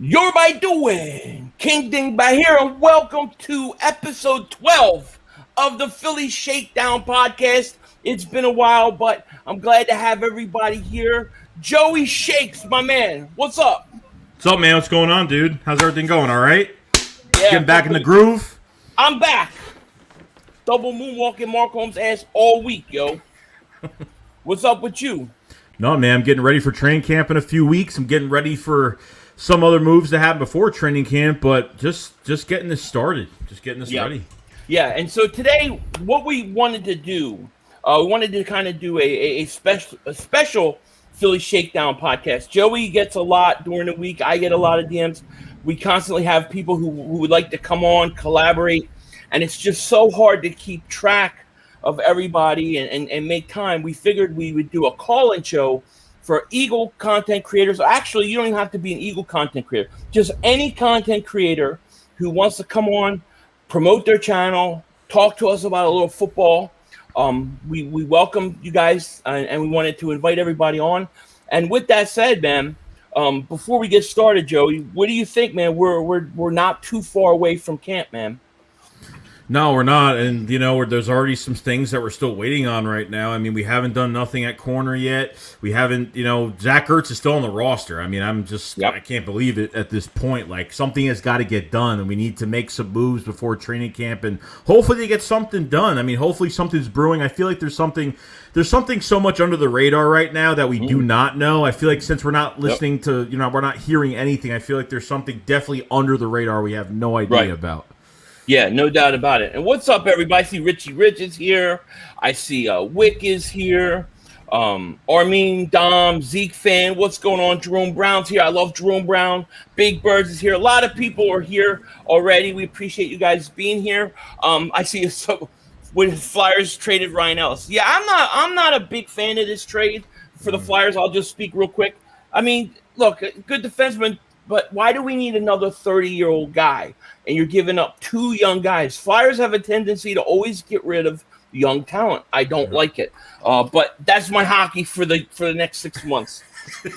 You're by doing King Ding by here, and welcome to episode 12 of the Philly Shakedown podcast. It's been a while, but I'm glad to have everybody here. Joey Shakes, my man. What's up? What's up, man? What's going on, dude? How's everything going? All right? Yeah, Getting back in the groove? I'm back. Double moonwalking Mark Holmes' ass all week, yo. What's up with you? No, man. I'm getting ready for training camp in a few weeks. I'm getting ready for some other moves to happen before training camp, but just getting this started. Just getting this ready. Yeah, and so today, what we wanted to do, we wanted to kind of do a special Philly Shakedown podcast. Joey gets a lot during the week. I get a lot of DMs. We constantly have people who would like to come on, collaborate, and it's just so hard to keep track of everybody and make time. We figured we would do a call-in show for Eagle content creators. Actually, you don't even have to be an Eagle content creator. Just any content creator who wants to come on, promote their channel, talk to us about a little football. We welcome you guys, and we wanted to invite everybody on. And with that said, man, before we get started, Joey, what do you think, man? We're not too far away from camp, man. No, we're not. And, there's already some things that we're still waiting on right now. I mean, we haven't done nothing at corner yet. We haven't, Zach Ertz is still on the roster. I mean, I can't believe it at this point. Like, something has got to get done, and we need to make some moves before training camp, and hopefully they get something done. I mean, hopefully something's brewing. I feel like there's something so much under the radar right now that we do not know. I feel like since we're not listening to, we're not hearing anything, I feel like there's something definitely under the radar we have no idea about. Yeah, no doubt about it. And what's up, everybody? I see Richie Rich is here. I see Wick is here. Armin, Dom, Zeke fan. What's going on? Jerome Brown's here. I love Jerome Brown. Big Birds is here. A lot of people are here already. We appreciate you guys being here. I see when Flyers traded Ryan Ellis. Yeah, I'm not a big fan of this trade for the Flyers. I'll just speak real quick. I mean, look, good defenseman, but why do we need another 30-year-old guy? And you're giving up two young guys. Flyers have a tendency to always get rid of young talent. I don't like it. But that's my hockey for the next 6 months.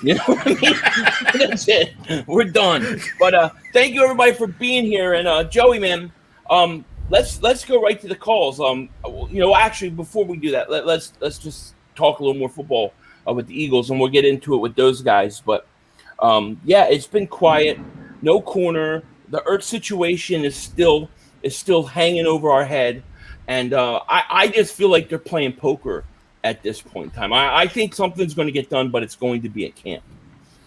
You know what I mean? That's it. We're done. But thank you, everybody, for being here. And Joey, man, let's go right to the calls. Actually, before we do that, let's just talk a little more football with the Eagles, and we'll get into it with those guys. But it's been quiet. No corner. The Ertz situation is still hanging over our head, and I just feel like they're playing poker at this point in time. I think something's going to get done, but it's going to be at camp.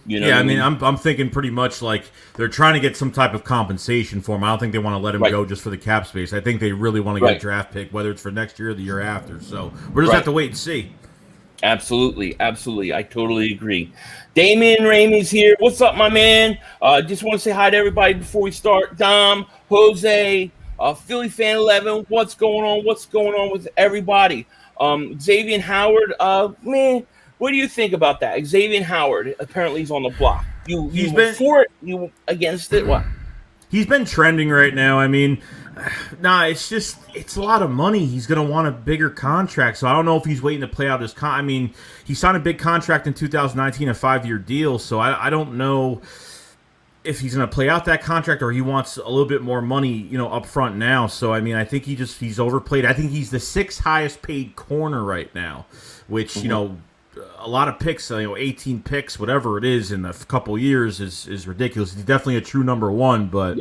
I mean, I'm thinking pretty much like they're trying to get some type of compensation for him. I don't think they want to let him go just for the cap space. I think they really want to get a draft pick, whether it's for next year or the year after. So we'll just have to wait and see. Absolutely. I totally agree. Damian Ramey's here. What's up, my man? Just want to say hi to everybody before we start. Dom, Jose, Philly Fan 11. What's going on? What's going on with everybody? Xavier Howard. Man, what do you think about that? Xavier Howard apparently he's on the block. He's been for it. You against it? What? He's been trending right now. I mean, it's a lot of money. He's going to want a bigger contract, so I don't know if he's waiting to play out his I mean, he signed a big contract in 2019, a 5-year deal, so I don't know if he's going to play out that contract or he wants a little bit more money, up front now. So, I mean, I think he's overplayed. I think he's the 6th highest paid corner right now, which, a lot of picks, 18 picks, whatever it is in a couple years is ridiculous. He's definitely a true number one, but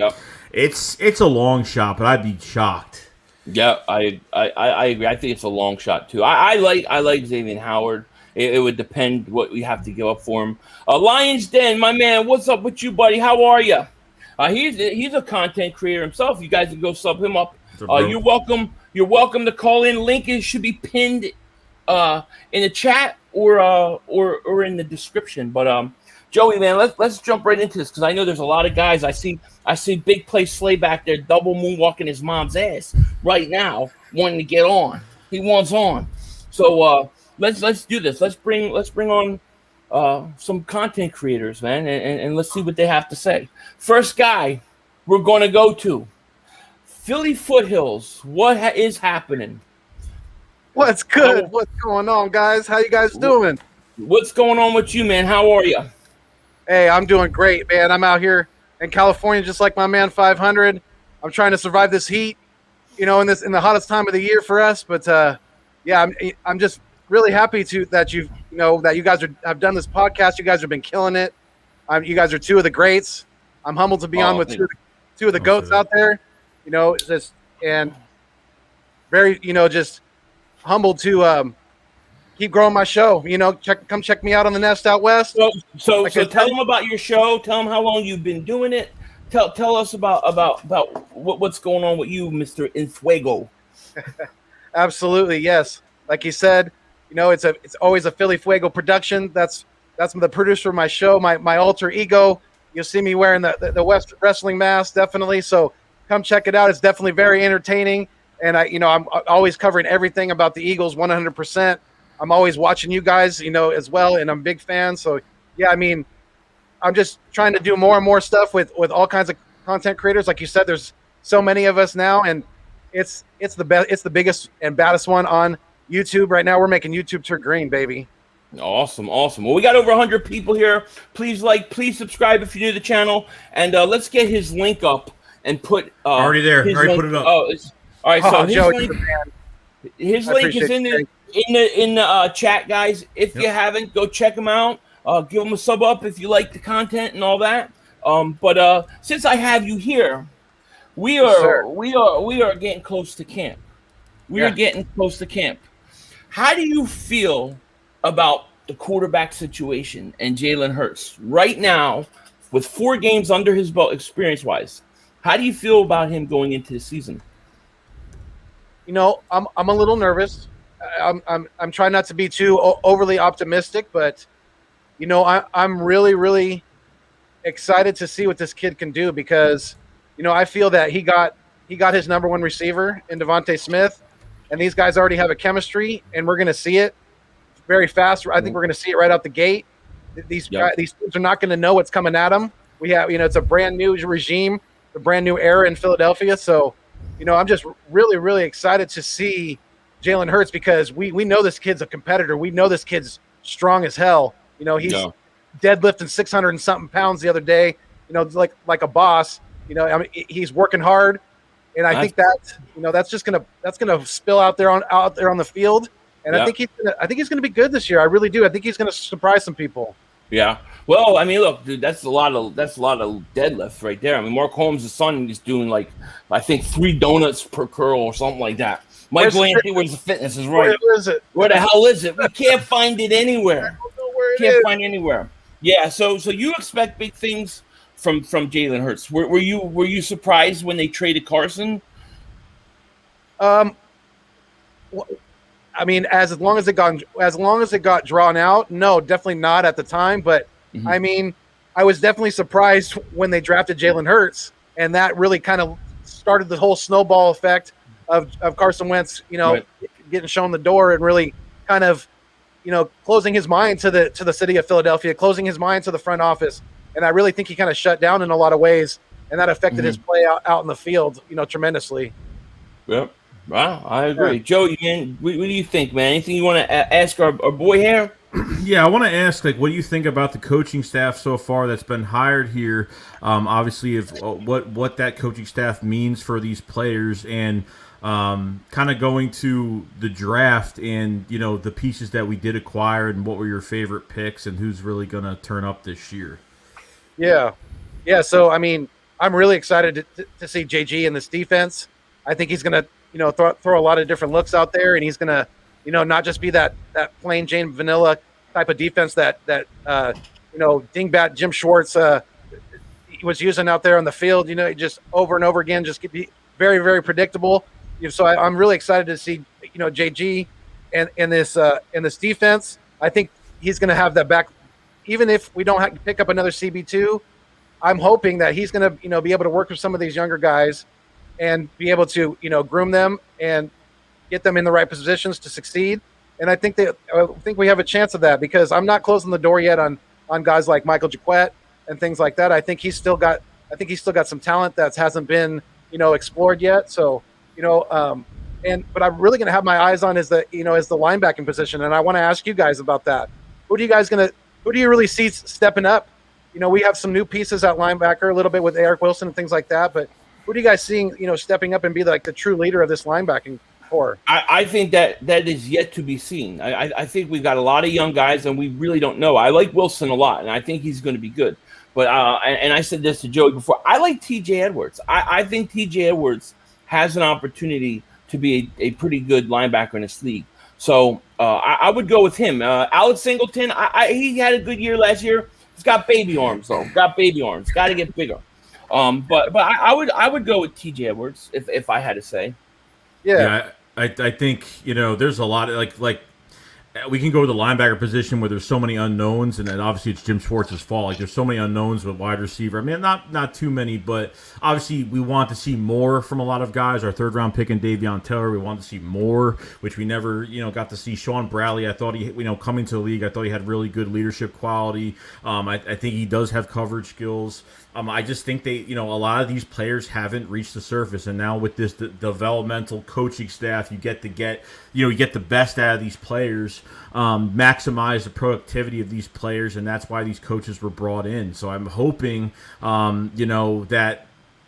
it's a long shot, but I'd be shocked. Yeah, I agree. I think it's a long shot too. I like Xavier Howard. It would depend what we have to give up for him. Lions Den, my man, what's up with you, buddy? How are you? He's a content creator himself. You guys can go sub him up. You're welcome. You're welcome to call in. Link should be pinned in the chat or in the description. But Joey, man, let's jump right into this because I know there's a lot of guys. I see Big Play Slay back there, double moonwalking his mom's ass right now, wanting to get on. He wants on. So let's do this. Let's bring on some content creators, man, and let's see what they have to say. First guy we're going to go to Philly Foothills. What is happening? What's good? What's going on, guys? How you guys doing? What's going on with you, man? How are you? Hey, I'm doing great, man. I'm out here in California, just like my man 500. I'm trying to survive this heat, in the hottest time of the year for us. But yeah, I'm just really happy that that you guys have done this podcast. You guys have been killing it. You guys are two of the greats. I'm humbled to be on with two of the goats out there. Just and very just humbled to keep growing my show. Come check me out on the Nest out west. So tell them about your show. Tell them how long you've been doing it. Tell us about what's going on with you, Mr. Infuego. Absolutely, yes. Like you said, it's always a Philly Fuego production. That's the producer of my show, my alter ego. You'll see me wearing the West wrestling mask, definitely. So come check it out. It's definitely very entertaining, and I'm always covering everything about the Eagles 100%. I'm always watching you guys, as well, and I'm a big fan. So yeah, I'm just trying to do more and more stuff with all kinds of content creators. Like you said, there's so many of us now, and it's the best. It's the biggest and baddest one on YouTube right now. We're making YouTube turn green, baby. Awesome. Well, we got over 100 people here. Please subscribe if you're new to the channel, and let's get his link up and put already there. Already put it up. Oh, all right. So Joe, his link is in the chat, guys. If you haven't, go check him out. Give him a sub up if you like the content and all that. But since I have you here, we are getting close to camp. We are getting close to camp. How do you feel about the quarterback situation and Jalen Hurts right now with 4 games under his belt experience-wise? How do you feel about him going into the season? I'm a little nervous. I'm trying not to be too overly optimistic, but I'm really, really excited to see what this kid can do because I feel that he got his number one receiver in Devontae Smith, and these guys already have a chemistry, and we're going to see it very fast. I think we're going to see it right out the gate. These teams are not going to know what's coming at them. We have, it's a brand new regime, a brand new era in Philadelphia. So, I'm just really, really excited to see Jalen Hurts because we know this kid's a competitor. We know this kid's strong as hell. He's deadlifting 600 and something pounds the other day. Like a boss. He's working hard, and I think that's just gonna spill out there on the field. And I think he's gonna be good this year. I really do. I think he's gonna surprise some people. Yeah. Well, look, dude, that's a lot of deadlift right there. Mark Holmes' son is doing I think 3 donuts per curl or something like that. Michael Anthony, where's the fitness is right. Where is it? Where the hell is it? We can't find it anywhere. I don't know where Can't find it anywhere. Yeah. So you expect big things from Jalen Hurts. Were you surprised when they traded Carson? As long as it got drawn out, no, definitely not at the time. But I was definitely surprised when they drafted Jalen Hurts, and that really kind of started the whole snowball effect of Carson Wentz, getting shown the door and really kind of, closing his mind to the city of Philadelphia, closing his mind to the front office, and I really think he kind of shut down in a lot of ways, and that affected his play out in the field, tremendously. Yep. Wow, I agree. Yeah. Joe, what do you think, man? Anything you want to ask our boy here? Yeah, I want to ask, what do you think about the coaching staff so far that's been hired here? Obviously, what that coaching staff means for these players, and kind of going to the draft and the pieces that we did acquire, and what were your favorite picks, and who's really going to turn up this year? Yeah. So I'm really excited to see JG in this defense. I think he's going to throw a lot of different looks out there, and he's going to, not just be that plain Jane vanilla type of defense that dingbat Jim Schwartz was using out there on the field, just over and over again, just be very, very predictable. So I'm really excited to see, JG in this defense. I think he's going to have that back, even if we don't have to pick up another CB2. I'm hoping that he's going to, be able to work with some of these younger guys and be able to, groom them and get them in the right positions to succeed. And I think we have a chance of that because I'm not closing the door yet on guys like Michael Jaquette and things like that. I think he's still got some talent that hasn't been, explored yet. So, but I'm really going to have my eyes on is the linebacking position. And I want to ask you guys about that. Who do you really see stepping up we have some new pieces at linebacker a little bit with Eric Wilson and things like that. But who do you guys seeing, stepping up and be like the true leader of this linebacking core? I think that is yet to be seen. I think we've got a lot of young guys, and we really don't know. I like Wilson a lot, and I think he's going to be good. But and I said this to Joey before. I like T.J. Edwards. I think T.J. Edwards has an opportunity to be a pretty good linebacker in this league. So I would go with him. Alex Singleton, he had a good year last year. He's got baby arms, though. Got to get bigger. But I would go with T.J. Edwards if I had to say. Yeah, I think there's a lot of like we can go to the linebacker position where there's so many unknowns, and then obviously it's Jim Schwartz's fault. Like there's so many unknowns with wide receiver. I mean, not too many, but obviously we want to see more from a lot of guys. Our third round pick in Davion Taylor, we want to see more, which we never got to see. Sean Bradley, I thought he coming to the league, I thought he had really good leadership quality. I think he does have coverage skills. I just think they, a lot of these players haven't reached the surface, and now with this developmental coaching staff, you get the best out of these players, maximize the productivity of these players, and that's why these coaches were brought in. So I'm hoping, that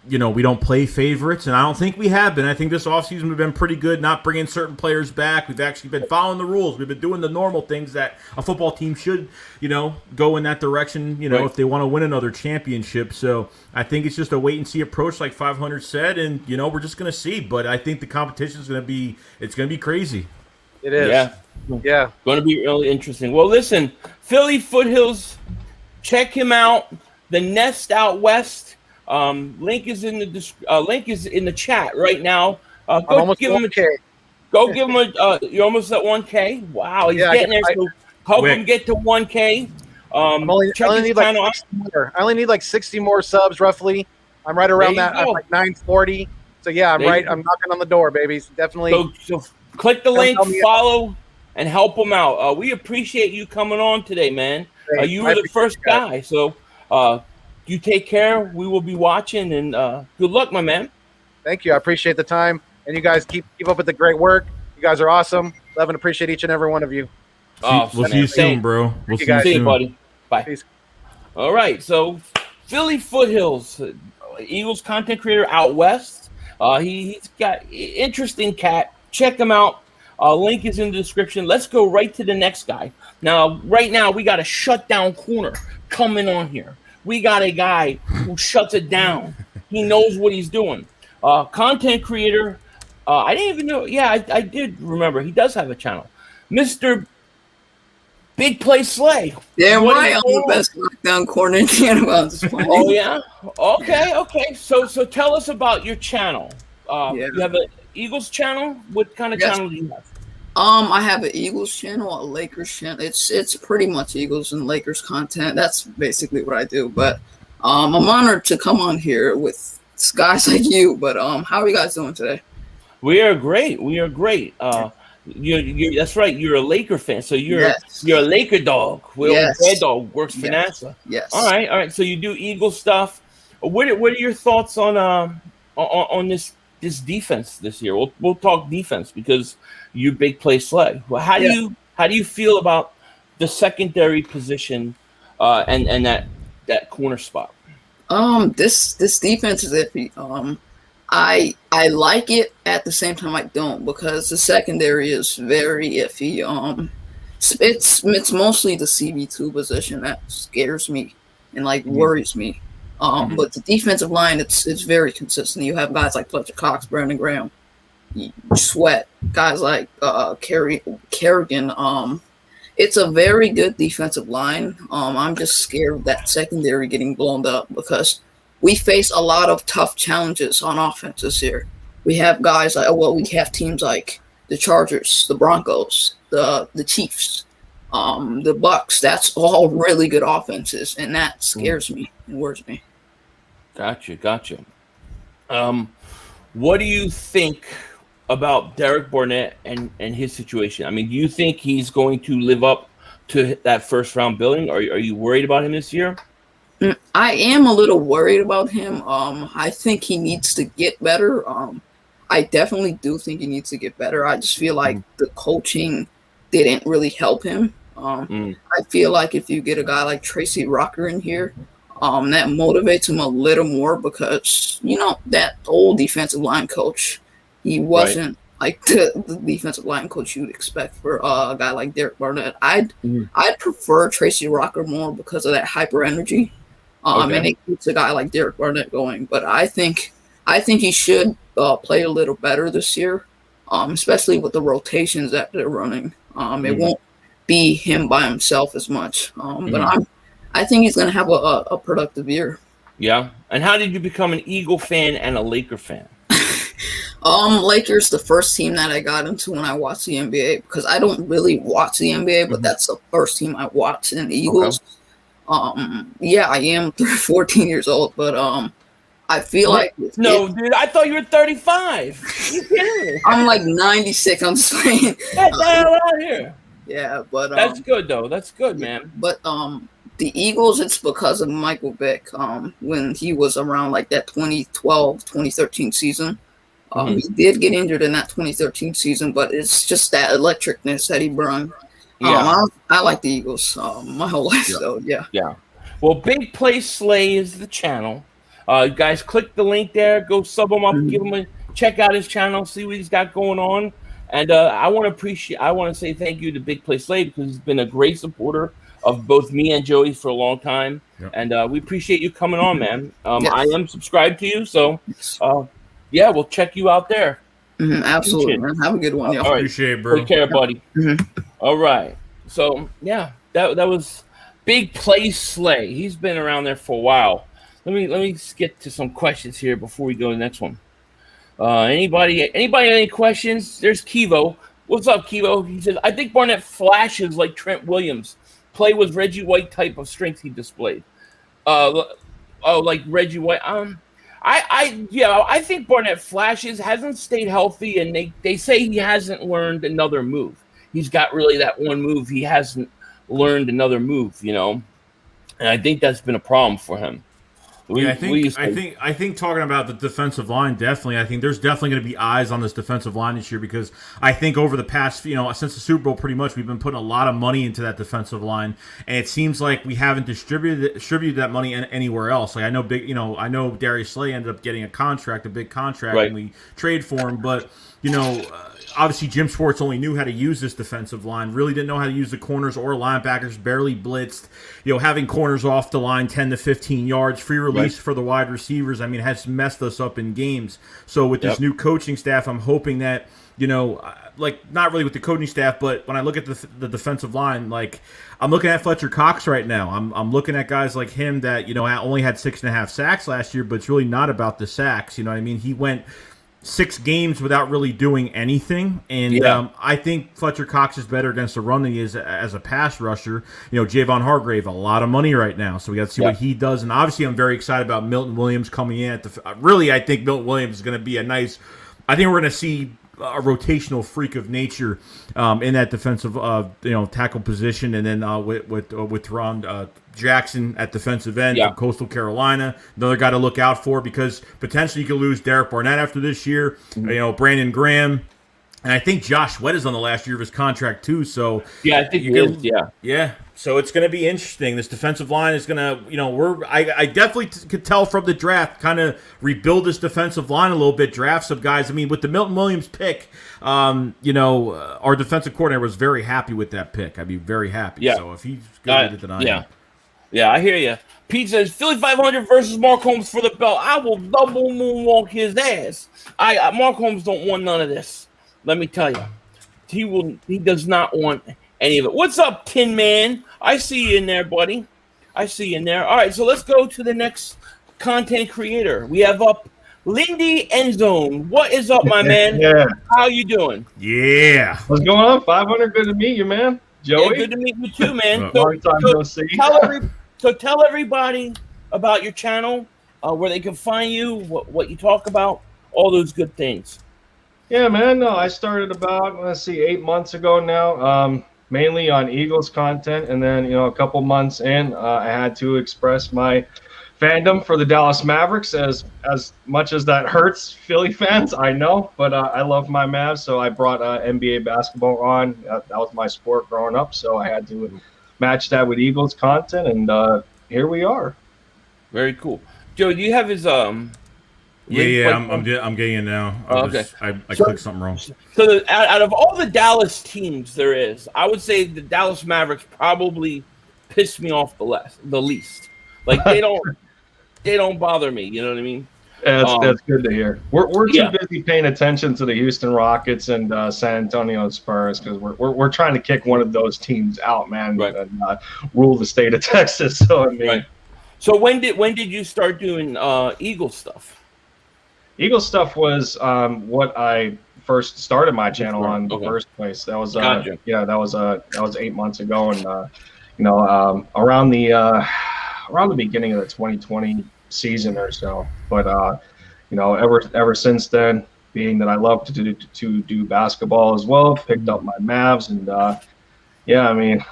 we don't play favorites, and I don't think we have been. I think this offseason we've been pretty good not bringing certain players back. We've actually been following the rules. We've been doing the normal things that a football team should, go in that direction, right, if they want to win another championship. So I think it's just a wait-and-see approach like 500 said, and, we're just going to see. But I think the competition is going to be crazy. It is. Yeah. Going to be really interesting. Well, listen, Philly Foothills, check him out. The Nest out west. Link is in the chat right now. Go give him a you're almost at 1K. Wow, he's getting there. So help him get to 1K. I only need like 60 more subs roughly. I'm right around that. I'm like 940. So yeah, I'm knocking on the door, babies. Definitely. So click the link, follow, and help him out. We appreciate you coming on today, man. You were the first guy, so you take care. We will be watching, and good luck, my man. Thank you. I appreciate the time, and you guys keep up with the great work. You guys are awesome. Love and appreciate each and every one of you. We'll see you soon, bro. We'll see you soon, buddy. Bye. Peace. All right, so Philly Foothills, Eagles content creator out west. He's got interesting cat. Check him out. Link is in the description. Let's go right to the next guy. Right now, we got a shutdown corner coming on here. We got a guy who shuts it down. He knows what he's doing. Content creator. I didn't even know. Yeah, I did remember. He does have a channel. Mr. Big Play Slay. Damn right, I'm the best lockdown corner in Canada. Oh, yeah? Okay. So tell us about your channel. You have an Eagles channel? What kind of channel do you have? I have an Eagles channel, a Lakers channel. It's pretty much Eagles and Lakers content. That's basically what I do. But I'm honored to come on here with guys like you. But how are you guys doing today? We are great. You're that's right. You're a Laker fan, so you're a Laker dog. Red Dog works for NASA. Yes. All right. So you do Eagles stuff. What are your thoughts on this defense this year? We'll talk defense because you Big Play Slay. Well, how do you feel about the secondary position and that corner spot? This defense is iffy. I like it, at the same time I don't, because the secondary is very iffy. It's mostly the CB2 position that scares me and worries me. But the defensive line, it's very consistent. You have guys like Fletcher Cox, Brandon Graham, Sweat, guys like Kerrigan. It's a very good defensive line. I'm just scared of that secondary getting blown up because we face a lot of tough challenges on offense this year. We have guys we have teams like the Chargers, the Broncos, the Chiefs, the Bucks. That's all really good offenses, and that scares me and worries me. Gotcha. What do you think about Derek Barnett and his situation? I mean, do you think he's going to live up to that first round billing? Are you worried about him this year? I am a little worried about him. I think he needs to get better. I definitely do think he needs to get better. I just feel like the coaching didn't really help him. I feel like if you get a guy like Tracy Rocker in here, That motivates him a little more because, that old defensive line coach, he Right. wasn't like the defensive line coach you'd expect for a guy like Derek Barnett. Mhm. I'd prefer Tracy Rocker more because of that hyper energy. Okay. And it keeps a guy like Derek Barnett going. But I think he should play a little better this year, especially with the rotations that they're running. It won't be him by himself as much. But I think he's going to have a productive year. Yeah. And how did you become an Eagle fan and a Laker fan? Lakers, the first team that I got into when I watched the NBA, because I don't really watch the NBA, but that's the first team I watched. And the Eagles, yeah, I am 14 years old, but I feel like dude, I thought you were 35. You kidding me? I'm like 96. I'm just saying. Get the hell out of here. Yeah, but that's good though. That's good, man. But the Eagles, it's because of Michael Vick. When he was around like that 2012, 2013 season. He did get injured in that 2013 season, but it's just that electricness that he brought. I like the Eagles my whole life, though. Yeah. Well, Big Play Slay is the channel. You guys click the link there. Go sub him up. Give him a check out his channel. See what he's got going on. And I want to say thank you to Big Play Slay because he's been a great supporter of both me and Joey for a long time. And we appreciate you coming on, man. I am subscribed to you, so. Yeah, we'll check you out there. Absolutely, man. Have a good one. All right. Appreciate it, bro. Take care, buddy. All right. So, yeah, that was Big Play Slay. He's been around there for a while. Let me get to some questions here before we go to the next one. Anybody any questions? There's Kivo. What's up, Kivo? He says, I think Barnett flashes like Trent Williams. Play with Reggie White type of strength he displayed. Like Reggie White. I think Barnett flashes, hasn't stayed healthy, and they say he hasn't learned another move. He's got really that one move. He hasn't learned another move, and I think that's been a problem for him. I think talking about the defensive line, definitely. I think there's definitely going to be eyes on this defensive line this year because I think over the past, since the Super Bowl, pretty much we've been putting a lot of money into that defensive line, and it seems like we haven't distributed that money anywhere else. Like I know Darius Slay ended up getting a big contract, and we trade for him, but obviously Jim Schwartz only knew how to use this defensive line, really didn't know how to use the corners or linebackers, barely blitzed, having corners off the line 10 to 15 yards, free release for the wide receivers, has messed us up in games. So with this new coaching staff, I'm hoping that, not really with the coaching staff, but when I look at the defensive line, I'm looking at Fletcher Cox right now. I'm looking at guys like him that, only had 6.5 sacks last year, but it's really not about the sacks. He went 6 games without really doing anything, and I think Fletcher Cox is better against the run than he is as a pass rusher. Javon Hargrave, a lot of money right now, so we got to see what he does. And obviously, I'm very excited about Milton Williams coming in. I think Milton Williams is going to be a nice. I think we're going to see a rotational freak of nature in that defensive tackle position, and then with Ron Jackson at defensive end from Coastal Carolina, another guy to look out for because potentially you could lose Derek Barnett after this year. Brandon Graham, and I think Josh Sweat is on the last year of his contract too. So I think he is. Yeah. So it's going to be interesting. This defensive line is going to, I definitely could tell from the draft, kind of rebuild this defensive line a little bit, draft some guys. With the Milton Williams pick, our defensive coordinator was very happy with that pick. I'd be very happy. Yeah. So if he's good with it, then I am. Yeah, I hear you. Pete says Philly 500 versus Mark Holmes for the belt. I will double moonwalk his ass. Mark Holmes don't want none of this. Let me tell you, he does not want any of it. What's up, Tin Man? I see you in there, buddy. I see you in there. All right, so let's go to the next content creator. We have up Lindy Endzone. What is up, my man? How you doing? Yeah. What's going on? 500. Good to meet you, man. Joey. Yeah, good to meet you too, man. Long time no see. Tell everybody about your channel, where they can find you, what you talk about, all those good things. Yeah, man. No, I started about 8 months ago now. Mainly on Eagles content, and then a couple months in, I had to express my fandom for the Dallas Mavericks. As much as that hurts Philly fans, I know, but I love my Mavs, so I brought NBA basketball on. That was my sport growing up, so I had to match that with Eagles content, and here we are. Very cool. Joe, do you have his Yeah. link? I'm getting it now. Okay. I So, clicked something wrong. so out of all the Dallas teams there is, I would say the Dallas Mavericks probably piss me off the least. Like they don't bother me. You know what I mean? That's good to hear. We're too Yeah. busy paying attention to the Houston Rockets and San Antonio Spurs because we're trying to kick one of those teams out, man, Right. and rule the state of Texas. So I mean, Right. So when did you start doing Eagle stuff? Eagle stuff was what I first started my channel on in the Okay. first place. That was Gotcha. that was 8 months ago, and around the beginning of the 2020 season or so. But ever since then, being that I love to do basketball as well, picked up my Mavs, and I mean,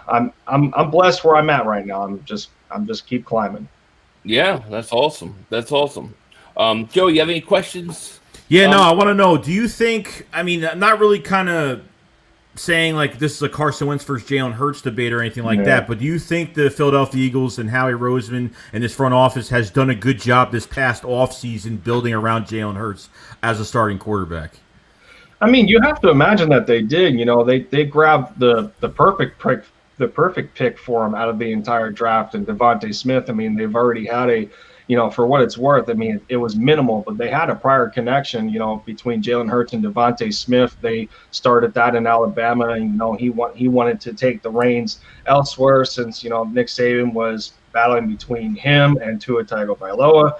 I'm blessed where I'm at right now. I'm just keep climbing. Yeah, that's awesome. That's awesome. Joe, you have any questions? Yeah, no, I want to know. Do you think? I mean, not really kind of saying like this is a Carson Wentz versus Jalen Hurts debate or anything like that, but do you think the Philadelphia Eagles and Howie Roseman and this front office has done a good job this past offseason building around Jalen Hurts as a starting quarterback? I mean, you have to imagine that they did. They grabbed the perfect pick for him out of the entire draft, and Devontae Smith. I mean, they've already had for what it's worth. I mean, it was minimal, but they had a prior connection, between Jalen Hurts and Devontae Smith. They started that in Alabama, and he wanted to take the reins elsewhere since Nick Saban was battling between him and Tua Tagovailoa.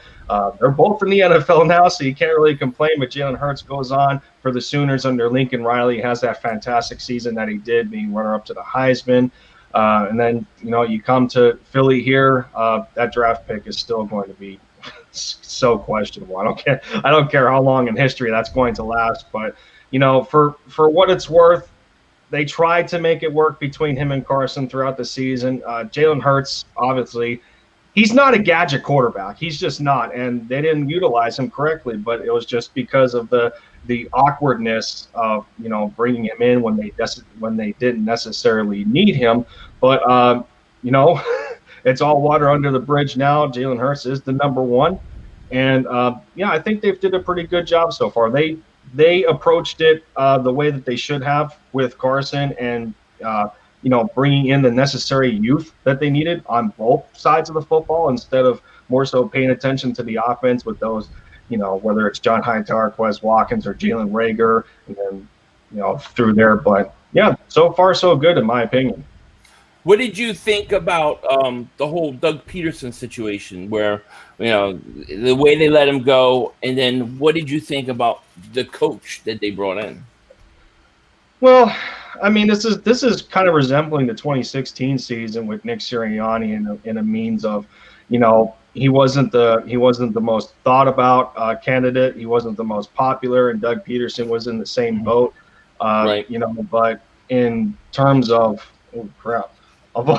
They're both in the NFL now, so you can't really complain. But Jalen Hurts goes on for the Sooners under Lincoln Riley, has that fantastic season that he did, being runner-up to the Heisman. And then, you come to Philly here, that draft pick is still going to be so questionable. I don't care how long in history that's going to last. But, for what it's worth, they tried to make it work between him and Carson throughout the season. Jalen Hurts, obviously, he's not a gadget quarterback. He's just not. And they didn't utilize him correctly, but it was just because of the awkwardness of bringing him in when they didn't necessarily need him. But it's all water under the bridge now. Jalen Hurts is the number one, and I think they've did a pretty good job so far. They approached it the way that they should have with Carson, and bringing in the necessary youth that they needed on both sides of the football instead of more so paying attention to the offense with those. Whether it's John Hightower, Quez Watkins, or Jalen Reagor, and then, through there. But, yeah, so far so good, in my opinion. What did you think about the whole Doug Peterson situation where, the way they let him go? And then what did you think about the coach that they brought in? Well, I mean, this is kind of resembling the 2016 season with Nick Sirianni in a means of, he wasn't the most thought about candidate. He wasn't the most popular, and Doug Peterson was in the same boat. Right. But in terms of of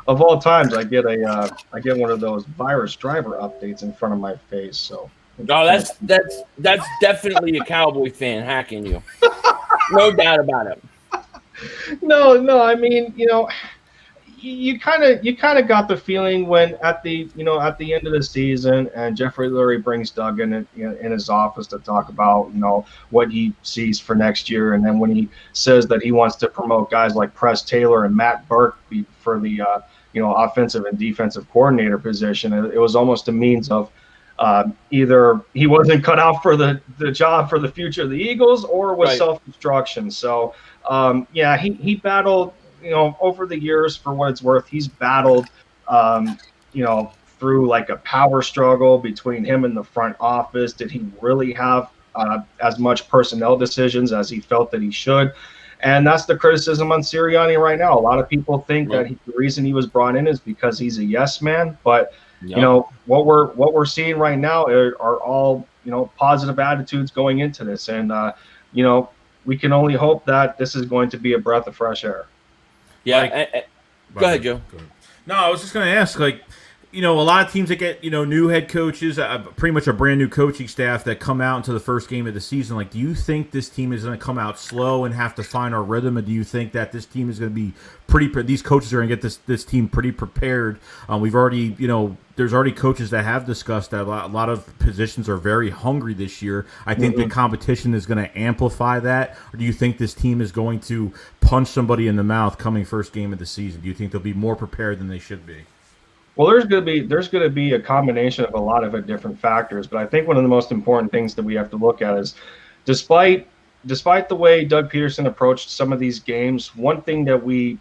all times, I get one of those virus driver updates in front of my face. So. No, that's definitely a Cowboy fan hacking you. No doubt about it. No. I mean, you kind of got the feeling when at the end of the season, and Jeffrey Lurie brings Doug in his office to talk about what he sees for next year, and then when he says that he wants to promote guys like Press Taylor and Matt Burke for the offensive and defensive coordinator position, it was almost a means of either he wasn't cut out for the job for the future of the Eagles, or was self-destruction. So he battled. Over the years, for what it's worth, he's battled, through like a power struggle between him and the front office. Did he really have as much personnel decisions as he felt that he should? And that's the criticism on Sirianni right now. A lot of people think that the reason he was brought in is because he's a yes man. But what we're seeing right now are all positive attitudes going into this, and we can only hope that this is going to be a breath of fresh air. Yeah. Go ahead, Joe. No, I was just going to ask, like, a lot of teams that get, new head coaches, pretty much a brand new coaching staff that come out into the first game of the season. Like, do you think this team is going to come out slow and have to find our rhythm? And do you think that this team is going to be these coaches are going to get this team pretty prepared? We've already, there's already coaches that have discussed that a lot of positions are very hungry this year. I think the competition is going to amplify that. Or do you think this team is going to punch somebody in the mouth coming first game of the season? Do you think they'll be more prepared than they should be? Well, there's going to be a combination of a lot of different factors, but I think one of the most important things that we have to look at is, despite the way Doug Peterson approached some of these games, one thing that we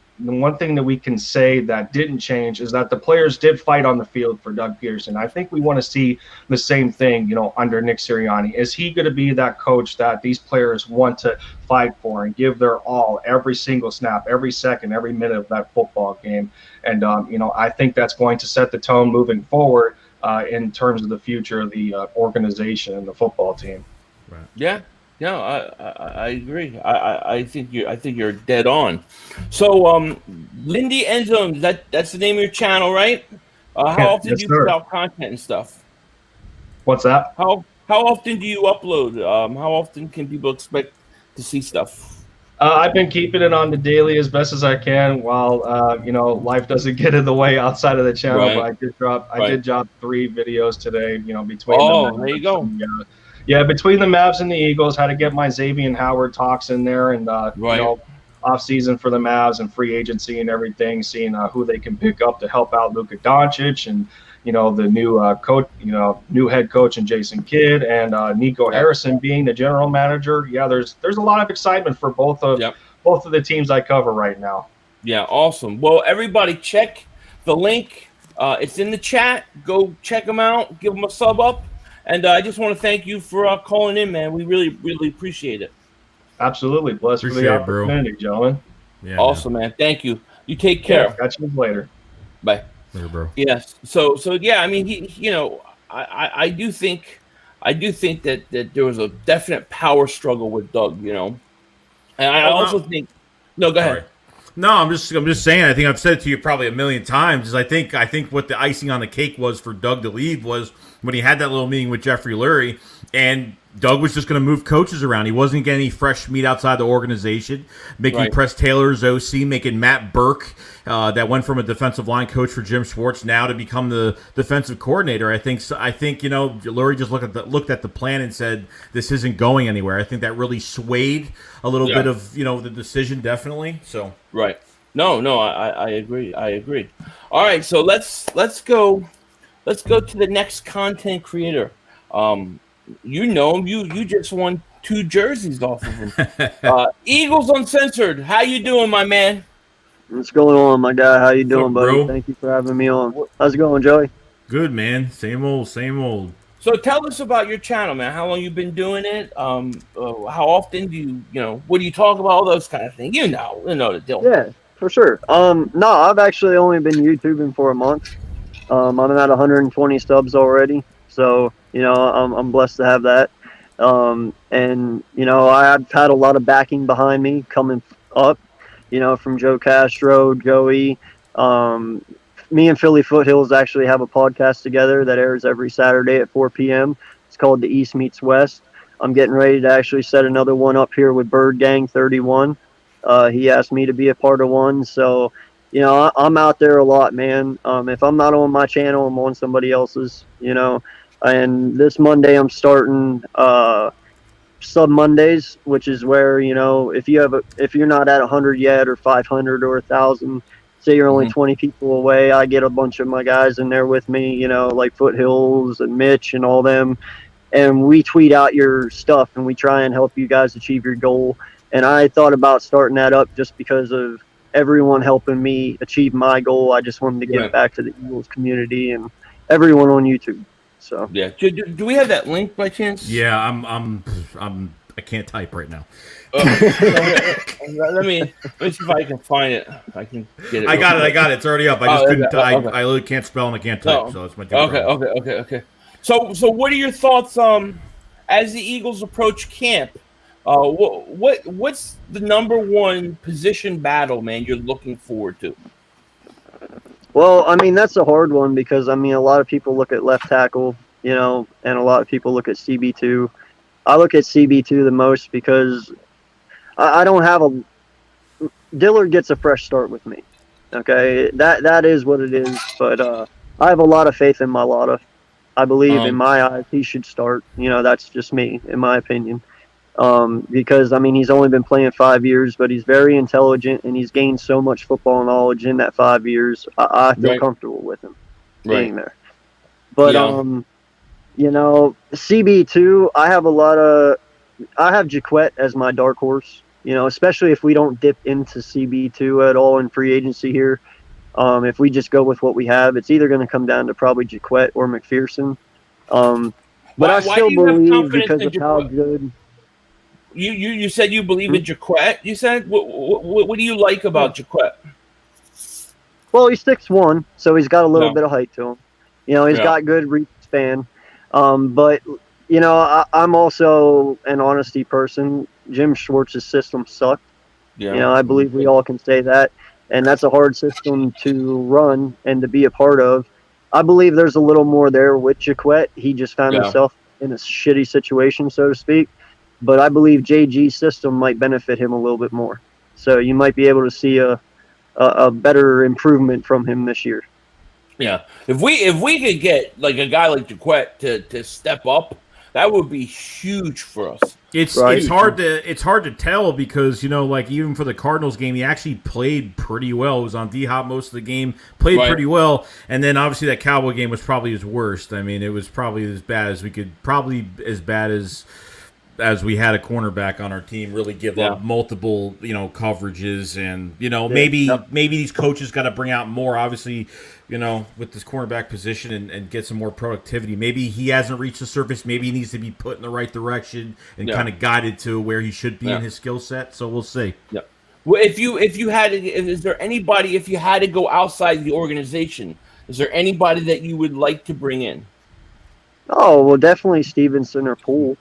can say that didn't change is that the players did fight on the field for Doug Peterson. I think we want to see the same thing, under Nick Sirianni. Is he going to be that coach that these players want to fight for and give their all every single snap, every second, every minute of that football game? And, I think that's going to set the tone moving forward in terms of the future of the organization and the football team. Right. Yeah. No, I agree. I think you're dead on. So, Lindy Endzone, that's the name of your channel, right? How often do you put out content and stuff? What's that? How often do you upload? How often can people expect to see stuff? I've been keeping it on the daily as best as I can while life doesn't get in the way outside of the channel. Right. But I did drop 3 videos today. Between there you go. Yeah, between the Mavs and the Eagles, had to get my Xavier Howard talks in there, and off season for the Mavs and free agency and everything, seeing who they can pick up to help out Luka Doncic and the new coach, new head coach and Jason Kidd and Nico Harrison being the general manager. Yeah, there's a lot of excitement for both of the teams I cover right now. Yeah, awesome. Well, everybody, check the link. It's in the chat. Go check them out. Give them a sub up. And I just want to thank you for calling in, man. We really, really appreciate it. Absolutely. Blessed for the opportunity, gentlemen. Yeah, awesome, man. Thank you. You take care. Yeah, catch you later. Bye. Later, bro. Yes. So yeah, I mean, I do think that there was a definite power struggle with Doug, And I also think no, go ahead. Right. No, I'm just saying. I think I've said it to you probably a million times. Is I think what the icing on the cake was for Doug to leave was when he had that little meeting with Jeffrey Lurie, and Doug was just going to move coaches around. He wasn't getting any fresh meat outside the organization, making Press Taylor's OC, making Matt Burke, that went from a defensive line coach for Jim Schwartz now to become the defensive coordinator. I think Lurie just looked at the plan and said, this isn't going anywhere. I think that really swayed a little bit of the decision, definitely. So right. No, I agree. All right, so let's go to the next content creator. You know him. You just won 2 jerseys off of him. Eagles Uncensored. How you doing, my man? What's going on, my guy? How you doing, buddy? Bro? Thank you for having me on. How's it going, Joey? Good, man. Same old. So tell us about your channel, man. How long you been doing it? How often do you what do you talk about? All those kind of things. You know the deal. Yeah, for sure. No, I've actually only been YouTubing for a month. I'm at 120 subs already, so I'm blessed to have that. And I've had a lot of backing behind me coming up. From Joe Castro, Joey. Me and Philly Foothills actually have a podcast together that airs every Saturday at 4 p.m. It's called The East Meets West. I'm getting ready to actually set another one up here with Bird Gang 31. He asked me to be a part of one, so I'm out there a lot, man. If I'm not on my channel, I'm on somebody else's. And this Monday I'm starting Sub Mondays, which is where if you're not at 100 yet or 500 or 1,000, say you're only 20 people away, I get a bunch of my guys in there with me, like Foothills and Mitch and all them, and we tweet out your stuff and we try and help you guys achieve your goal. And I thought about starting that up just because of everyone helping me achieve my goal. I just wanted to give back to the Eagles community and everyone on YouTube. So yeah, do we have that link by chance? Yeah, I can't type right now. Let me see if I can find it. I can get it. I got it. It's already up. I just couldn't. I literally can't spell and I can't type. So that's my okay. So what are your thoughts as the Eagles approach camp? What's the number one position battle, man, you're looking forward to? Well, I mean, that's a hard one because, I mean, a lot of people look at left tackle, and a lot of people look at CB2. I look at CB2 the most because I don't have a Dillard gets a fresh start with me. Okay, that is what it is. But I have a lot of faith in Malata. I believe, in my eyes, he should start. That's just me, in my opinion. Because I mean, he's only been playing 5 years, but he's very intelligent and he's gained so much football knowledge in that 5 years. I feel comfortable with him being there. But CB2, I have Jaquette as my dark horse. Especially if we don't dip into CB2 at all in free agency here. If we just go with what we have, it's either going to come down to probably Jaquette or McPherson. But I still believe because of how good. You said you believe in Jaquette. You said what do you like about Jaquette? Well, he's 6'1", so he's got a little bit of height to him. He's got good reach span. But I'm also an honesty person. Jim Schwartz's system sucked. Yeah. I believe we all can say that, and that's a hard system to run and to be a part of. I believe there's a little more there with Jaquette. He just found himself in a shitty situation, so to speak. But I believe JG's system might benefit him a little bit more. So you might be able to see a better improvement from him this year. Yeah. If we could get like a guy like Jaquette to step up, that would be huge for us. It's hard to tell because like even for the Cardinals game, he actually played pretty well. He was on D-Hop most of the game, played pretty well, and then obviously that Cowboy game was probably his worst. I mean, it was probably as bad as we could, probably as bad as we had a cornerback on our team really give up multiple coverages, and maybe these coaches got to bring out more, obviously, with this cornerback position and get some more productivity. Maybe he hasn't reached the surface. Maybe he needs to be put in the right direction and kind of guided to where he should be in his skill set. So we'll see. Yeah. Well, if you had to, is there anybody, if you had to go outside the organization, is there anybody that you would like to bring in? Oh, well, definitely Stevenson or Poole.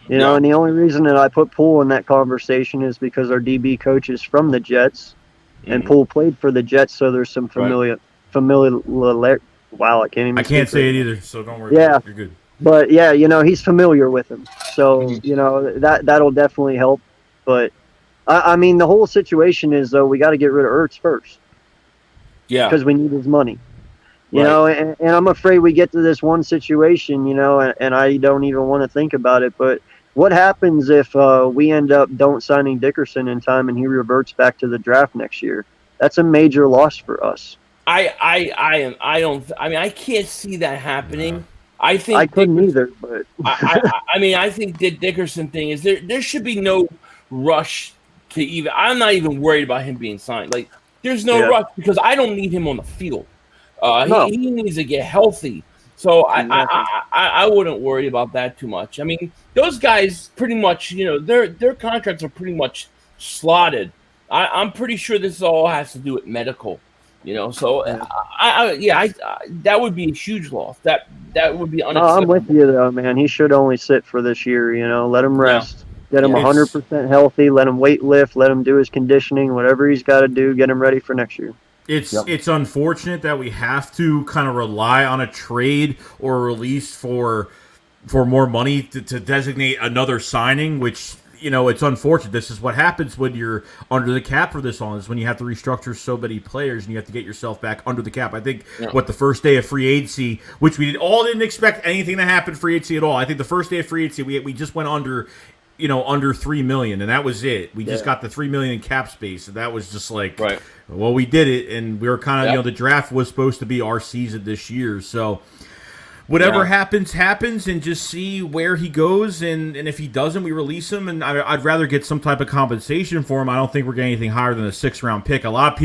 And the only reason that I put Poole in that conversation is because our DB coach is from the Jets, and Poole played for the Jets, so there's some familiar. Wow, I can't say it either, so don't worry. Yeah, you're good. But he's familiar with him, so that'll definitely help. But I mean, the whole situation is though we got to get rid of Ertz first. Yeah, because we need his money. And I'm afraid we get to this one situation, and I don't even want to think about it. But what happens if we end up don't signing Dickerson in time and he reverts back to the draft next year? That's a major loss for us. I can't see that happening. I think I couldn't either, but I think the Dickerson thing is there should be no rush to even. I'm not even worried about him being signed. Like there's no rush because I don't need him on the field. He needs to get healthy. So I wouldn't worry about that too much. I mean, those guys pretty much, their contracts are pretty much slotted. I'm pretty sure this all has to do with medical. So that would be a huge loss. That would be unacceptable. I'm with you though, man. He should only sit for this year. Let him rest, get him 100% healthy, let him weight lift, let him do his conditioning, whatever he's got to do, get him ready for next year. It's unfortunate that we have to kind of rely on a trade or a release for more money to designate another signing, which. It's unfortunate. This is what happens when you're under the cap for this long, is when you have to restructure so many players and you have to get yourself back under the cap. I think the first day of free agency, which we all didn't expect anything to happen free agency at all. I think the first day of free agency, we just went under $3 million, and that was it. We just got the $3 million in cap space, and that was just like, well, we did it, and we were kind of, the draft was supposed to be our season this year, so. Whatever happens, and just see where he goes, and if he doesn't, we release him, and I'd rather get some type of compensation for him. I don't think we're getting anything higher than a 6th-round pick. A lot of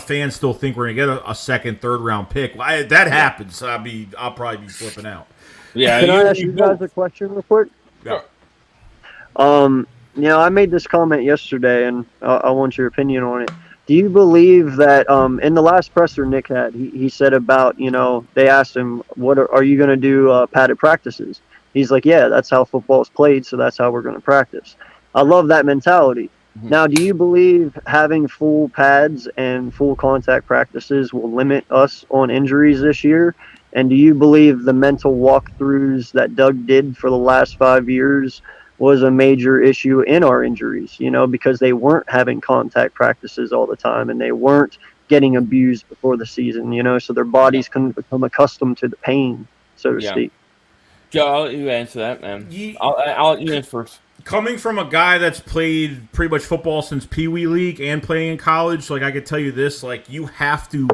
fans still think we're going to get a 2nd, 3rd-round pick. That happens. I'll probably be flipping out. Yeah. Can I ask you guys a question real quick? Yeah. I made this comment yesterday, and I want your opinion on it. Do you believe that in the last presser Nick had, he said about, they asked him, what are you going to do padded practices? He's like, yeah, that's how football is played, so that's how we're going to practice. I love that mentality. Now, do you believe having full pads and full contact practices will limit us on injuries this year? And do you believe the mental walkthroughs that Doug did for the last 5 years was a major issue in our injuries? Because they weren't having contact practices all the time and they weren't getting abused before the season, so their bodies couldn't become accustomed to the pain, so to speak. Joe, I'll let you answer that, man. I'll let you answer first. Coming from a guy that's played pretty much football since Pee Wee League and playing in college, like I could tell you this, like you have to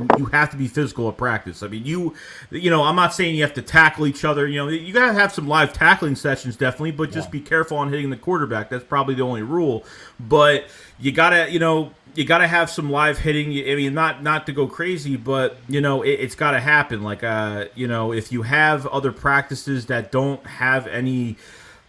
be physical at practice. I mean, I'm not saying you have to tackle each other. You gotta have some live tackling sessions, definitely, but just be careful on hitting the quarterback. That's probably the only rule. But you gotta have some live hitting. I mean, not to go crazy, but it's got to happen. Like if you have other practices that don't have any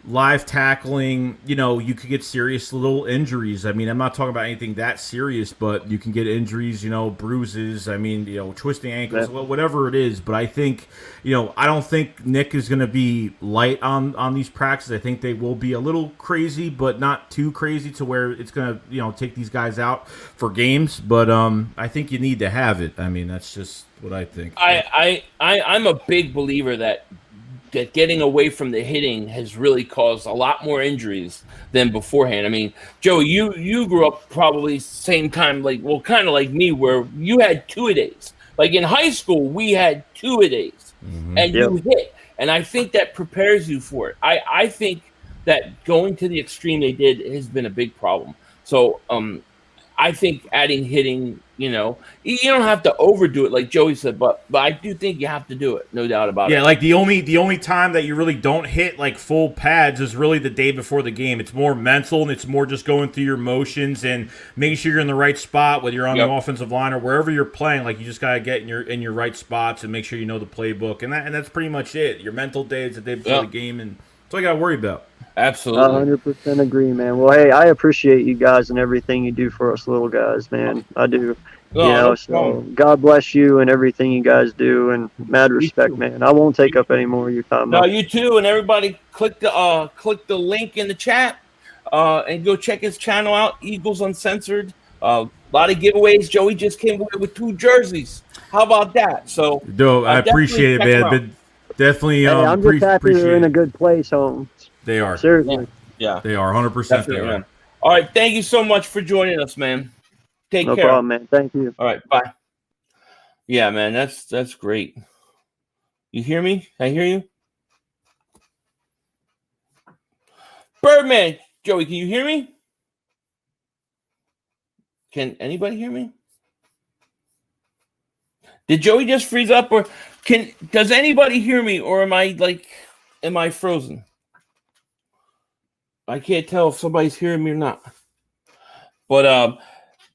live tackling, you could get serious little injuries. I mean, I'm not talking about anything that serious, but you can get injuries, bruises. I mean, twisting ankles, whatever it is. But I think, I don't think Nick is going to be light on these practices. I think they will be a little crazy, but not too crazy to where it's going to, take these guys out for games. But I think you need to have it. I mean, that's just what I think. I'm a big believer that getting away from the hitting has really caused a lot more injuries than beforehand. I mean, Joe, you grew up probably same time, kind of like me, where you had two-a-days. Like in high school, we had two-a-days, and you hit. And I think that prepares you for it. I think that going to the extreme they did has been a big problem. So I think adding hitting, you don't have to overdo it like Joey said, but I do think you have to do it, no doubt about it. Yeah, like the only time that you really don't hit like full pads is really the day before the game. It's more mental and it's more just going through your motions and making sure you're in the right spot, whether you're on the offensive line or wherever you're playing. Like you just gotta get in your right spots and make sure you know the playbook, and that's pretty much it. Your mental day is the day before the game, and that's all you gotta worry about. Absolutely. 100% agree, man. Well, hey, I appreciate you guys and everything you do for us little guys, man. I do. So God bless you and everything you guys do, and mad respect, man. I won't take up any more of your time. No, you too, and everybody click the link in the chat and go check his channel out, Eagles Uncensored. A lot of giveaways. Joey just came away with 2 jerseys. How about that? So, I appreciate it, man. But definitely, I'm just happy they're in a good place, Holmes. They are. Seriously. Yeah. They are 100%. They are. Man. All right. Thank you so much for joining us, man. Take care. No problem, man. Thank you. All right. Bye. Yeah, man. That's great. You hear me? I hear you. Birdman. Joey, can you hear me? Can anybody hear me? Did Joey just freeze up, or does anybody hear me, or am I frozen? I can't tell if somebody's hearing me or not. But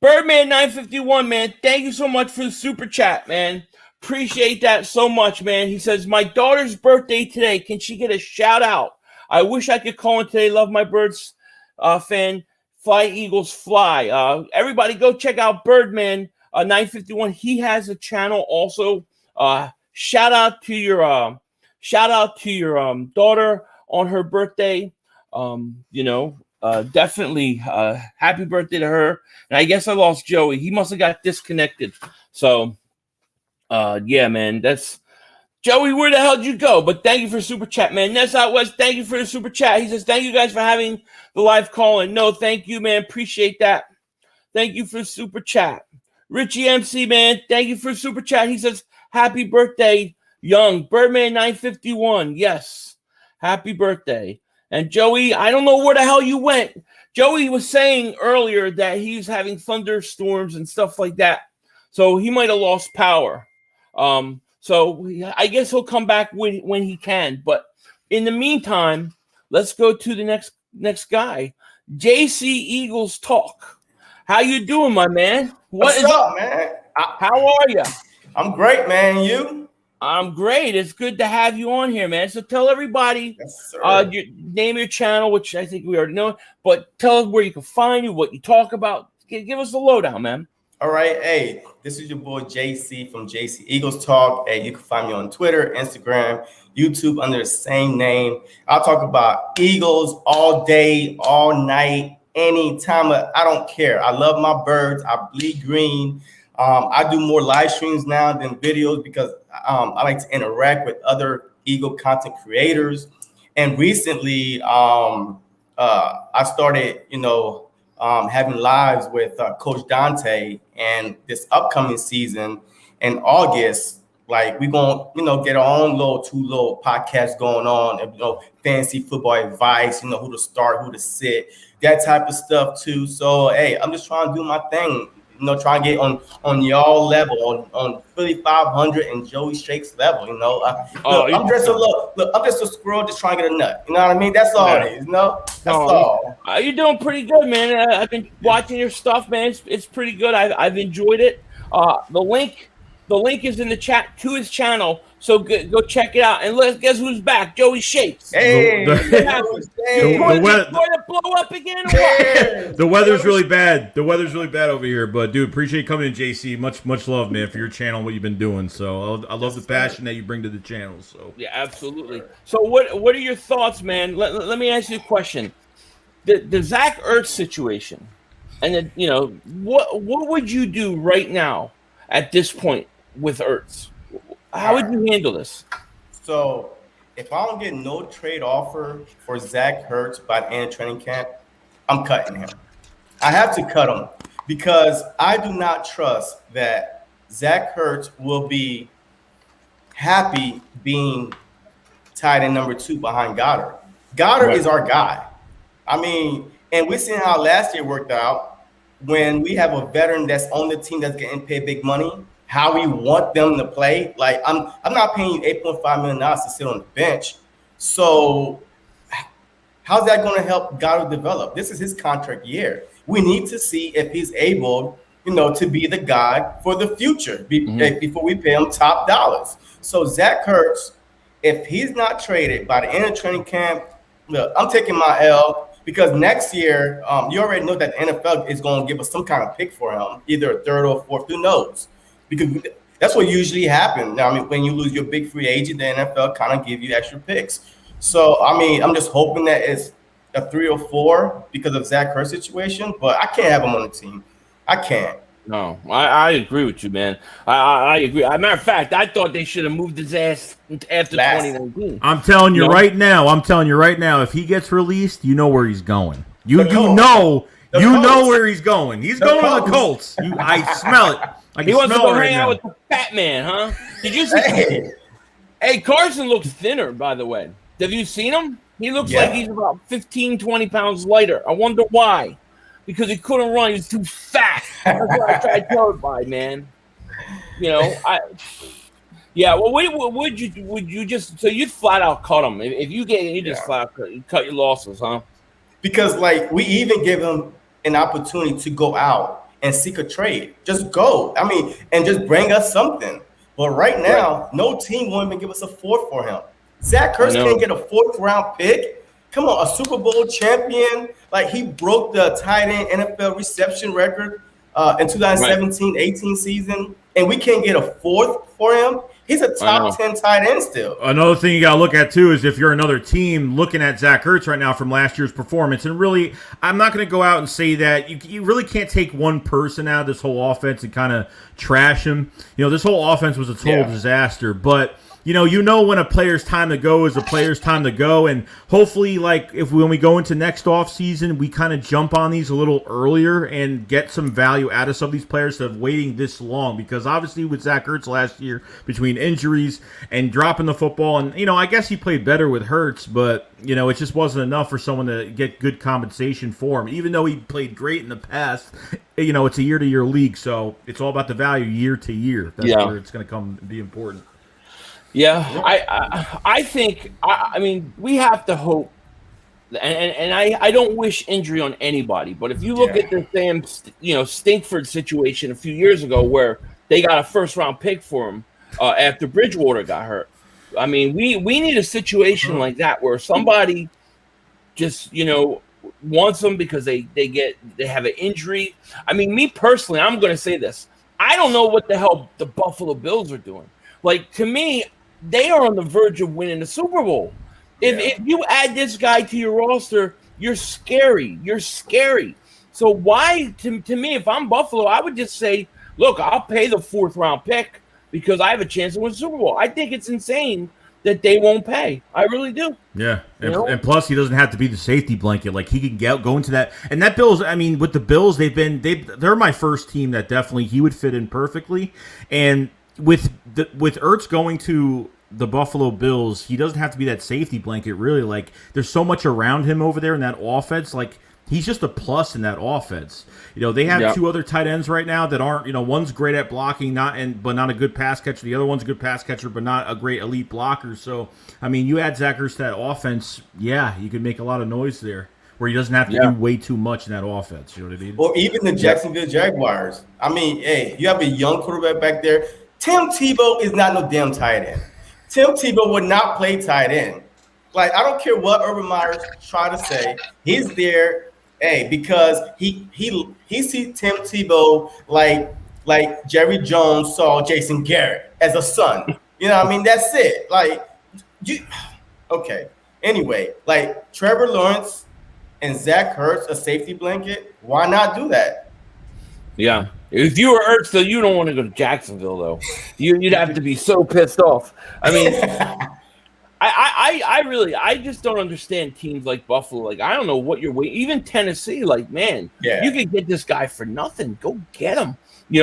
Birdman 951, man, thank you so much for the super chat, man. Appreciate that so much, man. He says, my daughter's birthday today. Can she get a shout out? I wish I could call in today. Love my birds fan. Fly Eagles Fly. Everybody go check out Birdman 951. He has a channel also. Shout out to your daughter on her birthday. Definitely happy birthday to her. And I guess I lost Joey. He must have got disconnected. So yeah, man, that's Joey. Where the hell did you go? But thank you for super chat, man. Ness Out West, thank you for the super chat. He says, thank you guys for having the live call in. No, thank you, man. Appreciate that. Thank you for the super chat. Richie MC, man, thank you for the super chat. He says, happy birthday, young Birdman 951. Yes, happy birthday. And Joey, I don't know where the hell you went. Joey was saying earlier that he's having thunderstorms and stuff like that. So he might have lost power. So I guess he'll come back when he can. But in the meantime, let's go to the next guy. JC Eagles Talk. How you doing, my man? What's up, man? How are you? I'm great, man. You? I'm great. It's good to have you on here, man. So tell everybody name your channel, which I think we already know, but tell us where you can find you, what you talk about. Give us the lowdown, man. All right. Hey, this is your boy JC from JC Eagles Talk. Hey, you can find me on Twitter, Instagram, YouTube under the same name. I'll talk about Eagles all day, all night, any time. I don't care. I love my birds. I bleed green. I do more live streams now than videos because I like to interact with other Eagle content creators. And recently, I started, having lives with Coach Dante. And this upcoming season in August, like we're gonna, get our own two little podcasts going on, and fantasy football advice, who to start, who to sit, that type of stuff too. So hey, I'm just trying to do my thing, trying to get on y'all level, on Philly 500 and Joey Shake's level. I'm just I'm just a squirrel just trying to get a nut. You know what I mean? That's all it is. That's all. You're doing pretty good, man. I've been watching your stuff, man. It's pretty good. I've enjoyed it. The link is in the chat to his channel, so go check it out. And guess who's back? Joey Shakes. Hey, the weather blow up again. Or what? The weather's really bad. The weather's really bad over here. But dude, appreciate you coming in, JC. Much love, man, for your channel and what you've been doing. So I love the passion that you bring to the channel. So yeah, absolutely. So what are your thoughts, man? Let me ask you a question. The Zach Ertz situation, and then what would you do right now at this point with Ertz? How would you handle this? So if I don't get no trade offer for Zach Ertz by the end of training camp, I'm cutting him. I have to cut him because I do not trust that Zach Ertz will be happy being tied in number 2 behind Goddard. Goddard is our guy. I mean, and we've seen how last year worked out when we have a veteran that's on the team that's getting paid big money, how we want them to play. Like I'm not paying you $8.5 million to sit on the bench. So how's that going to help Goddard develop? This is his contract year. We need to see if he's able, to be the guy for the future before we pay him top dollars. So Zach Ertz, if he's not traded by the end of training camp, look, I'm taking my L because next year, you already know that the NFL is going to give us some kind of pick for him, either a third or fourth, who knows? Because that's what usually happens. I mean, when you lose your big free agent, the NFL kind of give you extra picks. So, I mean, I'm just hoping that it's a 3 or 4 because of Zach Ertz's situation, but I can't have him on the team. I can't. No, I agree with you, man. I agree. As a matter of fact, I thought they should have moved his ass after 2019. I'm telling you right now, if he gets released, you know where he's going. You know where he's going. He's going to the Colts. I smell it. He wants to go hang out with the fat man, huh? Did you see? Hey, Carson looks thinner, by the way. Have you seen him? He looks like he's about 15, 20 pounds lighter. I wonder why. Because he couldn't run. He was too fat. That's what I tried to tell everybody, man. Well, would you just, so you'd flat out cut him. If you get, you just flat out cut your losses, huh? Because, we even give him an opportunity to go out and seek a trade. Just go. I mean, and just bring us something. But right now, no team won't even give us a 4th for him. Zach Ertz can't get a 4th round pick. Come on, a Super Bowl champion. Like, he broke the tight end NFL reception record in 2017-18 season, and we can't get a 4th for him. He's a top 10 tight end still. Another thing you got to look at, too, is if you're another team looking at Zach Ertz right now from last year's performance, and really, I'm not going to go out and say that you really can't take one person out of this whole offense and kind of trash him. This whole offense was a total disaster, but you know when a player's time to go is a player's time to go, and hopefully, when we go into next offseason, we kind of jump on these a little earlier and get some value out of some of these players instead of waiting this long, because obviously with Zach Ertz last year, between injuries and dropping the football, and, I guess he played better with Hurts, but, it just wasn't enough for someone to get good compensation for him, even though he played great in the past. It's a year-to-year league, so it's all about the value year to year. That's where it's going to come and be important. Yeah, I think, I mean, we have to hope, and I don't wish injury on anybody, but if you look at the same, Stinkford situation a few years ago where they got a 1st-round pick for him after Bridgewater got hurt. I mean, we need a situation like that where somebody just, wants them because they have an injury. I mean, me personally, I'm going to say this. I don't know what the hell the Buffalo Bills are doing. Like, to me, they are on the verge of winning the Super Bowl. If you add this guy to your roster you're scary. You're scary. So why, to me, if I'm Buffalo, I would just say, look, I'll pay the 4th round pick because I have a chance to win the Super Bowl. I think it's insane that they won't pay. I really do. Yeah, and plus he doesn't have to be the safety blanket. Like he can go into that. And that Bills, I mean, with the Bills, they're my first team that definitely he would fit in perfectly. And with Ertz going to the Buffalo Bills, he doesn't have to be that safety blanket. Really, like there's so much around him over there in that offense. Like he's just a plus in that offense. They have 2 other tight ends right now that aren't, one's great at blocking, but not a good pass catcher. The other one's a good pass catcher, but not a great elite blocker. So, I mean, you add Zach Ertz to that offense, you could make a lot of noise there where he doesn't have to do way too much in that offense. You know what I mean? Or even the Jacksonville Jaguars. I mean, hey, you have a young quarterback back there. Tim Tebow is not no damn tight end. Tim Tebow would not play tight end. Like, I don't care what Urban Meyer try to say. He's there. Hey, because he sees Tim Tebow like Jerry Jones saw Jason Garrett as a son. You know what I mean? That's it. Like, okay. Anyway, like Trevor Lawrence and Zach Ertz, a safety blanket. Why not do that? Yeah. If you were Ertz, though, you don't want to go to Jacksonville, though. You'd have to be so pissed off. I mean, I just don't understand teams like Buffalo. Like, I don't know what you're waiting. Even Tennessee, like, man, you could get this guy for nothing. Go get him.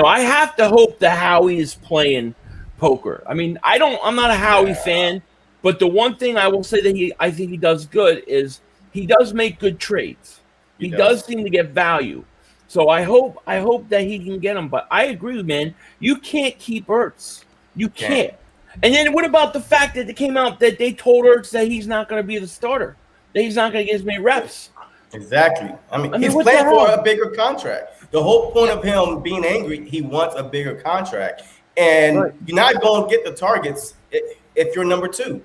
I have to hope that Howie is playing poker. I mean, I'm not a Howie fan, but the one thing I will say that I think he does good is he does make good trades. He does seem to get value. So I hope that he can get him. But I agree, man. You can't keep Ertz. You can't. And then what about the fact that it came out that they told Ertz that he's not going to be the starter, that he's not going to get as many reps? Exactly. I mean he's playing for a bigger contract. The whole point of him being angry, he wants a bigger contract. And you're not going to get the targets if you're number 2.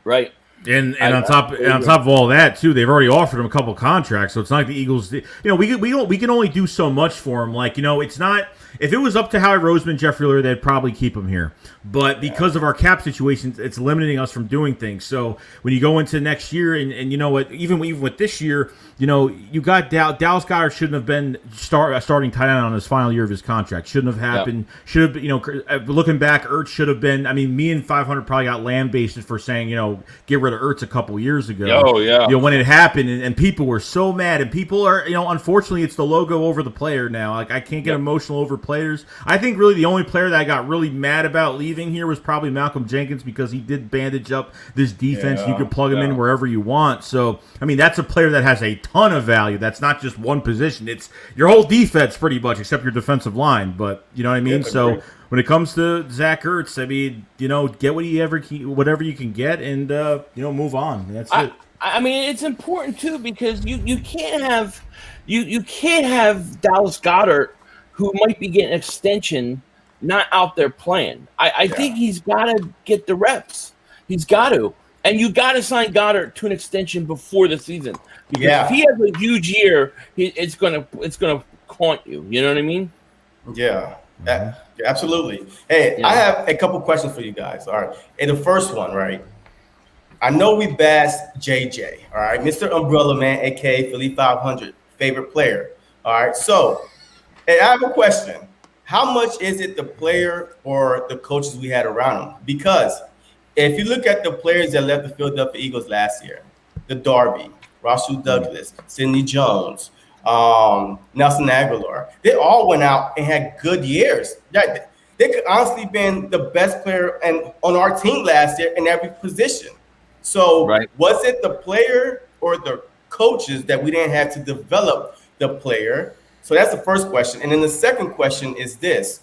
Right. And on top of all that too, they've already offered him a couple contracts, so it's not like the Eagles. We can only do so much for him. Like it's not. If it was up to Howie Roseman, Jeffrey Lurie, they'd probably keep him here. But because of our cap situation, it's limiting us from doing things. So when you go into next year, and you know what, even with this year, you got Dallas Goedert shouldn't have been starting tight end on his final year of his contract. Shouldn't have happened. Should have, looking back, Ertz should have been. I mean, me and 500 probably got lambasted for saying, get rid of Ertz a couple years ago. Oh yeah. When it happened, and people were so mad, and people are, unfortunately, it's the logo over the player now. Like I can't get emotional over players. I think really the only player that I got really mad about leaving here was probably Malcolm Jenkins because he did bandage up this defense. You could plug him in wherever you want. So I mean, that's a player that has a ton of value. That's not just one position. It's your whole defense pretty much, except your defensive line. But you know what I mean. So when it comes to Zach Ertz, I mean, get whatever you can get, and move on. That's it. I mean, it's important too because you can't have Dallas Goedert, who might be getting an extension, not out there playing. I think he's got to get the reps. He's got to. And you got to sign Goddard to an extension before the season. Because if he has a huge year, it's gonna haunt you. You know what I mean? Yeah, absolutely. Hey, I have a couple questions for you guys. All right. And the first one, right? I know we bashed JJ, all right? Mr. Umbrella Man, a.k.a. Philly 500, favorite player. All right. So, hey, I have a question. How much is it the player or the coaches we had around him? Because if you look at the players that left the Philadelphia Eagles last year, the Darby, Rasul Douglas, Sidney Jones, Nelson Aguilar, they all went out and had good years. They could honestly been the best player on our team last year in every position. So was it the player or the coaches that we didn't have to develop the player? So that's the first question. And then the second question is this.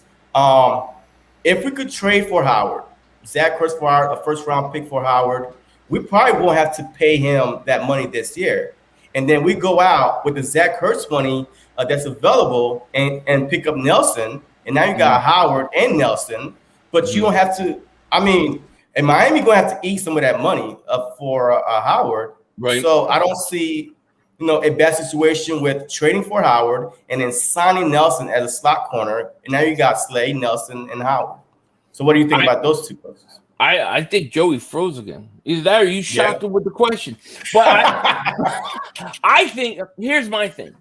If we could trade for Howard, Zach Ertz for Howard, a first-round pick for Howard, we probably won't have to pay him that money this year. And then we go out with the Zach Ertz money that's available and pick up Nelson. And now you got Howard and Nelson, but you don't have to – I mean, and Miami going to have to eat some of that money for Howard. Right. So I don't see – a bad situation with trading for Howard and then signing Nelson as a slot corner. And now you got Slay, Nelson, and Howard. So what do you think about those two coaches? I think Joey froze again. Either that or you shocked him with the question. But I think here's my thing.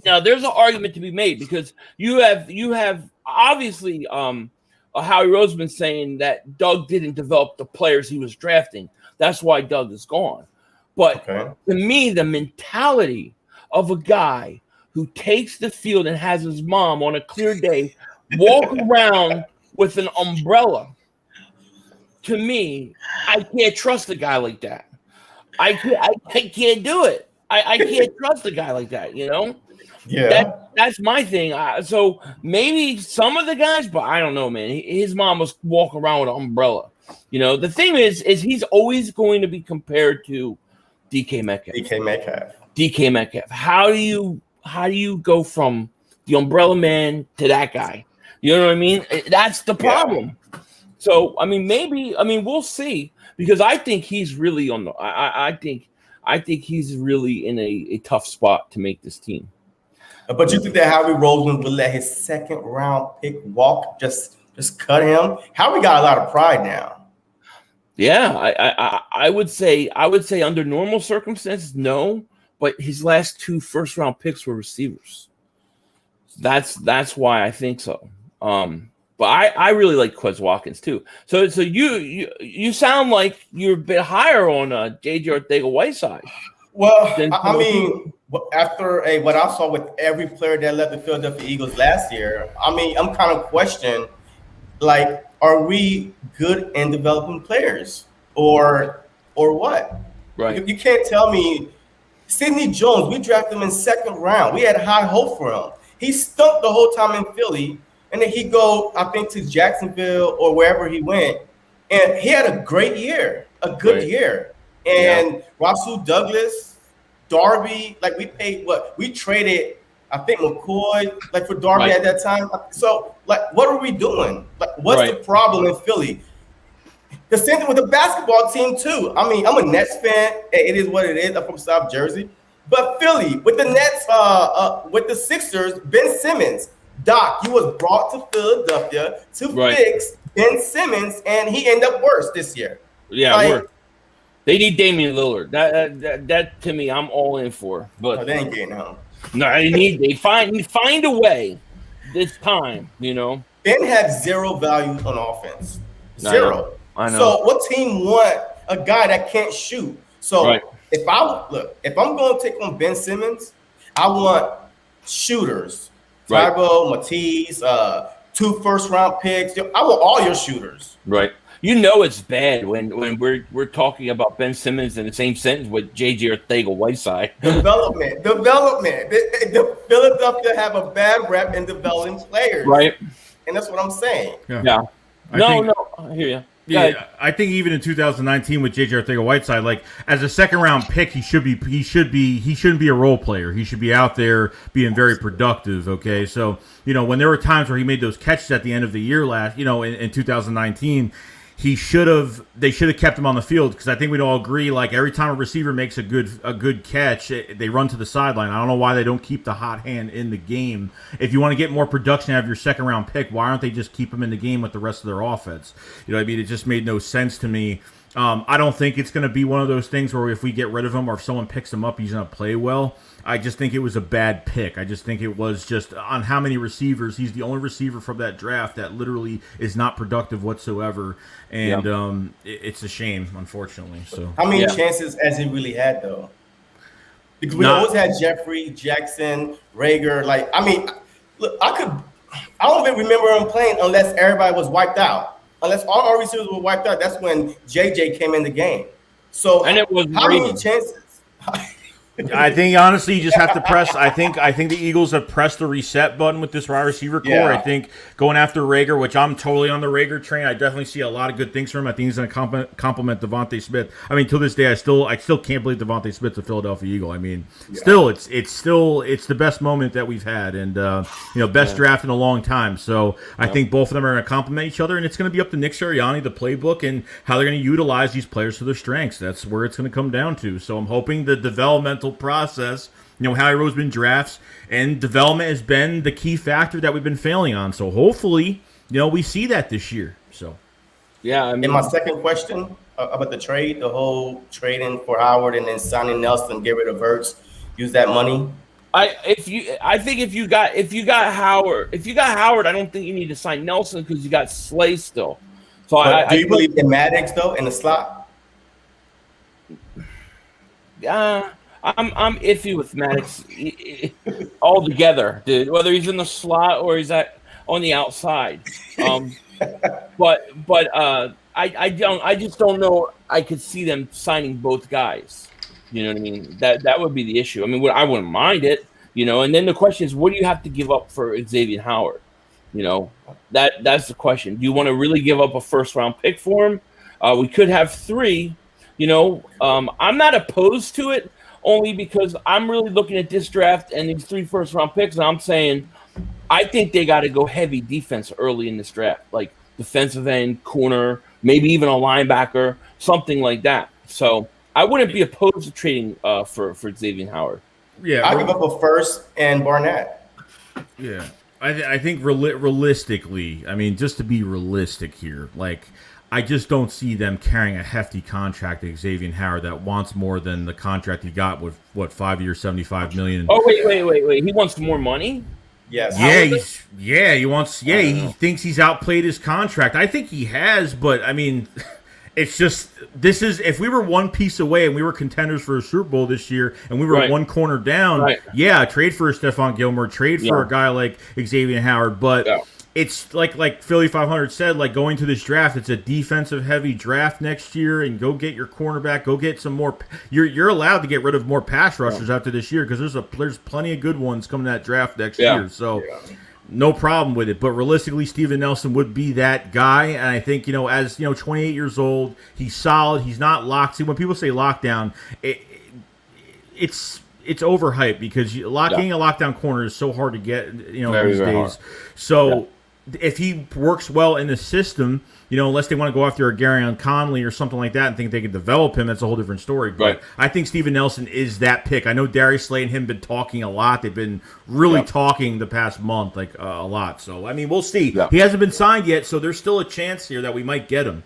Now there's an argument to be made because you have obviously Howie Roseman saying that Doug didn't develop the players he was drafting. That's why Doug is gone. But to me, the mentality of a guy who takes the field and has his mom on a clear day walk around with an umbrella, to me, I can't trust a guy like that. I can't do it. I can't trust a guy like that, you know? Yeah. That's my thing. So maybe some of the guys, but I don't know, man. His mom was walking around with an umbrella. You know, the thing is he's always going to be compared to DK Metcalf. DK Metcalf. How do you go from the umbrella man to that guy? You know what I mean? That's the problem. Yeah. So we'll see, because I think he's really on the. I think he's really in a tough spot to make this team. But you think that Howie Roseman would let his second round pick walk? Just cut him? Howie got a lot of pride now. Yeah, I would say under normal circumstances, no. But his last 2 first round picks were receivers. That's why I think so. But I really like Quez Watkins too. So you sound like you're a bit higher on J.J. Arcega-Whiteside. Well, I mean, after what I saw with every player that left the Philadelphia Eagles last year, I mean, I'm kind of questioning, like, are we good in developing players or what? Right. You can't tell me. Sidney Jones, we drafted him in 2nd round. We had high hope for him. He stunk the whole time in Philly, and then he go, I think, to Jacksonville or wherever he went, and he had a great year, a good year. And Rasul Douglas, Darby, like we paid what? We traded, I think, McCoy, like for Darby at that time. So, like, what are we doing? Like, what's the problem in Philly? The same thing with the basketball team, too. I mean, I'm a Nets fan. It is what it is. I'm from South Jersey. But Philly, with the Nets, with the Sixers, Ben Simmons. Doc, he was brought to Philadelphia to fix Ben Simmons, and he ended up worse this year. Yeah, they need Damian Lillard. That to me, I'm all in for. But they ain't getting home. No, they find a way this time, you know. Ben had 0 value on offense. 0. I know. So what team want a guy that can't shoot? So if I'm going to take on Ben Simmons, I want shooters. Tybo, Matisse, 2 first-round picks. I want all your shooters. Right. You know it's bad when we're talking about Ben Simmons in the same sentence with J.J. Arcega-Whiteside. Development. The Philadelphia have a bad rep in developing players. Right. And that's what I'm saying. Yeah. I hear you. Yeah, I think even in 2019 with J.J. Arcega-Whiteside, like as a 2nd round pick, he shouldn't be a role player. He should be out there being very productive. Okay, so when there were times where he made those catches at the end of the year in 2019. They should have kept him on the field, because I think we'd all agree, like every time a receiver makes a good catch, they run to the sideline. I don't know why they don't keep the hot hand in the game. If you want to get more production out of your 2nd round pick, why aren't they just keep him in the game with the rest of their offense? You know what I mean? It just made no sense to me. I don't think it's going to be one of those things where if we get rid of him or if someone picks him up, he's going to play well. I just think it was a bad pick. I just think it was just on how many receivers. He's the only receiver from that draft that literally is not productive whatsoever. And it's a shame, unfortunately. So how many chances has he really had, though? Because we always had Jeffrey, Jackson, Rager. Like, I mean, look, I don't even remember him playing unless everybody was wiped out. Unless all our receivers were wiped out, that's when JJ came in the game. So and it was how many chances? I think honestly you just have to press. I think the Eagles have pressed the reset button with this wide receiver core. I think going after Rager, which I'm totally on the Rager train. I definitely see a lot of good things from him. I think he's going to complement Devontae Smith. I mean, to this day, I still can't believe Devontae Smith's a Philadelphia Eagle. I mean, still it's the best moment that we've had, and best draft in a long time. So I think both of them are going to complement each other, and it's going to be up to Nick Sirianni, the playbook, and how they're going to utilize these players to their strengths. That's where it's going to come down to. So I'm hoping the developmental process, Howie Roseman drafts and development has been the key factor that we've been failing on. So hopefully, we see that this year. So Yeah, I And mean, my second question about the trade, the whole trading for Howard and then signing Nelson, get rid of Hurts, use that money. I think if you got Howard, I don't think you need to sign Nelson because you got Slay still. So But do I you put believe in Maddox though in the slot? I'm iffy with Maddox altogether, dude. Whether he's in the slot or he's on the outside. But I just don't know. I could see them signing both guys. You know what I mean? That would be the issue. I mean, I wouldn't mind it. And then the question is, what do you have to give up for Xavier Howard? That's the question. Do you want to really give up a first round pick for him? We could have 3. I'm not opposed to it only because I'm really looking at this draft and these 3 first round picks, and I'm saying I think they got to go heavy defense early in this draft, like defensive end, corner, maybe even a linebacker, something like that. So I wouldn't be opposed to trading for Xavier Howard. Yeah, I give up a first and Barnett. Yeah, I think realistically, I mean, just to be realistic here, like I just don't see them carrying a hefty contract to Xavier Howard that wants more than the contract he got with 5 years, $75 million. Oh wait! He wants more money. Yes. He thinks he's outplayed his contract. I think he has, but I mean, it's just if we were one piece away and we were contenders for a Super Bowl this year and we were one corner down, trade for a Stephon Gilmore, trade for a guy like Xavier Howard, but it's like Philly 500 said, like going to this draft, it's a defensive heavy draft next year, and go get your cornerback, go get some more. You're allowed to get rid of more pass rushers after this year because there's plenty of good ones coming to that draft next year. So no problem with it. But realistically, Steven Nelson would be that guy, and I think as 28 years old, he's solid. He's not locked. See, when people say lockdown, it's overhyped because getting a lockdown corner is so hard to get these days. Hard. So. If he works well in the system, unless they want to go after a Garyon Conley or something like that and think they could develop him, that's a whole different story. But I think Steven Nelson is that pick. I know Darius Slay and him been talking a lot. They've been really talking the past month, like a lot. So, I mean, we'll see. He hasn't been signed yet, so there's still a chance here that we might get him.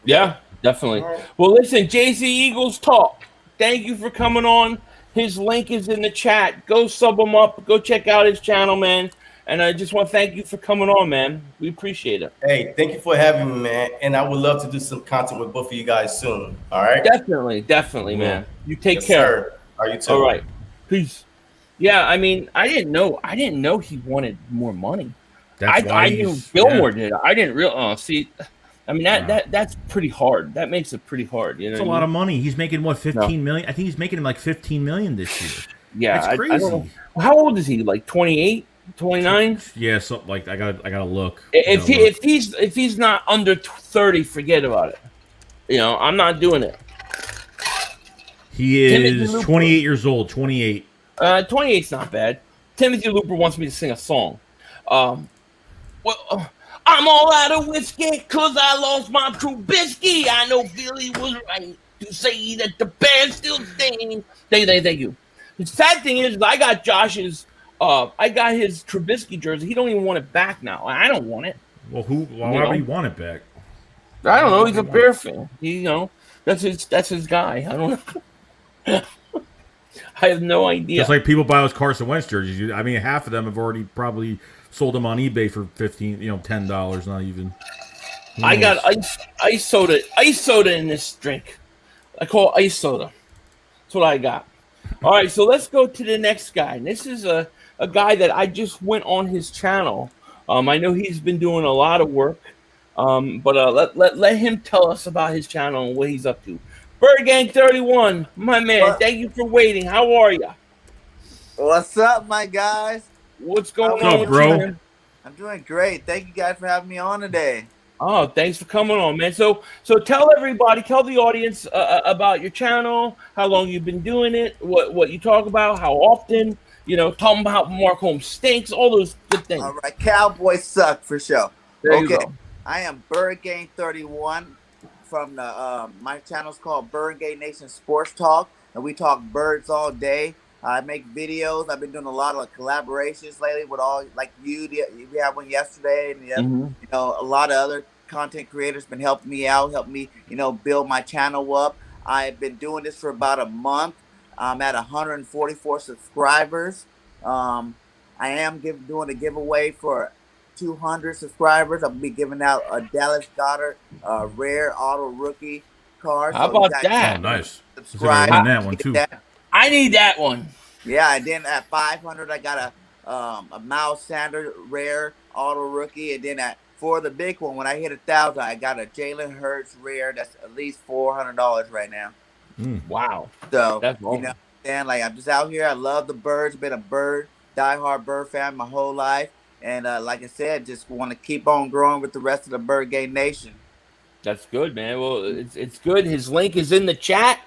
Yeah, definitely. Well, listen, JC Eagles Talk, thank you for coming on. His link is in the chat. Go sub him up. Go check out his channel, man. And I just want to thank you for coming on, man. We appreciate it. Hey, thank you for having me, man. And I would love to do some content with both of you guys soon. All right? Definitely, man. You take care. Sir. Are you too? All right. Peace. Yeah, I mean, I didn't know he wanted more money. I knew Gilmore did. I didn't realize. See, I mean that's pretty hard. That makes it pretty hard. It's a lot of money. He's making what, 15 million? I think he's making like 15 million this year. Yeah, that's crazy. I don't know. How old is he? Like 28? 29? Yeah, something like I gotta look. If he's not under 30, forget about it. I'm not doing it. He is 28 years old. 28. 28's not bad. Timothy Looper wants me to sing a song. I'm all out of whiskey because I lost my Trubisky. I know Philly was right to say that the band still standing. Thank you. The sad thing is, I got Josh's. I got his Trubisky jersey. He don't even want it back now. I don't want it. Well, why would he want it back? I don't know. He's a Bear fan. That's his guy. I don't know. I have no idea. Just like people buy those Carson Wentz jerseys. I mean, half of them have already probably sold them on eBay for $10, not even. I got ice soda in this drink. I call it ice soda. That's what I got. All right, so let's go to the next guy. And this is a guy that I just went on his channel. I know he's been doing a lot of work, but let him tell us about his channel and what he's up to. Bird Gang 31, my man, thank you for waiting. How are you? What's up, my guys? What's going on, bro? man? I'm doing great. Thank you guys for having me on today. Oh, thanks for coming on, man. So tell the audience about your channel, how long you've been doing it, what you talk about, how often, talking about Mark Holmes stinks, all those good things. All right, Cowboys suck for sure. There you go. I am Bird Gang 31 from the my channel's called Bird Gang Nation Sports Talk, and we talk birds all day. I make videos. I've been doing a lot of collaborations lately with all like you. We had one yesterday, and a lot of other content creators been helping me out, helping me, build my channel up. I've been doing this for about a month. I'm at 144 subscribers. I am doing a giveaway for 200 subscribers. I'll be giving out a Dallas Goddard rare auto rookie card. How So you about guys that? Oh, nice. subscribe. Win that one too. I need that one. Yeah, and then at 500, I got a Miles Sanders rare auto rookie, and then for the big one, when I hit 1,000, I got a Jalen Hurts rare. That's at least $400 right now. Wow, So that's awesome. and like I'm just out here. I love the birds. Been a diehard bird fan my whole life, and like I said, just want to keep on growing with the rest of the Bird Game Nation. That's good, man. Well, it's good. His link is in the chat.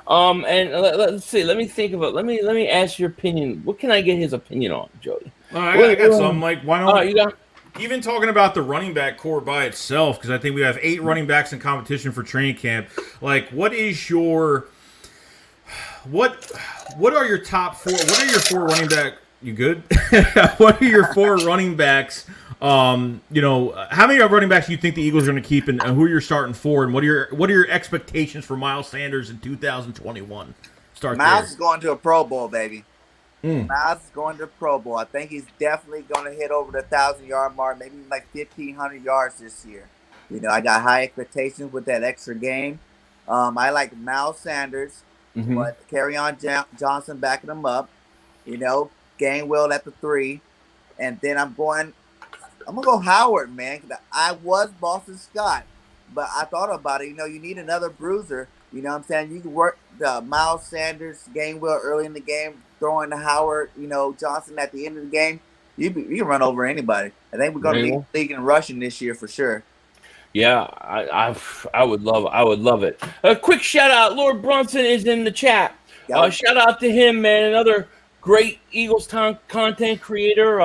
And let's see. Let me think of it. Let me ask your opinion. What can I get his opinion on, Jody? I got some. Like, why don't you got? Even talking about the running back core by itself, because I think we have 8 running backs in competition for training camp. Like, what is your what are your top 4? What are your 4 running back? You good? What are your 4 running backs? How many running backs do you think the Eagles are going to keep, and who are your starting 4? And what are your expectations for Miles Sanders in 2021? Miles is going to a Pro Bowl, baby. Miles is going to the Pro Bowl. I think he's definitely going to hit over the 1,000-yard mark, maybe like 1,500 yards this year. I got high expectations with that extra game. I like Miles Sanders, but Kerryon Johnson backing him up. Gainwell at the 3, and then I'm gonna go Howard, man. I was Boston Scott, but I thought about it. You need another bruiser. You know what I'm saying? You can work the Miles Sanders, Gainwell early in the game, throwing to Howard, Johnson at the end of the game. You can run over anybody. I think we're going to be league in rushing this year for sure. Yeah, I would love it. A quick shout out. Lord Brunson is in the chat. Shout out to him, man. Another great Eagles content creator.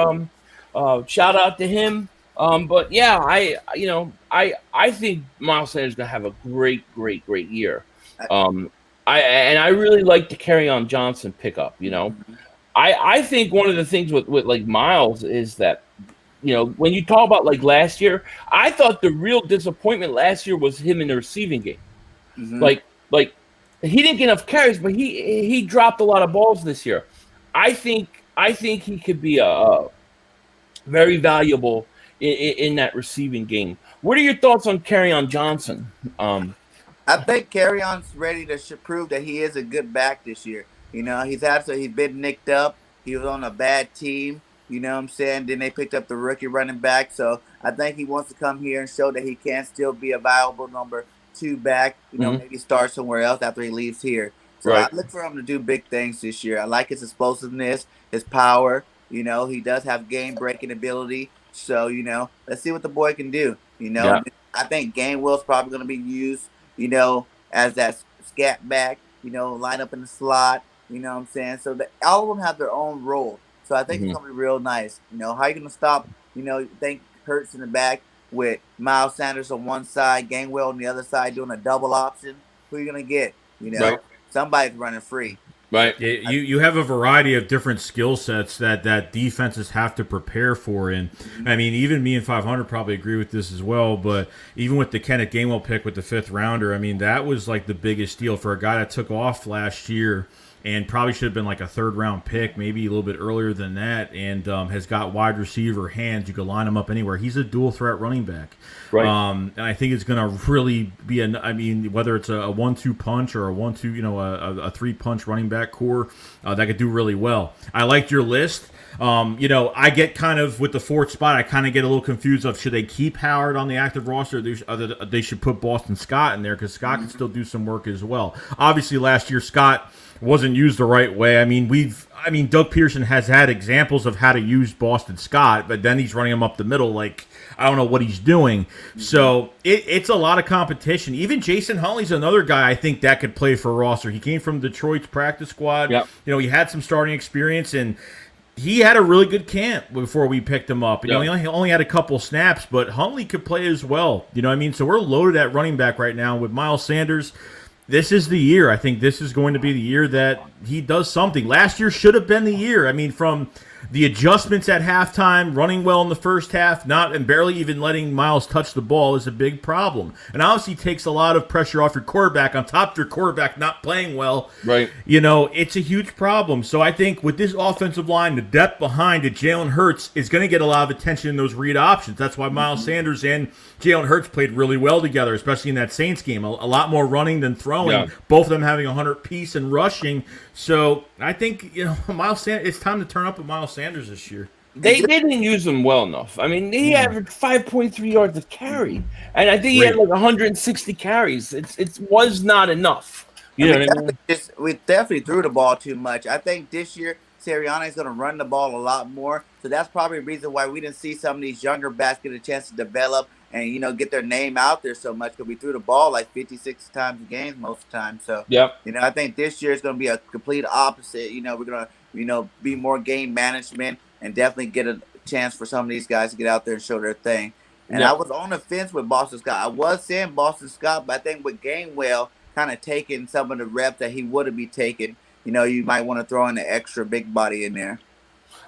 Shout out to him. But yeah, I think Miles Sanders is gonna have a great year. I really like the Kerryon Johnson pickup. I think one of the things with like Miles is that, when you talk about like last year, I thought the real disappointment last year was him in the receiving game. Like he didn't get enough carries, but he dropped a lot of balls this year. I think he could be a very valuable in that receiving game. What are your thoughts on Kerryon Johnson? I think Kerryon's ready to prove that he is a good back this year. He's been nicked up. He was on a bad team. You know what I'm saying? Then they picked up the rookie running back. So I think he wants to come here and show that he can still be a viable number 2 back. Maybe start somewhere else after he leaves here. So I look for him to do big things this year. I like his explosiveness, his power. He does have game-breaking ability. So, let's see what the boy can do. I think Gainwell's probably going to be used, as that scat back, line up in the slot. You know what I'm saying? So all of them have their own role. So I think it's going to be real nice. How are you going to stop, think Hurts in the back with Miles Sanders on one side, Gainwell on the other side doing a double option? Who are you going to get? Somebody's running free. Right. You have a variety of different skill sets that defenses have to prepare for. And, I mean, even me and 500 probably agree with this as well. But even with the Kenneth Gainwell pick with the 5th rounder, I mean, that was like the biggest deal for a guy that took off last year and probably should have been like a 3rd-round pick, maybe a little bit earlier than that, and has got wide receiver hands. You could line him up anywhere. He's a dual-threat running back. Right. And I think it's going to really be whether it's a 1-2 punch or a 1-2, a 3-punch running back core that could do really well. I liked your list. I get kind of with the 4th spot, I kind of get a little confused of should they keep Howard on the active roster or they should put Boston Scott in there because Scott can still do some work as well. Obviously, last year Scott wasn't used the right way. I mean, Doug Pearson has had examples of how to use Boston Scott, but then he's running him up the middle like I don't know what he's doing. So it's a lot of competition. Even Jason Huntley's another guy I think that could play for a roster. He came from Detroit's practice squad. Yep. He had some starting experience, and he had a really good camp before we picked him up. He only had a couple snaps, but Huntley could play as well. You know what I mean? So we're loaded at running back right now with Miles Sanders. This is the year. I think this is going to be the year that he does something. Last year should have been the year. I mean, from the adjustments at halftime, running well in the first half, and barely even letting Miles touch the ball is a big problem. And obviously takes a lot of pressure off your quarterback on top of your quarterback not playing well. Right. It's a huge problem. So I think with this offensive line, the depth behind it, Jalen Hurts is going to get a lot of attention in those read options. That's why Miles Sanders and Jalen Hurts played really well together, especially in that Saints game. A lot more running than throwing. Both of them having 100 piece and rushing. So I think Miles Sanders. It's time to turn up with Miles Sanders this year. They didn't use him well enough. I mean, he averaged 5.3 yards a carry, and I think he had like 160 carries. It was not enough. You know what I mean? We definitely threw the ball too much. I think this year Sirianni is going to run the ball a lot more. So that's probably the reason why we didn't see some of these younger backs get a chance to develop and, get their name out there so much, because we threw the ball like 56 times a game most of the time. So, I think this year is going to be a complete opposite. We're going to, be more game management and definitely get a chance for some of these guys to get out there and show their thing. And I was on the fence with Boston Scott. I was saying Boston Scott, but I think with Gainwell kind of taking some of the reps that he would have been taking, you might want to throw in the extra big body in there.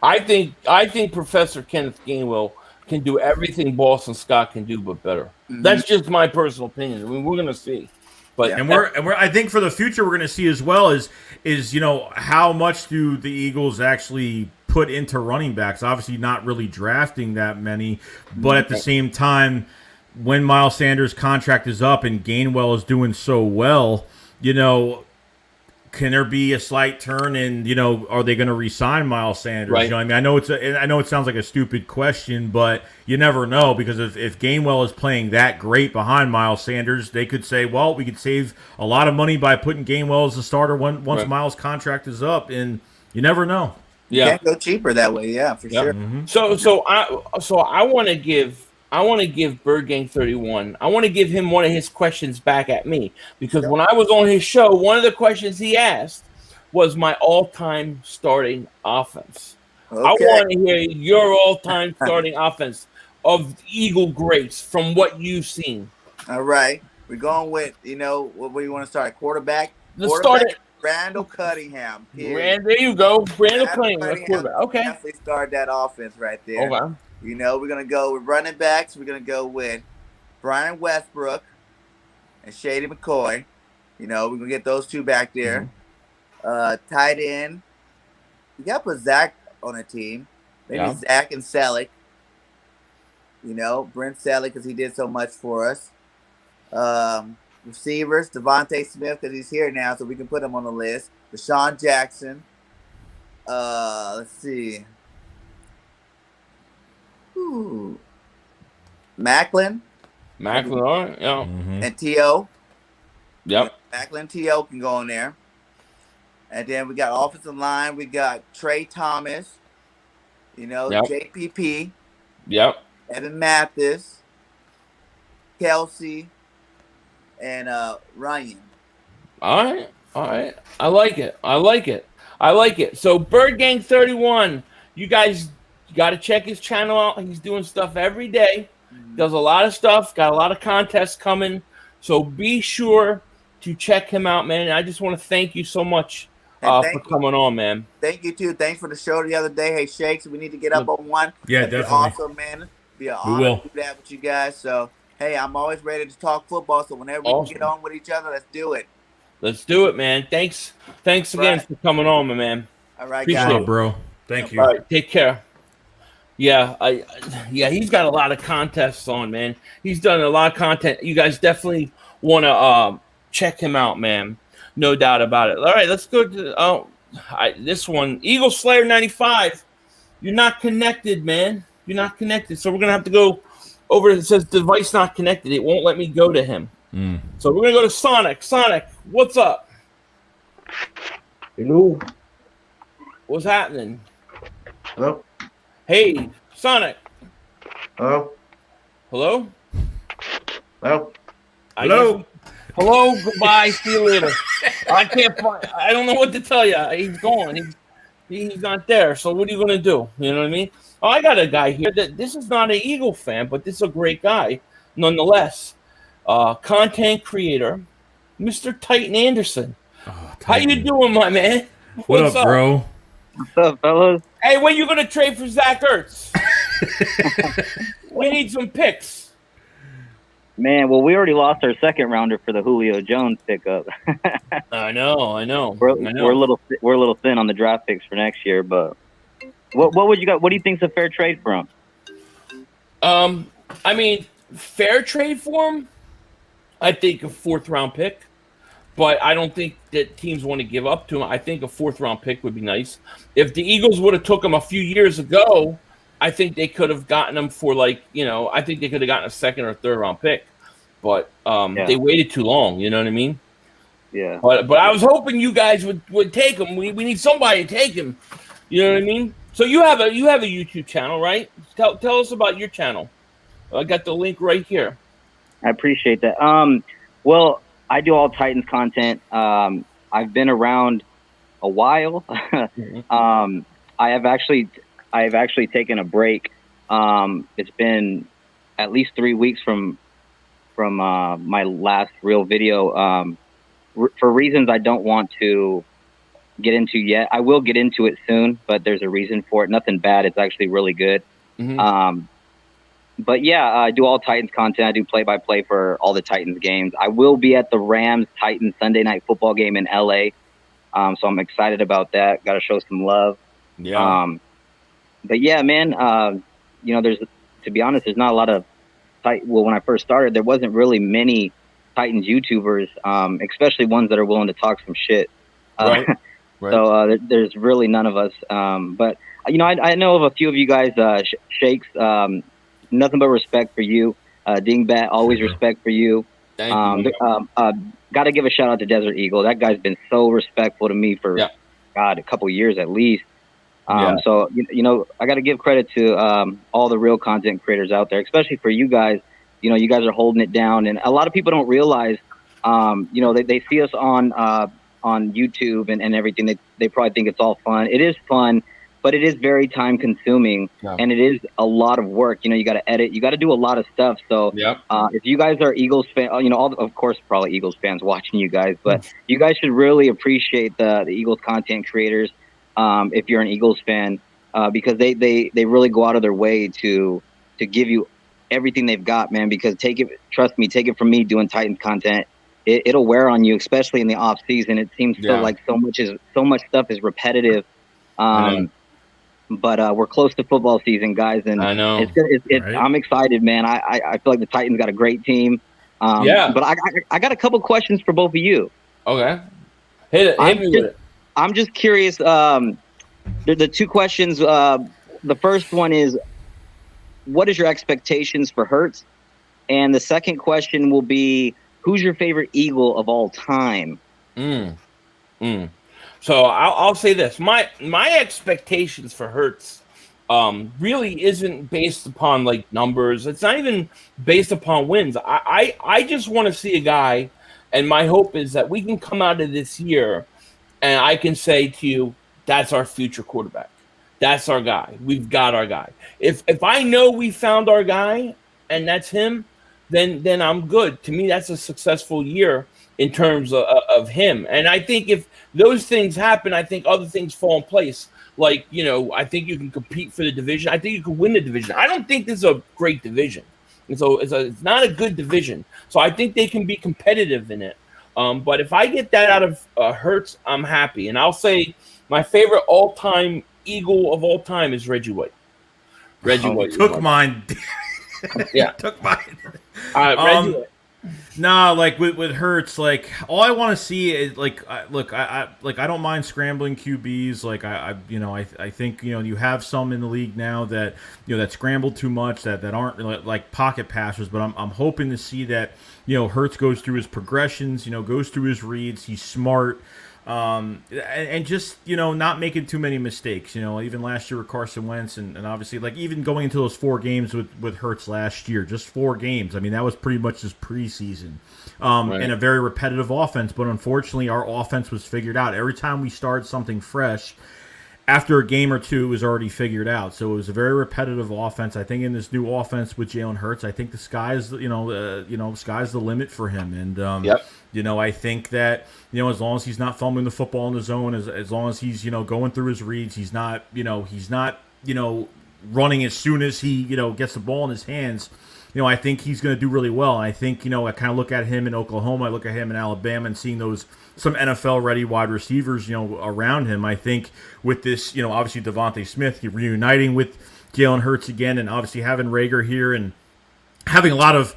I think Professor Kenneth Gainwell can do everything Boston Scott can do, but better. Mm-hmm. That's just my personal opinion. I mean, we're gonna see. But we're I think for the future we're gonna see as well is how much do the Eagles actually put into running backs? Obviously not really drafting that many, but at the same time, when Miles Sanders' contract is up and Gainwell is doing so well, can there be a slight turn and, are they going to re-sign Miles Sanders? Right. I mean, I know it sounds like a stupid question, but you never know, because if Gainwell is playing that great behind Miles Sanders, they could say, well, we could save a lot of money by putting Gainwell as the starter once Miles' contract is up, and you never know. Yeah. You can't go cheaper that way, for sure. Mm-hmm. So I want to give Bird Gang 31. I want to give him one of his questions back at me, because when I was on his show, one of the questions he asked was my all-time starting offense. Okay. I want to hear your all-time starting offense of Eagle greats from what you've seen. All right, we're going with what do you want to start? Quarterback. Let's start it. Randall Cunningham. There you go. Randall Cunningham. Quarterback. Okay. Definitely start that offense right there. Okay. We're going to go with running backs. We're going to go with Brian Westbrook and Shady McCoy. We're going to get those two back there. Mm-hmm. Tight end. We got to put Zach on a team. Maybe Zach and Selleck. Brent Selleck, because he did so much for us. Receivers, Devontae Smith, because he's here now, so we can put him on the list. Deshaun Jackson. Let's see. Macklin. All right, yeah. Mm-hmm. And T.O. Yep. Macklin, T.O. can go in there. And then we got offensive line. We got Trey Thomas. JPP. Yep. Evan Mathis. Kelsey. And Ryan. All right. I like it. So Bird Gang 31, you guys got to check his channel out. He's doing stuff every day. Does a lot of stuff. Got a lot of contests coming. So be sure to check him out, man. And I just want to thank you so much for coming on, man. Thank you, too. Thanks for the show the other day. Hey, Shakes, we need to get up on one. Yeah, definitely. Awesome, man. Be an honor to do that with you guys. So, hey, I'm always ready to talk football. So whenever we can get on with each other, let's do it. Let's do it, man. Thanks again for coming on, my man. All right, guys. Appreciate it, bro. Thank you. All right, take care. Yeah, he's got a lot of contests on, man. He's done a lot of content. You guys definitely want to check him out, man. No doubt about it. All right, let's go to this one. Eagle Slayer 95. You're not connected, man. You're not connected. So we're going to have to go over. It says device not connected. It won't let me go to him. So we're going to go to Sonic. Sonic, what's up? Hello. What's happening? Hello. Hey, Sonic. Hello. Hello? Hello. Hello. Hello, goodbye, see you later. I don't know what to tell you. He's gone. He's not there. So what are you going to do? You know what I mean? Oh, I got a guy here that this is not an Eagle fan, but this is a great guy nonetheless. Content creator, Mr. Titan Anderson. Oh, How you doing, my man? What's up, bro? What's up, fellas? Hey, when you gonna trade for Zach Ertz? We need some picks. Man, well, we already lost our second rounder for the Julio Jones pickup. I know. We're a little thin on the draft picks for next year, but what would you got? What do you think's a fair trade for him? I mean, fair trade for him. I think a 4th round pick, but I don't think that teams want to give up to him. I think a 4th round pick would be nice. If the Eagles would have took him a few years ago, I think they could have gotten him for I think they could have gotten a 2nd or 3rd round pick, but they waited too long. You know what I mean? Yeah. But I was hoping you guys would take him. We need somebody to take him. You know what I mean? So you have a YouTube channel, right? Tell us about your channel. I got the link right here. I appreciate that. Well, I do all Titans content. I've been around a while. I have actually taken a break. It's been at least 3 weeks from my last real video. For reasons I don't want to get into yet. I will get into it soon, but there's a reason for it. Nothing bad. It's actually really good. Mm-hmm. But yeah, I do all Titans content. I do play-by-play for all the Titans games. I will be at the Rams-Titans Sunday night football game in LA. So I'm excited about that. Got to show some love. Yeah. But yeah, man, to be honest, there's not a lot of when I first started, there wasn't really many Titans YouTubers, especially ones that are willing to talk some shit. Right. So there's really none of us. But I know of a few of you guys, Shakes, nothing but respect for you. Dingbat, always respect for you. Thank you. Got to give a shout out to Desert Eagle. That guy's been so respectful to me for, God, a couple years at least. So, I got to give credit to all the real content creators out there, especially for you guys. You guys are holding it down. And a lot of people don't realize, they see us on YouTube and everything. They probably think it's all fun. It is fun, but it is very time consuming, and it is a lot of work. You got to edit. You got to do a lot of stuff. So if you guys are Eagles fans, of course, probably Eagles fans watching you guys, but you guys should really appreciate the Eagles content creators. If you're an Eagles fan, because they really go out of their way to give you everything they've got, man, because trust me, take it from me doing Titans content. It'll wear on you, especially in the off season. It seems like so much stuff is repetitive. But we're close to football season, guys, and I know right? I'm excited, man. I feel like the Titans got a great team. But I got a couple questions for both of you. Okay, hit me with it. I'm just curious. The two questions. The first one is, what is your expectations for Hurts? And the second question will be, who's your favorite Eagle of all time? So I'll say this: my expectations for Hurts really isn't based upon like numbers. It's not even based upon wins. I just want to see a guy, and my hope is that we can come out of this year, and I can say to you, that's our future quarterback. That's our guy. We've got our guy. If I know we found our guy, and that's him, then I'm good. To me, that's a successful year in terms of him. And I think if those things happen, I think other things fall in place. Like, I think you can compete for the division. I think you can win the division. I don't think this is a great division. And so it's not a good division. So I think they can be competitive in it. But if I get that out of Hurts, I'm happy. And I'll say my favorite all-time Eagle of all time is Reggie White. Reggie White took mine. Yeah, took mine. Reggie White. Nah, like with Hurts, like all I want to see is I don't mind scrambling QBs. Like I think you have some in the league now that that scramble too much that aren't like pocket passers. But I'm hoping to see that Hurts goes through his progressions, goes through his reads. He's smart. And just not making too many mistakes. Even last year with Carson Wentz, and obviously like even going into those 4 games with Hurts last year, just 4 games. I mean, that was pretty much just preseason, and a very repetitive offense. But unfortunately, our offense was figured out. Every time we started something fresh, after a game or two, it was already figured out. So it was a very repetitive offense. I think in this new offense with Jalen Hurts, I think the sky's sky's the limit for him. And You know, I think that, you know, as long as he's not fumbling the football in the zone, as long as he's, you know, going through his reads, he's not, you know, running as soon as he, you know, gets the ball in his hands, you know, I think he's going to do really well. And I think, you know, I kind of look at him in Oklahoma, I look at him in Alabama, and seeing some NFL-ready wide receivers, you know, around him. I think with this, you know, obviously Devontae Smith reuniting with Jalen Hurts again, and obviously having Rager here and having a lot of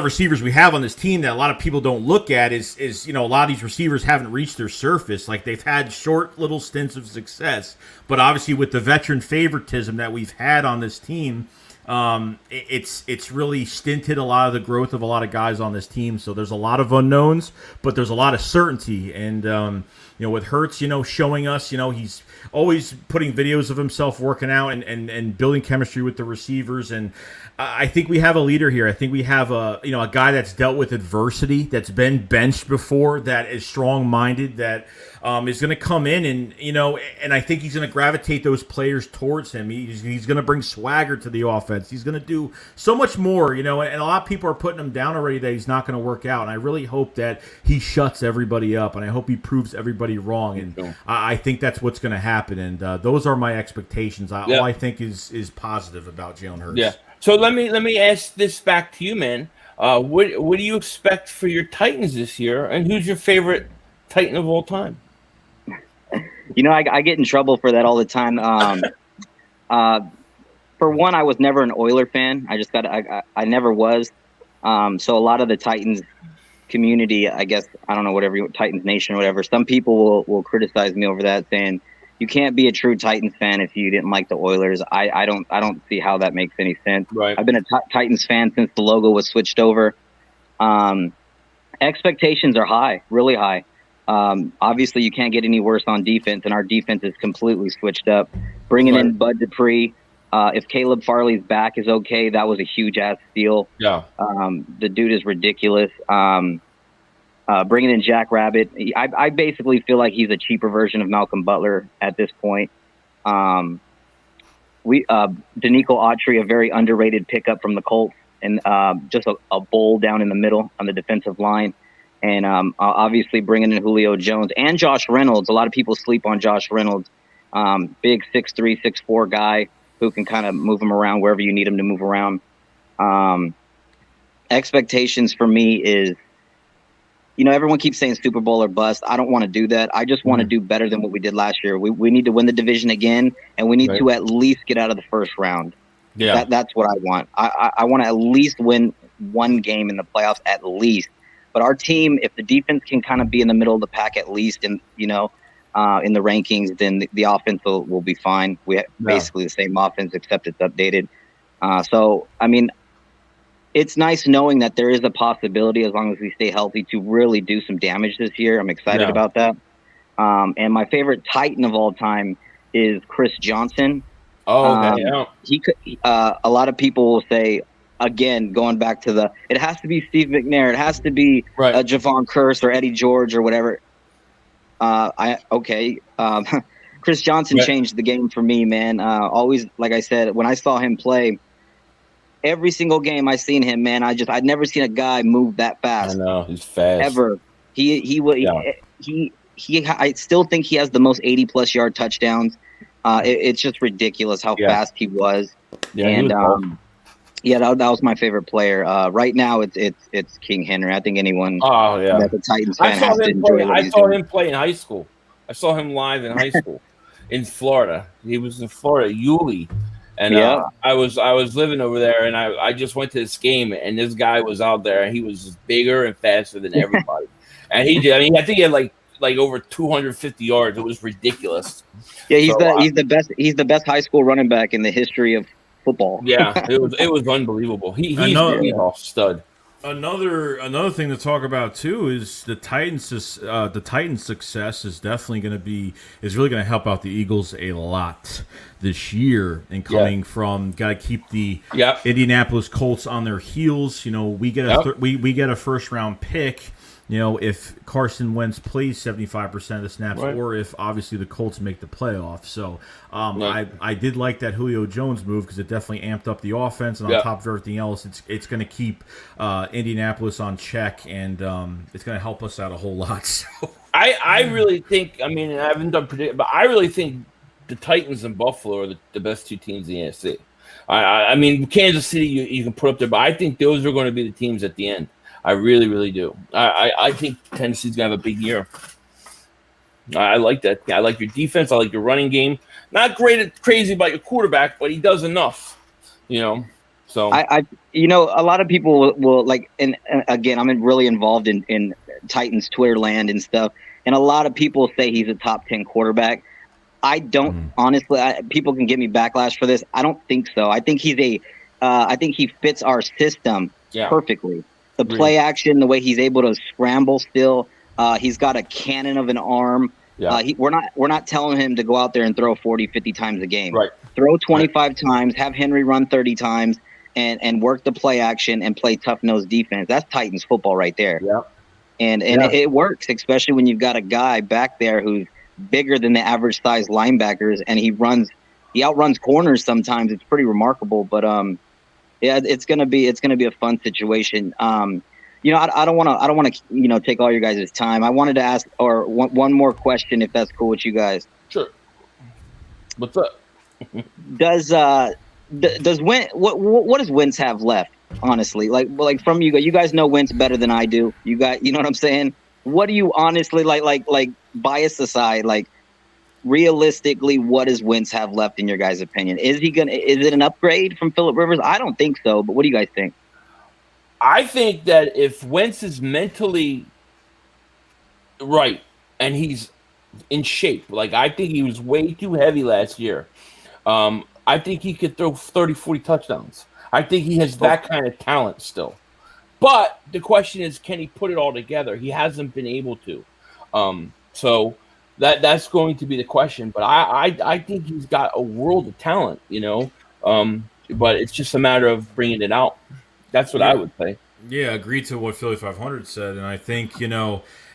receivers we have on this team that a lot of people don't look at is you know, a lot of these receivers haven't reached their surface. Like, they've had short little stints of success, but obviously with the veteran favoritism that we've had on this team, it's really stinted a lot of the growth of a lot of guys on this team. So there's a lot of unknowns, but there's a lot of certainty. And you know, with Hurts, you know, showing us, you know, he's always putting videos of himself working out and building chemistry with the receivers. And I think we have a leader here. I think we have a guy that's dealt with adversity, that's been benched before, that is strong-minded, that is going to come in and, you know, and I think he's going to gravitate those players towards him. He's going to bring swagger to the offense. He's going to do so much more, you know, and a lot of people are putting him down already that he's not going to work out. And I really hope that he shuts everybody up, and I hope he proves everybody wrong. And I think that's what's going to happen. And those are my expectations. All I think is positive about Jalen Hurts. Yeah. So let me ask this back to you, man. What do you expect for your Titans this year, and who's your favorite Titan of all time? You know, I get in trouble for that all the time. For one, I was never an Oiler fan. I never was. So a lot of the Titans community, I guess, I don't know, whatever, Titans Nation or whatever, some people will criticize me over that, saying you can't be a true Titans fan if you didn't like the Oilers. I don't see how that makes any sense. Right. I've been a Titans fan since the logo was switched over. Expectations are high, really high. Obviously, you can't get any worse on defense, and our defense is completely switched up. Bringing in Bud Dupree, if Caleb Farley's back is okay, that was a huge-ass steal. Yeah. The dude is ridiculous. Bringing in Jack Rabbit, I basically feel like he's a cheaper version of Malcolm Butler at this point. Danico Autry, a very underrated pickup from the Colts, and just a bull down in the middle on the defensive line. And obviously bringing in Julio Jones and Josh Reynolds. A lot of people sleep on Josh Reynolds. Big 6'3", 6'4" guy who can kind of move him around wherever you need him to move around. Expectations for me is, you know, everyone keeps saying Super Bowl or bust. I don't want to do that. I just want to do better than what we did last year. We need to win the division again, and we need to at least get out of the first round. Yeah, that's what I want. I want to at least win one game in the playoffs, at least. But our team, if the defense can kind of be in the middle of the pack at least, in the rankings, then the offense will be fine. We have basically the same offense, except it's updated. So, I mean, it's nice knowing that there is a possibility, as long as we stay healthy, to really do some damage this year. I'm excited about that. And my favorite Titan of all time is Chris Johnson. Oh, okay. He could. A lot of people will say, again, going back to it has to be Steve McNair, it has to be Javon Curse or Eddie George or whatever. Chris Johnson changed the game for me, man. Always, like I said, when I saw him play, every single game I seen him, man, I'd never seen a guy move that fast. I know, he's fast. Ever. I still think he has the most 80+ yard touchdowns. It's just ridiculous how fast he was. Yeah, and that was my favorite player. Right now, it's King Henry. I think anyone that the Titans fan has to enjoy. I saw him play in high school. I saw him live in high school in Florida. He was in Florida, Yulee. And I was living over there, and I just went to this game, and this guy was out there, and he was just bigger and faster than everybody. And he did. I mean, I think he had like over 250 yards. It was ridiculous. Yeah, he's the best. He's the best high school running back in the history of football. Yeah, it was unbelievable. He's a stud. Another thing to talk about too is the Titans' success is definitely is really going to help out the Eagles a lot this year, and coming from got to keep the Indianapolis Colts on their heels. You know, we get a first round pick. if Carson Wentz plays 75% of the snaps, Right. or if obviously the Colts make the playoffs. So Right. I did like that Julio Jones move because it definitely amped up the offense, and on Yeah. top of everything else, it's going to keep Indianapolis on check, and it's going to help us out a whole lot. So. I really think, I mean, I haven't done predict, but I really think the Titans and Buffalo are the best two teams in the AFC. I mean, Kansas City you can put up there, but I think those are going to be the teams at the end. I really, really do. I think Tennessee's going to have a big year. I like that. I like your defense. I like your running game. Not crazy about your quarterback, but he does enough. So I a lot of people will like, and again, I'm really involved in Titans Twitter land and stuff, and a lot of people say he's a top 10 quarterback. I don't honestly. People can give me backlash for this. I don't think so. I think I think he fits our system perfectly. The play action, the way he's able to scramble still. He's got a cannon of an arm. Yeah. We're not telling him to go out there and throw 40, 50 times a game. Right. Throw 25 times, have Henry run 30 times, and work the play action and play tough-nosed defense. That's Titans football right there. Yeah. And it works, especially when you've got a guy back there who's bigger than the average size linebackers, and he outruns corners sometimes. It's pretty remarkable. But it's gonna be a fun situation. I don't want to take all your guys' time. I wanted to ask one more question, if that's cool with you guys. Sure. What's up? Does Wentz, what does Wentz have left? Honestly, like from you guys know Wentz better than I do. You know what I'm saying? What do you honestly like bias aside, like realistically, what does Wentz have left in your guys' opinion? Is it an upgrade from Phillip Rivers? I don't think so, but what do you guys think? I think that if Wentz is mentally right and he's in shape, like I think he was way too heavy last year. I think he could throw 30, 40 touchdowns. I think he has that kind of talent still. But the question is, can he put it all together? He hasn't been able to. So that's going to be the question. But I think he's got a world of talent, but it's just a matter of bringing it out. That's what I would say. Yeah, agreed to what Philly 500 said. And I think,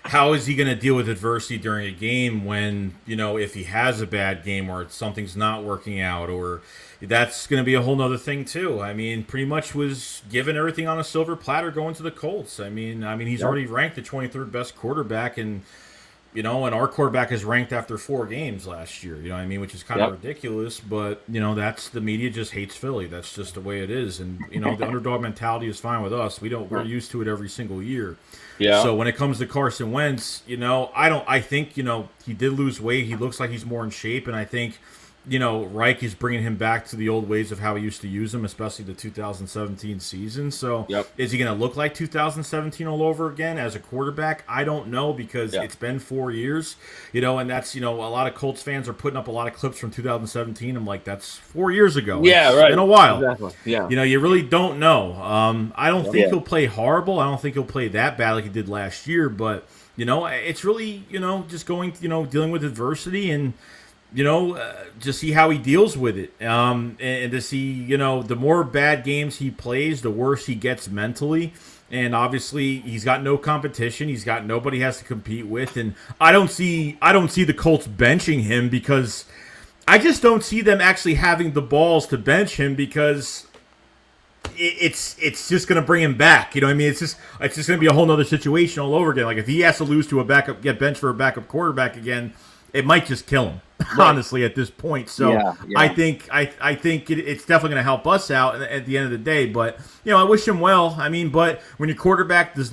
how is he going to deal with adversity during a game when, if he has a bad game or something's not working out, or that's going to be a whole nother thing too. I mean, pretty much was given everything on a silver platter going to the Colts. I mean, he's already ranked the 23rd best quarterback, and and our quarterback is ranked after 4 games last year, which is kind of ridiculous, but, that's the media just hates Philly. That's just the way it is. And, the underdog mentality is fine with us. We're used to it every single year. Yeah. So when it comes to Carson Wentz, I think, he did lose weight. He looks like he's more in shape. And I think, Reich is bringing him back to the old ways of how he used to use him, especially the 2017 season. So is he going to look like 2017 all over again as a quarterback? I don't know, because it's been 4 years, and that's, a lot of Colts fans are putting up a lot of clips from 2017. I'm like, that's 4 years ago. Yeah, it's right. been a while. Exactly. Yeah. You really don't know. I don't think he'll play horrible. I don't think he'll play that bad like he did last year, but, it's really, just going, dealing with adversity and, just see how he deals with it. And to see, the more bad games he plays, the worse he gets mentally. And obviously he's got no competition. He's got nobody he has to compete with. And I don't see the Colts benching him, because I just don't see them actually having the balls to bench him, because it's just going to bring him back. It's just going to be a whole nother situation all over again. Like if he has to lose to get benched for a backup quarterback again, it might just kill him, honestly, at this point. So I think it's definitely going to help us out at the end of the day. But I wish him well. But when your quarterback it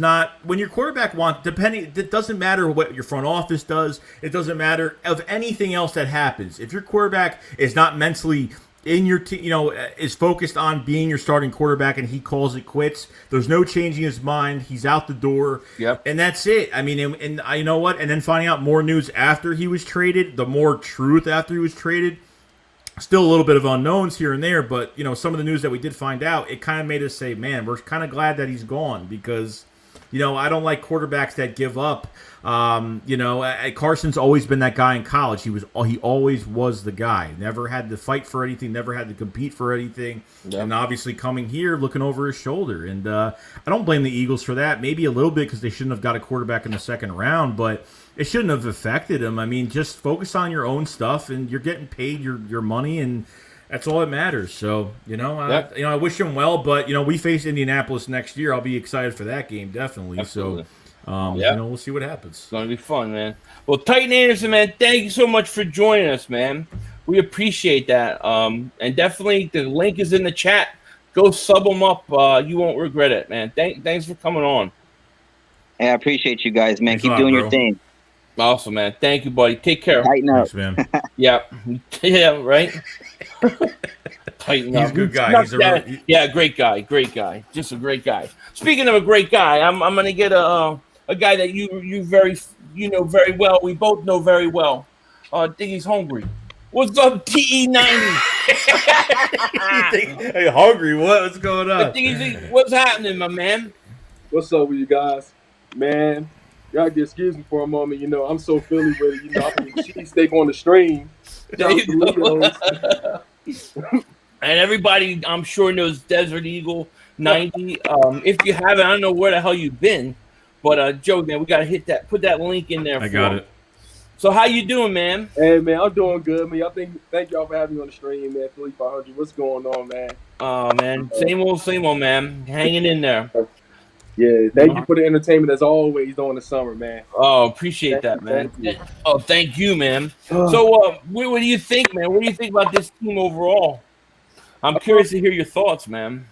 doesn't matter what your front office does. It doesn't matter of anything else that happens. If your quarterback is not mentally in your team, is focused on being your starting quarterback, and he calls it quits, there's no changing his mind. He's out the door. Yep. And that's it. And you know what? And then finding out more news after he was traded, the more truth after he was traded. Still a little bit of unknowns here and there, but some of the news that we did find out, it kind of made us say, man, we're kind of glad that he's gone, because I don't like quarterbacks that give up. Carson's always been that guy in college. He always was the guy. Never had to fight for anything. Never had to compete for anything. Yep. And obviously coming here, looking over his shoulder. And I don't blame the Eagles for that. Maybe a little bit because they shouldn't have got a quarterback in the second round, but it shouldn't have affected him. I mean, just focus on your own stuff, and you're getting paid your money, and that's all that matters. So, I wish him well, but we face Indianapolis next year. I'll be excited for that game, definitely. Absolutely. So, we'll see what happens. It's going to be fun, man. Well, Titan Anderson, man, thank you so much for joining us, man. We appreciate that. And definitely the link is in the chat. Go sub them up. You won't regret it, man. Thanks for coming on. Hey, I appreciate you guys, man. Keep doing your thing. Awesome, man. Thank you, buddy. Take care. Tighten up. Thanks, man. Yeah, right. Tighten up. He's a good guy. Great guy. Just a great guy. Speaking of a great guy, I'm gonna get a guy that you very well. We both know very well. Diggy's hungry. What's up, TE90? Hey, hungry? What's going on? Diggy, what's happening, my man? What's up with you guys, man? Y'all get excuse me for a moment. I'm so Philly with it. I'm eating cheesesteak on the stream. And everybody, I'm sure, knows Desert Eagle 90. If you haven't, I don't know where the hell you've been, but Joe, man, we gotta put that link in there. I got it. So how you doing, man? Hey, man, I'm doing good, man. Thank y'all for having me on the stream, man. Philly 500, what's going on, man? Oh, man, same old, man. Hanging in there. Yeah, thank you for the entertainment as always during the summer, man. Oh, appreciate that, man. Thank you, man. So, what do you think, man? What do you think about this team overall? I'm curious to hear your thoughts, man.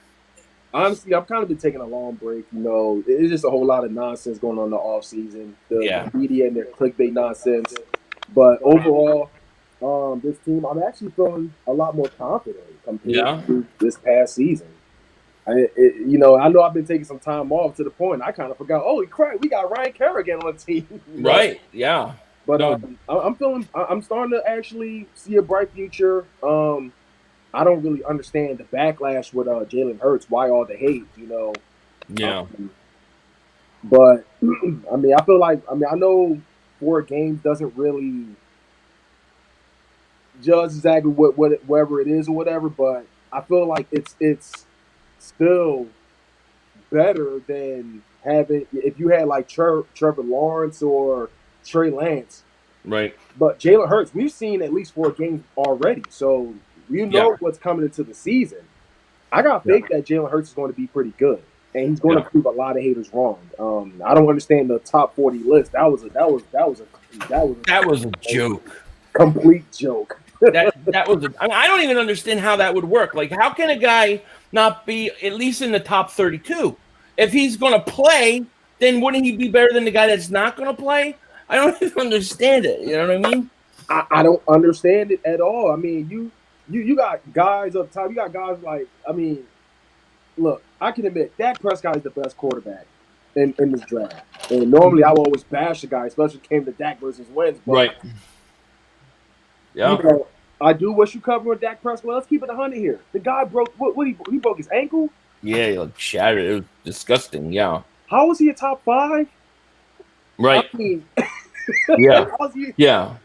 Honestly, I've kind of been taking a long break. It's just a whole lot of nonsense going on in the off season. The media and their clickbait nonsense. But overall, this team, I'm actually feeling a lot more confident compared to this past season. I know I've been taking some time off to the point I kind of forgot. Holy crap, we got Ryan Kerrigan on the team. Right? Yeah. But I'm starting to actually see a bright future. I don't really understand the backlash with Jalen Hurts. Why all the hate? Yeah. But I feel like I know 4 games doesn't really judge exactly whatever it is or whatever. But I feel like it's still better than having if you had like Trevor Lawrence or Trey Lance. Right. But Jalen Hurts, we've seen at least 4 games already, so what's coming into the season. I got faith that Jalen Hurts is going to be pretty good, and he's going to prove a lot of haters wrong. I don't understand the top 40 list. That was a joke. Complete joke. that was. I don't even understand how that would work. Like, how can a guy not be at least in the top 32? If he's going to play, then wouldn't he be better than the guy that's not going to play? I don't even understand it. You know what I mean? I don't understand it at all. I mean, you got guys up top. You got guys like, look, I can admit Dak Prescott is the best quarterback in this draft. And normally I will always bash the guy, especially when it came to Dak versus Wentz. But, right. Yeah. I do wish you covered with Dak Prescott. Let's keep it 100 here. The guy broke he broke his ankle? Yeah, he like shattered. It was disgusting. Yeah. How was he a top 5? Right. Yeah. Yeah.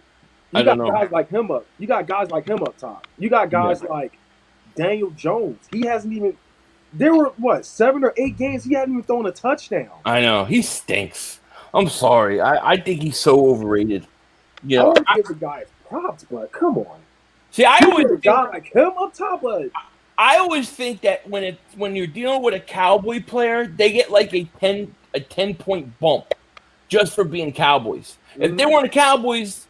You got guys like him up. You got guys like him up top. You got guys like Daniel Jones. He hasn't even. There were 7 or 8 games he hadn't even thrown a touchdown. I know he stinks. I'm sorry. I think he's so overrated. I want to give the guy his props, but come on. See, I always think a guy like him up top, but I always think that when you're dealing with a Cowboy player, they get like a 10-point bump just for being Cowboys. If they weren't Cowboys.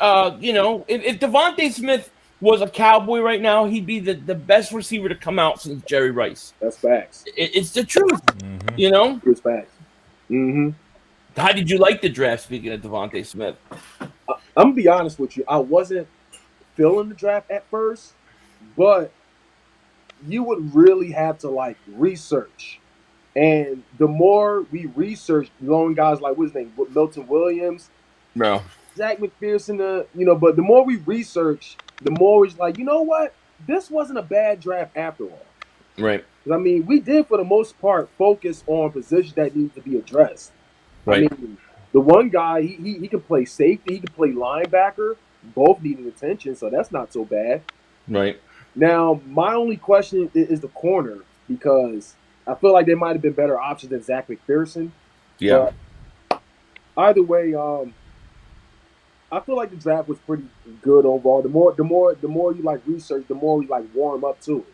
If Devontae Smith was a Cowboy right now, he'd be the best receiver to come out since Jerry Rice. That's facts. It's the truth. It's facts. How did you like the draft? Speaking of Devontae Smith, I'm gonna be honest with you. I wasn't feeling the draft at first, but you would really have to research. And the more we research, knowing guys like what's his name, Milton Williams, bro. Zach McPherson, but the more we research, the more it's like, you know what? This wasn't a bad draft after all. Right. I mean, we did for the most part focus on positions that need to be addressed. Right. I mean, the one guy he can play safety, he can play linebacker. Both needing attention, so that's not so bad. Right. Now, my only question is the corner because I feel like there might have been better options than Zach McPherson. Yeah. But either way, I feel like the draft was pretty good overall. The more you like research, the more you like warm up to it.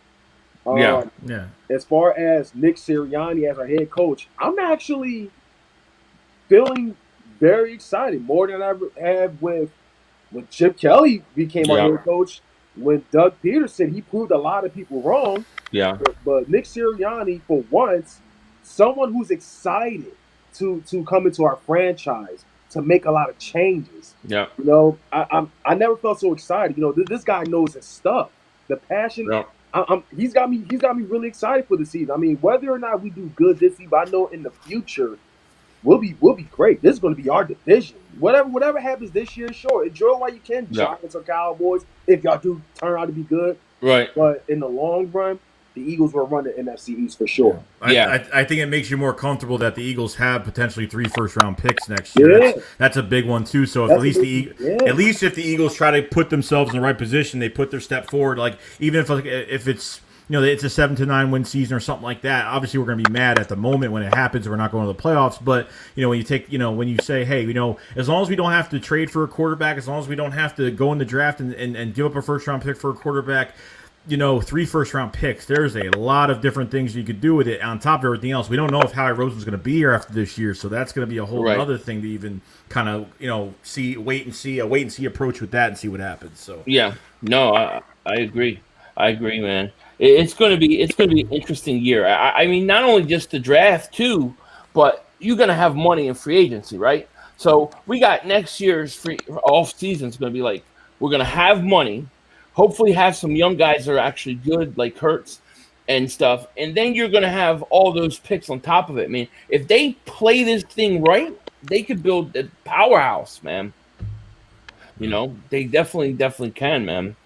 Yeah. Yeah. As far as Nick Sirianni as our head coach, I'm actually feeling very excited, more than I ever have with when Chip Kelly became our Yeah. head coach. When Doug Peterson, he proved a lot of people wrong. Yeah. But Nick Sirianni, for once, someone who's excited to come into our franchise to make a lot of changes. Yeah. You know, I never felt so excited. You know, this guy knows his stuff. The passion. Yeah. He's got me really excited for the season. I mean, whether or not we do good this season, I know in the future we'll be great. This is going to be our division. Whatever happens this year, sure, enjoy while you can. Yeah. Giants or Cowboys, if y'all do turn out to be good. Right. But in the long run, the Eagles will run the NFC East for sure. I think it makes you more comfortable that the Eagles have potentially 3 first-round picks next year. Yeah. That's a big one too. So if That's at least if the Eagles try to put themselves in the right position, they put their step forward. Like even if it's it's a 7-9 win season or something like that. Obviously, we're going to be mad at the moment when it happens. We're not going to the playoffs. But when you take when you say, hey, as long as we don't have to trade for a quarterback, as long as we don't have to go in the draft and give up a first-round pick for a quarterback. 3 first-round picks. There's a lot of different things you could do with it on top of everything else. We don't know if Howie Roseman's going to be here after this year, so that's going to be a whole other thing to even kind of wait and see approach with that and see what happens. So yeah, no, I agree. I agree, man. It's going to be an interesting year. I mean, not only just the draft too, but you're going to have money in free agency, right? So we got next year's free off season is going to be like we're going to have money. Hopefully have some young guys that are actually good, like Hurts and stuff. And then you're going to have all those picks on top of it. I mean, if they play this thing right, they could build a powerhouse, man. They definitely can, man.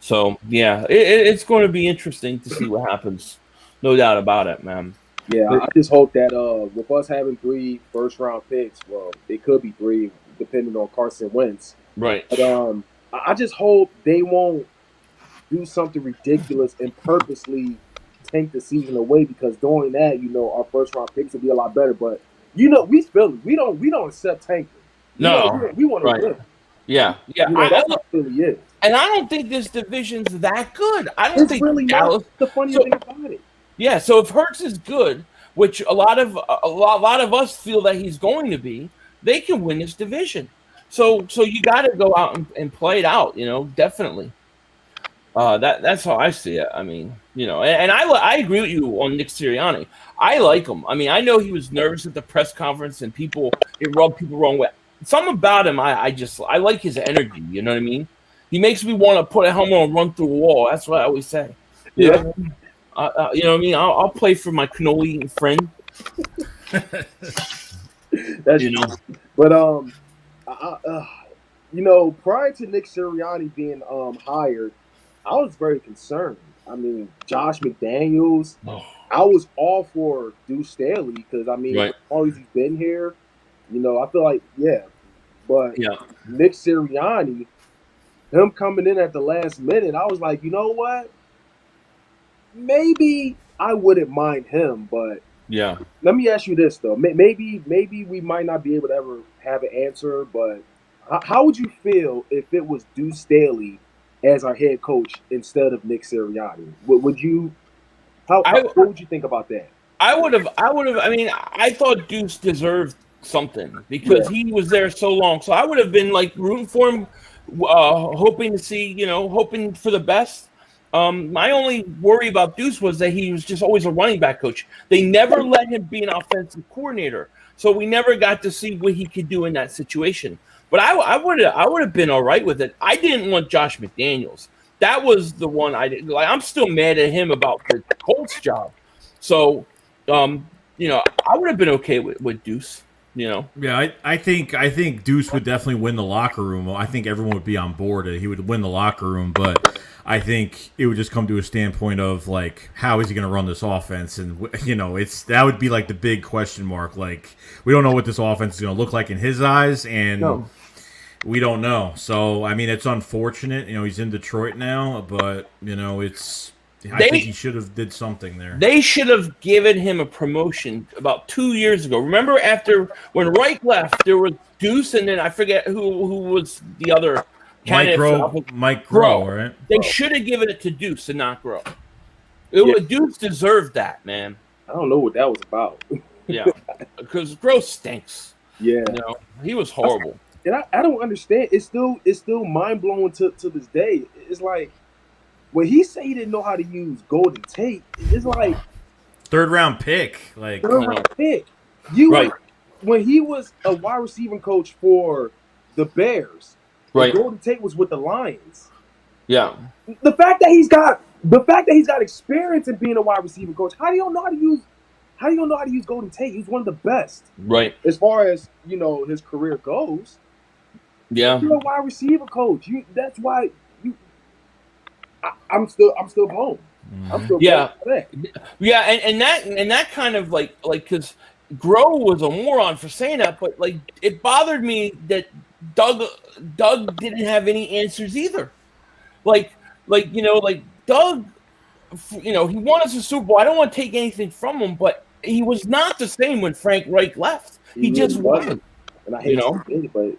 So, yeah, it's going to be interesting to see what happens. No doubt about it, man. Yeah, I just hope that with us having 3 first-round picks, well, it could be 3 depending on Carson Wentz. Right. But I just hope they won't do something ridiculous and purposely tank the season away because doing that, our first round picks will be a lot better. But we Philly, we don't accept tanking. We want to win. Yeah. That's what Philly is. And I don't think this division's that good. I don't think really Dallas. The funny thing about it. Yeah, so if Hurts is good, which a lot of us feel that he's going to be, they can win this division. So you got to go out and play it out, definitely. That's how I see it. I mean, and I agree with you on Nick Sirianni. I like him. I mean, I know he was nervous at the press conference and it rubbed people wrong way. Something about him, I like his energy. You know what I mean? He makes me want to put a helmet on and run through a wall. That's what I always say. You know what I mean? I'll play for my cannoli eating friend. That's But prior to Nick Sirianni being hired, I was very concerned. I mean, Josh McDaniels. I was all for Deuce Staley because always he's been here. I feel like but Nick Sirianni, him coming in at the last minute, I was like, you know what? Maybe I wouldn't mind him, but let me ask you this though. Maybe we might not be able to ever have an answer, but how would you feel if it was Deuce Staley as our head coach instead of Nick Sirianni? Would you? What would you think about that? I would have. I mean, I thought Deuce deserved something because he was there so long. So I would have been like rooting for him, hoping to see, hoping for the best. My only worry about Deuce was that he was just always a running back coach. They never let him be an offensive coordinator, so we never got to see what he could do in that situation. But I would have been all right with it. I didn't want Josh McDaniels. That was the one I didn't like. I'm still mad at him about the Colts job. So, I would have been okay with Deuce. You know. Yeah, I think Deuce would definitely win the locker room. I think everyone would be on board. He would win the locker room, but I think it would just come to a standpoint of like, how is he going to run this offense? And that would be like the big question mark. Like, we don't know what this offense is going to look like in his eyes, and we don't know. So I mean, it's unfortunate. He's in Detroit now, but I think he should have did something there. They should have given him a promotion about 2 years ago. Remember, after when Reich left, there was Deuce, and then I forget who was the other candidate. Mike Groh, right? They should have given it to Deuce and not Groh. Deuce deserved that, man. I don't know what that was about. Yeah, because Groh stinks. Yeah, he was horrible. And I don't understand. It's still mind blowing to this day. It's like, when he said he didn't know how to use Golden Tate, it's like third round pick. When he was a wide receiving coach for the Bears, right? Golden Tate was with the Lions. Yeah. The fact that he's got experience in being a wide receiving coach, how do you know how to use Golden Tate? He's one of the best. Right. As far as his career goes. Yeah. You're a wide receiver coach. That's why I'm still blown. I'm still blown for that. Yeah, and that kind of like because Groh was a moron for saying that, but like it bothered me that Doug didn't have any answers either. Like Doug, he won us a Super Bowl. I don't want to take anything from him, but he was not the same when Frank Reich left. He just wasn't. And I hate to say it, but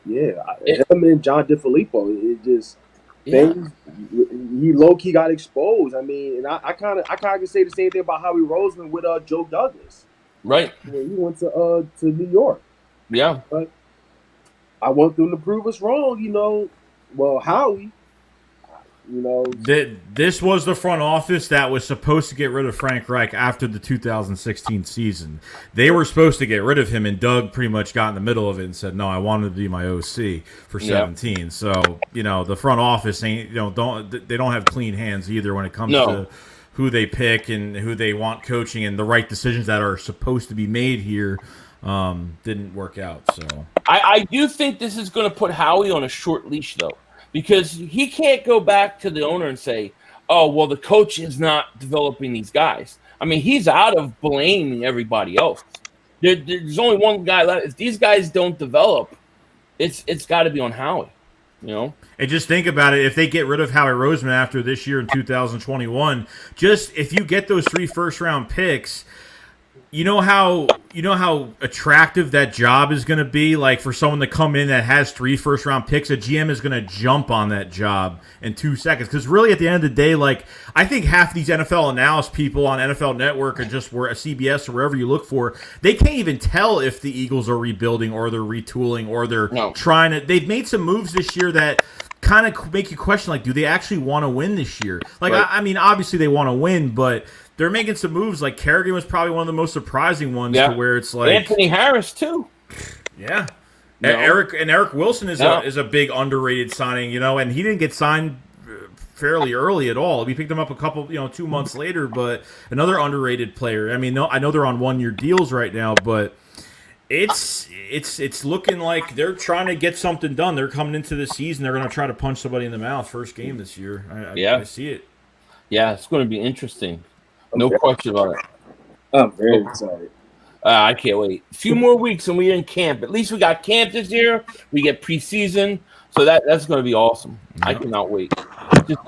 him and John DeFilippo, it just. Things he low key got exposed. I mean, and I kind of can say the same thing about Howie Roseman with Joe Douglas. Right. When he went to New York. Yeah. But I want them to prove us wrong. Well, Howie. This was the front office that was supposed to get rid of Frank Reich after the 2016 season. They were supposed to get rid of him, and Doug pretty much got in the middle of it and said, "No, I wanted to be my OC for 17." So the front office ain't they don't have clean hands either when it comes to who they pick and who they want coaching, and the right decisions that are supposed to be made here didn't work out. So I do think this is going to put Howie on a short leash though. Because he can't go back to the owner and say, "Oh, well, the coach is not developing these guys." I mean, he's out of blaming everybody else. There's only one guy left. If these guys don't develop, it's got to be on Howie. And just think about it. If they get rid of Howie Roseman after this year in 2021, just if you get those 3 first-round picks, you know how attractive that job is going to be. Like for someone to come in that has 3 first-round picks, a GM is going to jump on that job in 2 seconds. Because really, at the end of the day, like I think half these NFL analysis people on NFL Network or just where a CBS or wherever you look for, they can't even tell if the Eagles are rebuilding or they're retooling or they're trying to. They've made some moves this year that kind of make you question, like, do they actually want to win this year? Like, I mean, obviously they want to win, but they're making some moves. Like Kerrigan was probably one of the most surprising ones to where it's like Anthony Harris too. Yeah. Eric Wilson is a big underrated signing, and he didn't get signed fairly early at all. We picked him up a couple, 2 months later, but another underrated player. I mean, I know they're on 1-year deals right now, but it's looking like they're trying to get something done. They're coming into the season. They're going to try to punch somebody in the mouth first game this year. I see it. Yeah, it's going to be interesting. No question about it. I'm very excited. I can't wait. A few more weeks and we're in camp. At least we got camp this year. We get preseason. So that's going to be awesome. Yeah. I cannot wait.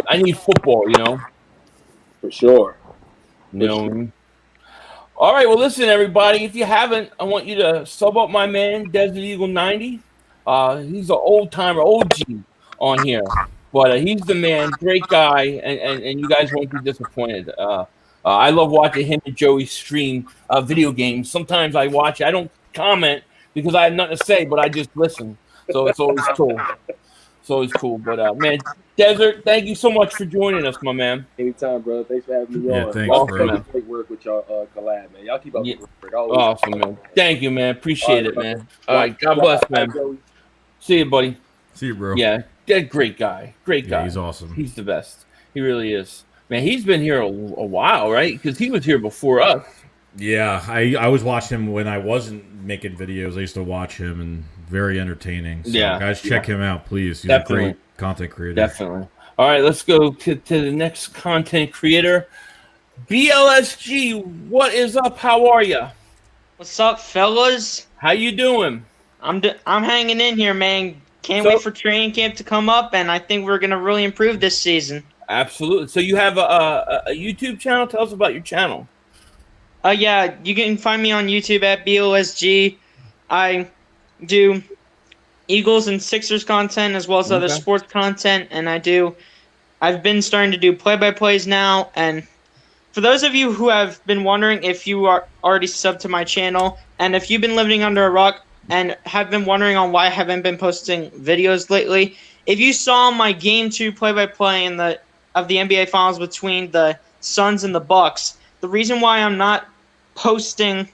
I need football, For sure. All right, well, listen, everybody. If you haven't, I want you to sub up my man, Desert Eagle 90. He's an old-timer, OG on here. But he's the man, great guy, and you guys won't be disappointed. I love watching him and Joey stream video games. Sometimes I watch it. I don't comment because I have nothing to say, but I just listen. So it's always cool. It's always cool. But, man, Desert, thank you so much for joining us, my man. Anytime, brother. Thanks for having me on. Thanks, bro. Great work with y'all collab, man. Y'all keep up the work. Awesome, man. Thank you, man. Appreciate it, man. All right. God bless, man. See you, buddy. See you, bro. Yeah. Great guy. Great guy. Yeah, he's awesome. He's the best. He really is. Man, he's been here a while, right? Because he was here before us. Yeah, I was watching him when I wasn't making videos. I used to watch him, and very entertaining. So, guys, check him out, please. He's Definitely. a great content creator. Definitely. All right, let's go to the next content creator. BLSG, what is up? How are you? What's up, fellas? How you doing? I'm hanging in here, man. Can't wait for training camp to come up, and I think we're gonna really improve this season. Absolutely. So you have a YouTube channel? Tell us about your channel. Yeah, you can find me on YouTube at BOSG. I do Eagles and Sixers content as well as other sports content, and I've been starting to do play-by-plays now. And for those of you who have been wondering if you are already subbed to my channel, and if you've been living under a rock and have been wondering on why I haven't been posting videos lately, if you saw my Game 2 play-by-play of the NBA Finals between the Suns and the Bucks, the reason why I'm not posting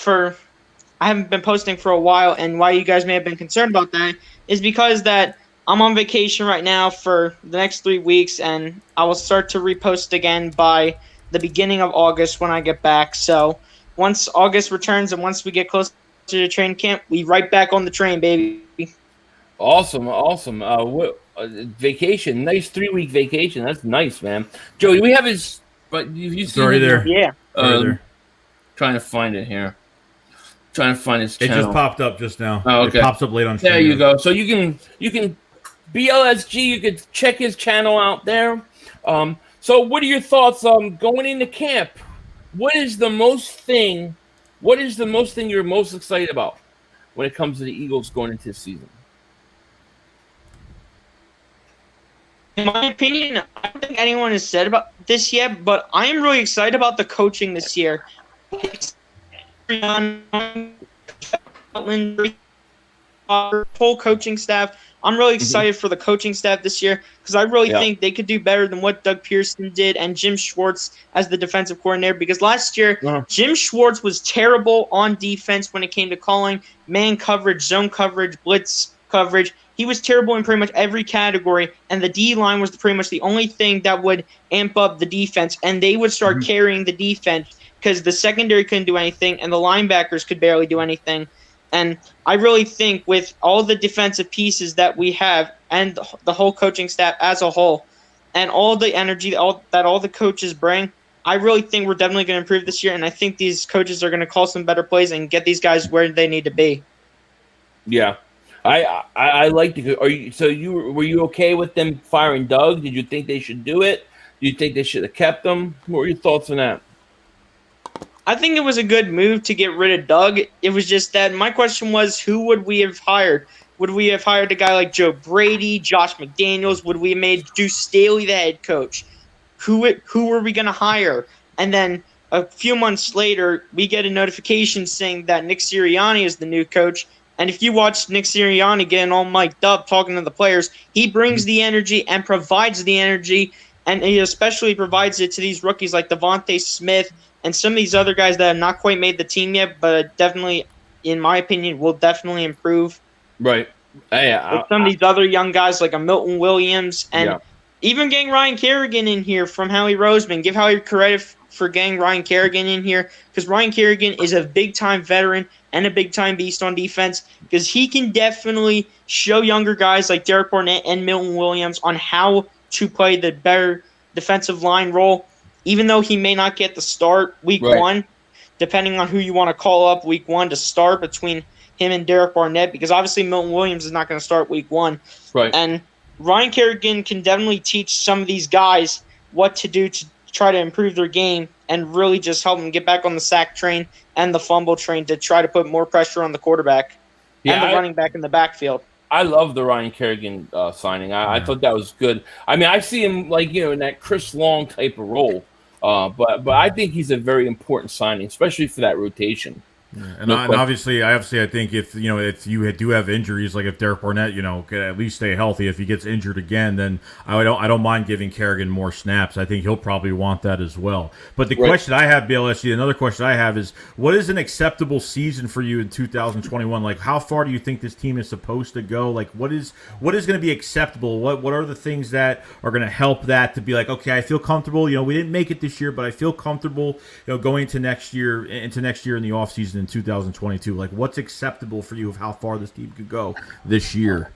I haven't been posting for a while, and why you guys may have been concerned about that is because that I'm on vacation right now for the next 3 weeks, and I will start to repost again by the beginning of August when I get back. So once August returns and once we get closer to training camp, we right back on the train, baby. Awesome. Vacation, nice 3-week vacation. That's nice, man. Joey, we have his. But you see already there. Yeah. There. Trying to find it here. Trying to find his It channel. just popped up just now. Oh, okay. It pops up late on. There you go. So you can BLSG. You could check his channel out there. So what are your thoughts on going into camp? What is the most thing you're most excited about when it comes to the Eagles going into the season? In my opinion, I don't think anyone has said about this yet, but I am really excited about the coaching this year. Whole coaching staff. I'm really excited for the coaching staff this year because I really think they could do better than what Doug Pearson did and Jim Schwartz as the defensive coordinator. Because last year, Jim Schwartz was terrible on defense when it came to calling man coverage, zone coverage, blitz coverage. He was terrible in pretty much every category, and the D-line was pretty much the only thing that would amp up the defense, and they would start carrying the defense because the secondary couldn't do anything, and the linebackers could barely do anything. And I really think with all the defensive pieces that we have and the whole coaching staff as a whole and all the energy that all the coaches bring, I really think we're definitely going to improve this year, and I think these coaches are going to call some better plays and get these guys where they need to be. Yeah. I like to. Were you okay with them firing Doug? Did you think they should do it? Do you think they should have kept him? What were your thoughts on that? I think it was a good move to get rid of Doug. It was just that my question was, who would we have hired? Would we have hired a guy like Joe Brady, Josh McDaniels? Would we have made Deuce Staley the head coach? Who were we going to hire? And then a few months later, we get a notification saying that Nick Sirianni is the new coach. And if you watch Nick Sirianni getting all mic'd up talking to the players, he brings the energy and provides the energy, and he especially provides it to these rookies like Devontae Smith and some of these other guys that have not quite made the team yet, but definitely, in my opinion, will definitely improve. Right. Some of these other young guys like a Milton Williams and even getting Ryan Kerrigan in here from Howie Roseman. Give Howie credit for getting Ryan Kerrigan in here because Ryan Kerrigan is a big-time veteran and a big-time beast on defense because he can definitely show younger guys like Derek Barnett and Milton Williams on how to play the better defensive line role, even though he may not get the start week one, depending on who you want to call up week one to start between him and Derek Barnett, because obviously Milton Williams is not going to start week one. Right. And Ryan Kerrigan can definitely teach some of these guys what to do to try to improve their game and really just help them get back on the sack train and the fumble train to try to put more pressure on the quarterback and the running back in the backfield. I love the Ryan Kerrigan signing. I thought that was good. I mean, I see him in that Chris Long type of role, but I think he's a very important signing, especially for that rotation. And obviously, I think if you do have injuries, like if Derek Barnett, could at least stay healthy. If he gets injured again, then I don't mind giving Kerrigan more snaps. I think he'll probably want that as well. But the question I have, BLSG, another question I have is, what is an acceptable season for you in 2021? Like, how far do you think this team is supposed to go? Like, what is going to be acceptable? What are the things that are going to help that to be like, okay, I feel comfortable. We didn't make it this year, but I feel comfortable, going into next year in the offseason in 2022. Like, what's acceptable for you of how far this team could go this year?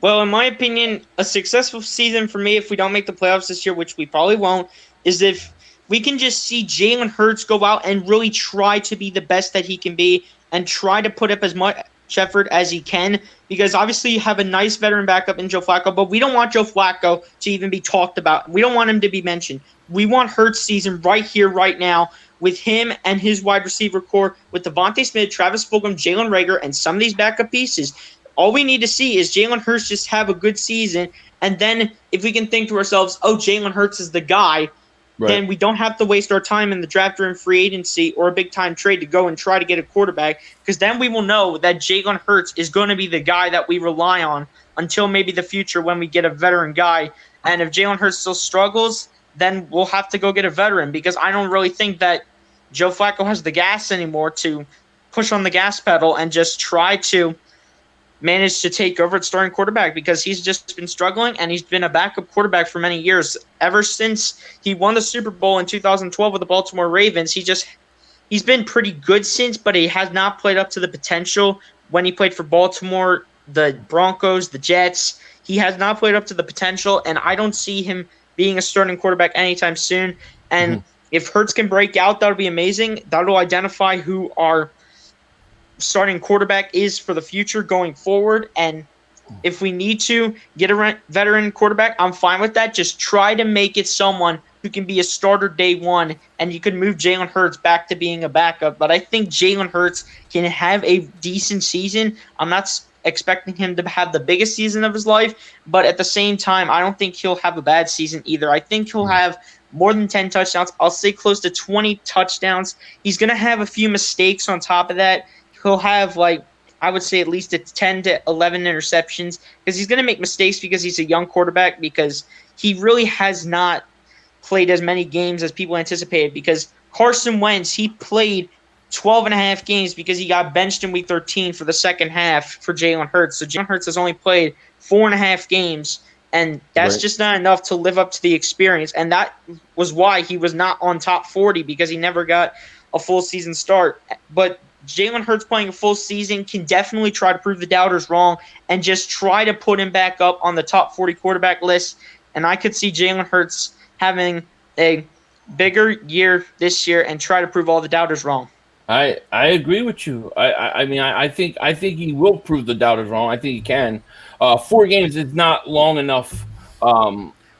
Well, in my opinion, a successful season for me, if we don't make the playoffs this year, which we probably won't, is if we can just see Jalen Hurts go out and really try to be the best that he can be and try to put up as much effort as he can, because obviously you have a nice veteran backup in Joe Flacco, but we don't want Joe Flacco to even be talked about. We don't want him to be mentioned. We want Hurts' season right here, right now, with him and his wide receiver core, with Devontae Smith, Travis Fulgham, Jalen Reagor, and some of these backup pieces. All we need to see is Jalen Hurts just have a good season, and then if we can think to ourselves, oh, Jalen Hurts is the guy, then we don't have to waste our time in the draft or in free agency or a big-time trade to go and try to get a quarterback, because then we will know that Jalen Hurts is going to be the guy that we rely on until maybe the future when we get a veteran guy. And if Jalen Hurts still struggles, then we'll have to go get a veteran, because I don't really think that Joe Flacco has the gas anymore to push on the gas pedal and just try to manage to take over at starting quarterback, because he's just been struggling and he's been a backup quarterback for many years. Ever since he won the Super Bowl in 2012 with the Baltimore Ravens, he's been pretty good since, but he has not played up to the potential when he played for Baltimore, the Broncos, the Jets. He has not played up to the potential, and I don't see him being a starting quarterback anytime soon. And if Hurts can break out, that would be amazing. That will identify who our starting quarterback is for the future going forward. And if we need to get a veteran quarterback, I'm fine with that. Just try to make it someone who can be a starter day one, and you can move Jalen Hurts back to being a backup. But I think Jalen Hurts can have a decent season. I'm not expecting him to have the biggest season of his life, but at the same time, I don't think he'll have a bad season either. I think he'll have more than 10 touchdowns. I'll say close to 20 touchdowns. He's going to have a few mistakes on top of that. He'll have, I would say at least 10 to 11 interceptions, because he's going to make mistakes because he's a young quarterback, because he really has not played as many games as people anticipated, because Carson Wentz, he played 12 and a half games because he got benched in week 13 for the second half for Jalen Hurts. So Jalen Hurts has only played 4.5 games, and that's just not enough to live up to the experience. And that was why he was not on top 40, because he never got a full season start. But Jalen Hurts playing a full season can definitely try to prove the doubters wrong and just try to put him back up on the top 40 quarterback list. And I could see Jalen Hurts having a bigger year this year and try to prove all the doubters wrong. I agree with you. I think he will prove the doubters wrong. I think he can. 4 games is not long enough.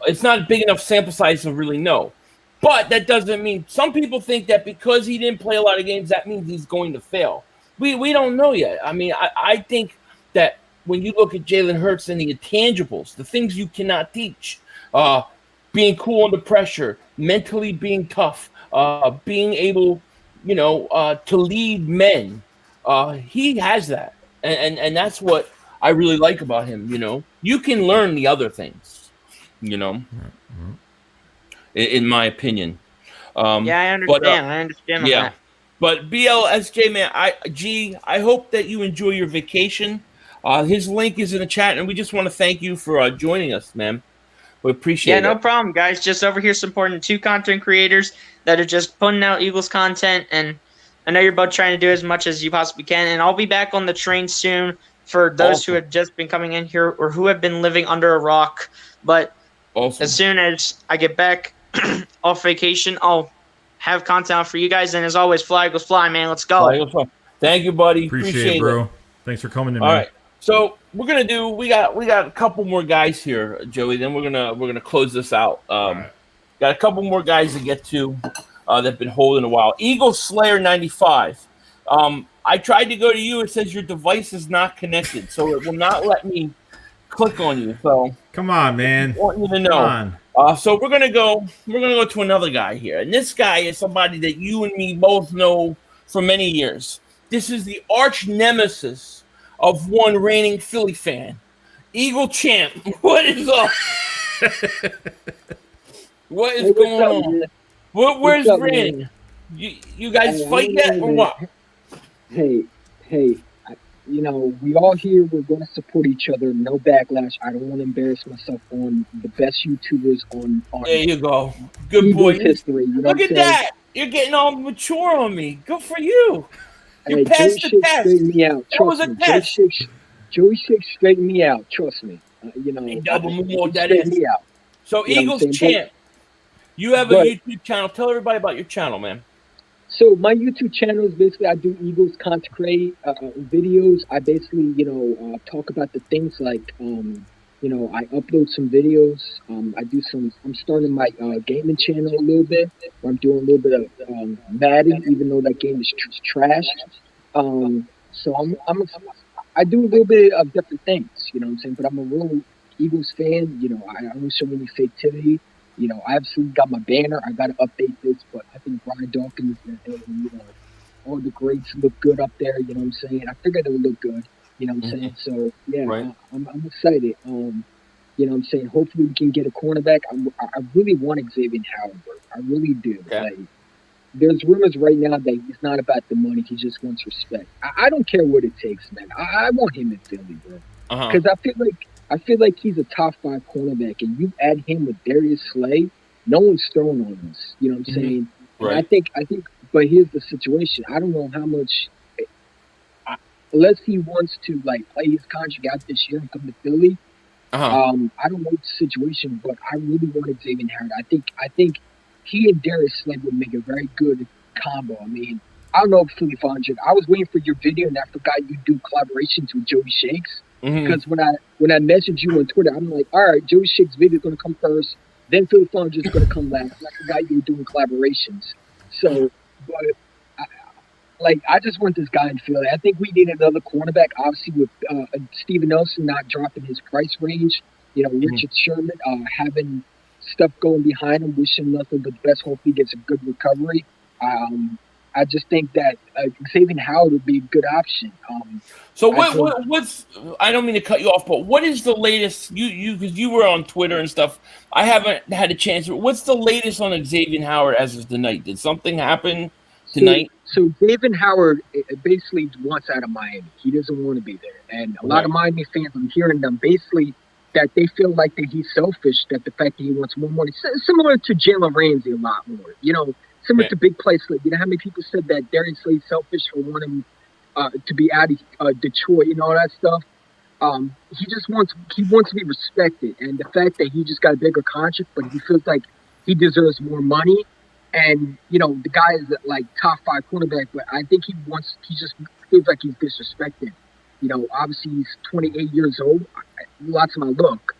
It's not a big enough sample size to really know. But that doesn't mean, some people think that because he didn't play a lot of games, that means he's going to fail. We don't know yet. I think that when you look at Jalen Hurts and the intangibles, the things you cannot teach, being cool under pressure, mentally being tough, being able, to lead men, he has that. And that's what I really like about him, You can learn the other things, in my opinion. I understand. That. But BLSJ, man, I hope that you enjoy your vacation. His link is in the chat, and we just want to thank you for joining us, man. We appreciate it. Yeah, no problem, guys. Just over here supporting 2 content creators that are just putting out Eagles content, and I know you're both trying to do as much as you possibly can. And I'll be back on the train soon for those who have just been coming in here or who have been living under a rock. But as soon as I get back off vacation, I'll have content out for you guys. And as always, fly Eagles fly, man. Let's go. Fly Eagles fly. Thank you, buddy. Appreciate it, bro. Thanks for coming in, man. All right. So we got a couple more guys here, Joey. Then we're gonna close this out. Got a couple more guys to get to that've been holding a while. Eagle Slayer 95. I tried to go to you. It says your device is not connected, so it will not let me click on you. So come on, man. I want you to know. So we're gonna go to another guy here, and this guy is somebody that you and me both know for many years. This is the arch nemesis of one reigning Philly fan. Eagle Champ, what is up? What is going on? Where's Randy? You guys fight yet or what? Hey, we all here, we're going to support each other. No backlash. I don't want to embarrass myself on the best YouTubers on there you go. Good boy. History. Look at that. You're getting all mature on me. Good for you. You passed the test. Me out. That was a test. Joey Shake straightened me out. Trust me. Double move that is. Me out. So Eagles Champ, you have a YouTube channel. Tell everybody about your channel, man. So my YouTube channel is basically I do Eagles content videos. I basically, talk about the things like, I upload some videos. I'm starting my gaming channel a little bit. Where I'm doing a little bit of Madden, even though that game is trash. So I do a little bit of different things, you know what I'm saying? But I'm a real Eagles fan. I own so many Faketivity. I absolutely got my banner. I got to update this, but I think Brian Dawkins and all the greats look good up there. You know what I'm saying? I figured it would look good. You know what I'm saying? So yeah, right. I'm excited. You know what I'm saying? Hopefully we can get a cornerback. I really want Xavier Howard. I really do. Yeah. Like, there's rumors right now that he's not about the money. He just wants respect. I don't care what it takes, man. I want him in Philly, bro. Because I feel like he's a top 5 cornerback, and you add him with Darius Slay, no one's throwing on us. You know what I'm saying? Right. I think. But here's the situation. I don't know how much. Unless he wants to play his contract out this year and come to Philly. I don't know the situation, but I really want Xavier Howard. I think he and Darius Slay would make a very good combo. I mean, I don't know if Philly found it. I was waiting for your video, and I forgot you do collaborations with Joey Shakes. Because when I messaged you on Twitter, I'm like, all right, Joey Shake's video is going to come first, then Phil Fonz is going to come last. And I forgot you were doing collaborations. So, but I just want this guy in Philly. I think we need another cornerback, obviously, with Steven Nelson not dropping his price range. Richard Sherman having stuff going behind him, wishing nothing but the best. Hopefully, he gets a good recovery. I just think that Xavier Howard would be a good option. So what's? I don't mean to cut you off, but what is the latest? You because you were on Twitter and stuff. I haven't had a chance. What's the latest on Xavier Howard as of tonight? Did something happen tonight? So Xavier Howard basically wants out of Miami. He doesn't want to be there, and a lot of Miami fans, I'm hearing them basically that they feel like that he's selfish. That the fact that he wants more money, similar to Jalen Ramsey, a lot more. Similar to big place. You know how many people said that Darius Slay's selfish for wanting to be out of Detroit and all that stuff. He just wants to be respected, and the fact that he just got a bigger contract, but he feels like he deserves more money. And the guy is top 5 cornerback, but I think he just feels like he's disrespected. Obviously he's 28 years old. Lots of my look.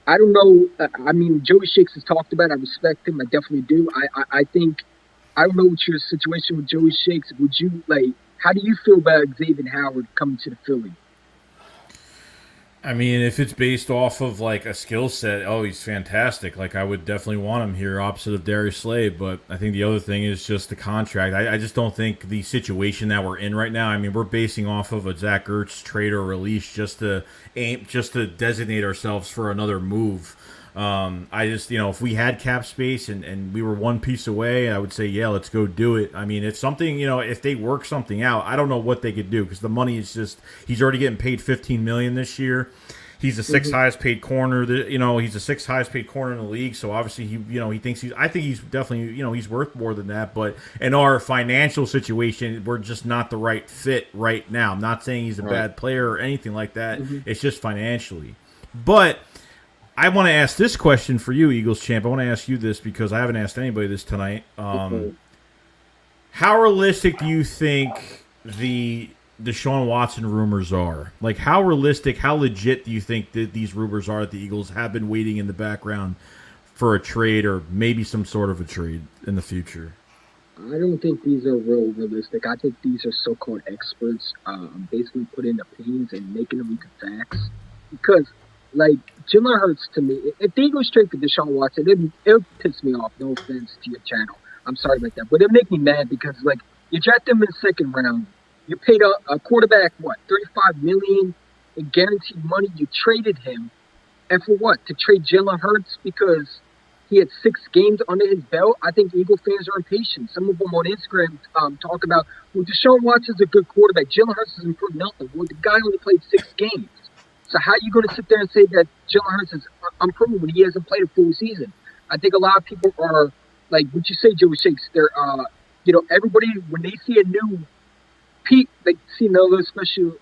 I don't know. I mean, Joey Shakes has talked about it. I respect him. I definitely do. I think, I don't know what your situation with Joey Shakes. Would you how do you feel about Xavier Howard coming to the Philly? I mean, if it's based off of a skill set, he's fantastic. I would definitely want him here opposite of Darius Slay. But I think the other thing is just the contract. I just don't think the situation that we're in right now. I mean, we're basing off of a Zach Ertz trade or release just to designate ourselves for another move. I just, if we had cap space and we were one piece away, I would say, yeah, let's go do it. I mean, if something, if they work something out, I don't know what they could do because the money is just, he's already getting paid $15 million this year. He's the 6th highest paid corner. He's the 6th highest paid corner in the league. So obviously he thinks I think he's definitely, he's worth more than that. But in our financial situation, we're just not the right fit right now. I'm not saying he's a bad player or anything like that. It's just financially. But I want to ask this question for you, Eagles champ. I want to ask you this because I haven't asked anybody this tonight. How realistic do you think the Deshaun Watson rumors are? How realistic, how legit do you think that these rumors are that the Eagles have been waiting in the background for a trade or maybe some sort of a trade in the future? I don't think these are realistic. I think these are so-called experts basically putting opinions and making them into facts. Because, Jalen Hurts to me, if they go straight for Deshaun Watson, it'll piss me off. No offense to your channel. I'm sorry about that, but it make me mad because like you drafted him in the second round, you paid a quarterback what $35 million in guaranteed money. You traded him, and for what? To trade Jalen Hurts because he had 6 games under his belt. I think Eagle fans are impatient. Some of them on Instagram talk about, well, Deshaun Watson's a good quarterback. Jalen Hurts has improved nothing. Well, the guy only played 6 games. So how are you going to sit there and say that Jalen Hurts is improved when he hasn't played a full season? I think a lot of people are like, what you say, Joey Shakes? They're, everybody when they see a new peak, they see another special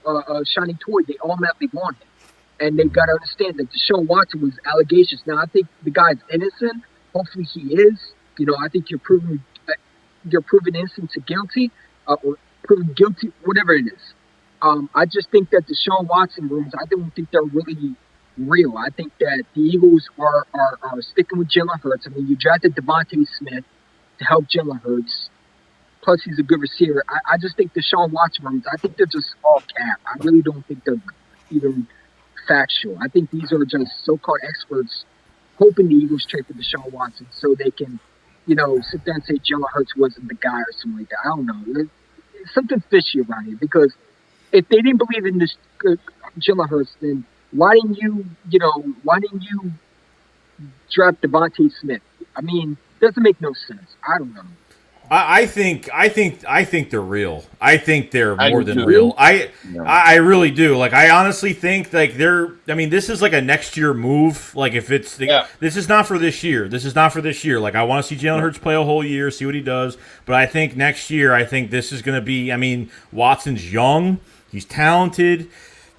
shiny toy, they automatically want it. And they got to understand that Deshaun Watson was allegations. Now, I think the guy's innocent. Hopefully he is. I think you're proven innocent to guilty or proven guilty, whatever it is. I just think that Deshaun Watson rumors, I don't think they're really real. I think that the Eagles are sticking with Jalen Hurts. I mean, you drafted Devontae Smith to help Jalen Hurts. Plus, he's a good receiver. I just think Deshaun Watson rumors, I think they're just all cap. I really don't think they're even factual. I think these are just so-called experts hoping the Eagles trade for Deshaun Watson so they can, sit there and say Jalen Hurts wasn't the guy or something like that. I don't know. There's something fishy around here because if they didn't believe in this Jalen Hurts, then why didn't you draft Devontae Smith? I mean, it doesn't make no sense. I don't know. I think they're real. I think they're more than real. I really do. Like, I honestly think like this is like a next year move. Like, if it's this is not for this year. This is not for this year. Like, I want to see Jalen Hurts play a whole year, see what he does. But I think next year, I think this is going to be. I mean, Watson's young. He's talented.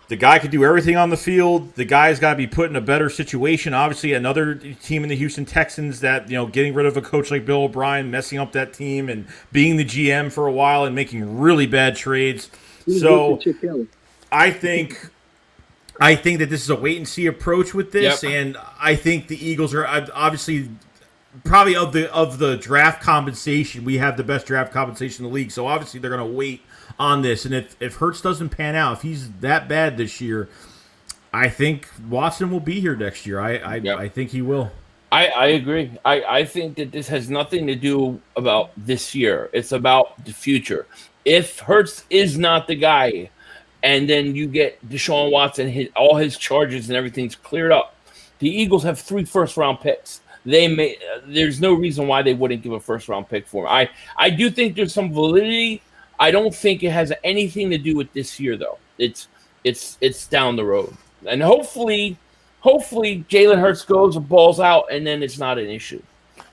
The guy could do everything on the field. The guy's got to be put in a better situation. Obviously, another team in the Houston Texans that, getting rid of a coach like Bill O'Brien, messing up that team and being the GM for a while and making really bad trades. So I think that this is a wait-and-see approach with this, and I think the Eagles are obviously probably of the draft compensation, we have the best draft compensation in the league. So obviously they're going to wait on this, and if Hurts doesn't pan out, if he's that bad this year, I think Watson will be here next year. I think he will. I agree. I think that this has nothing to do about this year. It's about the future. If Hurts is not the guy, and then you get Deshaun Watson, all his charges and everything's cleared up, the Eagles have 3 first-round picks. There's no reason why they wouldn't give a first-round pick for him. I do think there's some validity. I don't think it has anything to do with this year, though. It's down the road, and hopefully Jalen Hurts goes and balls out, and then it's not an issue.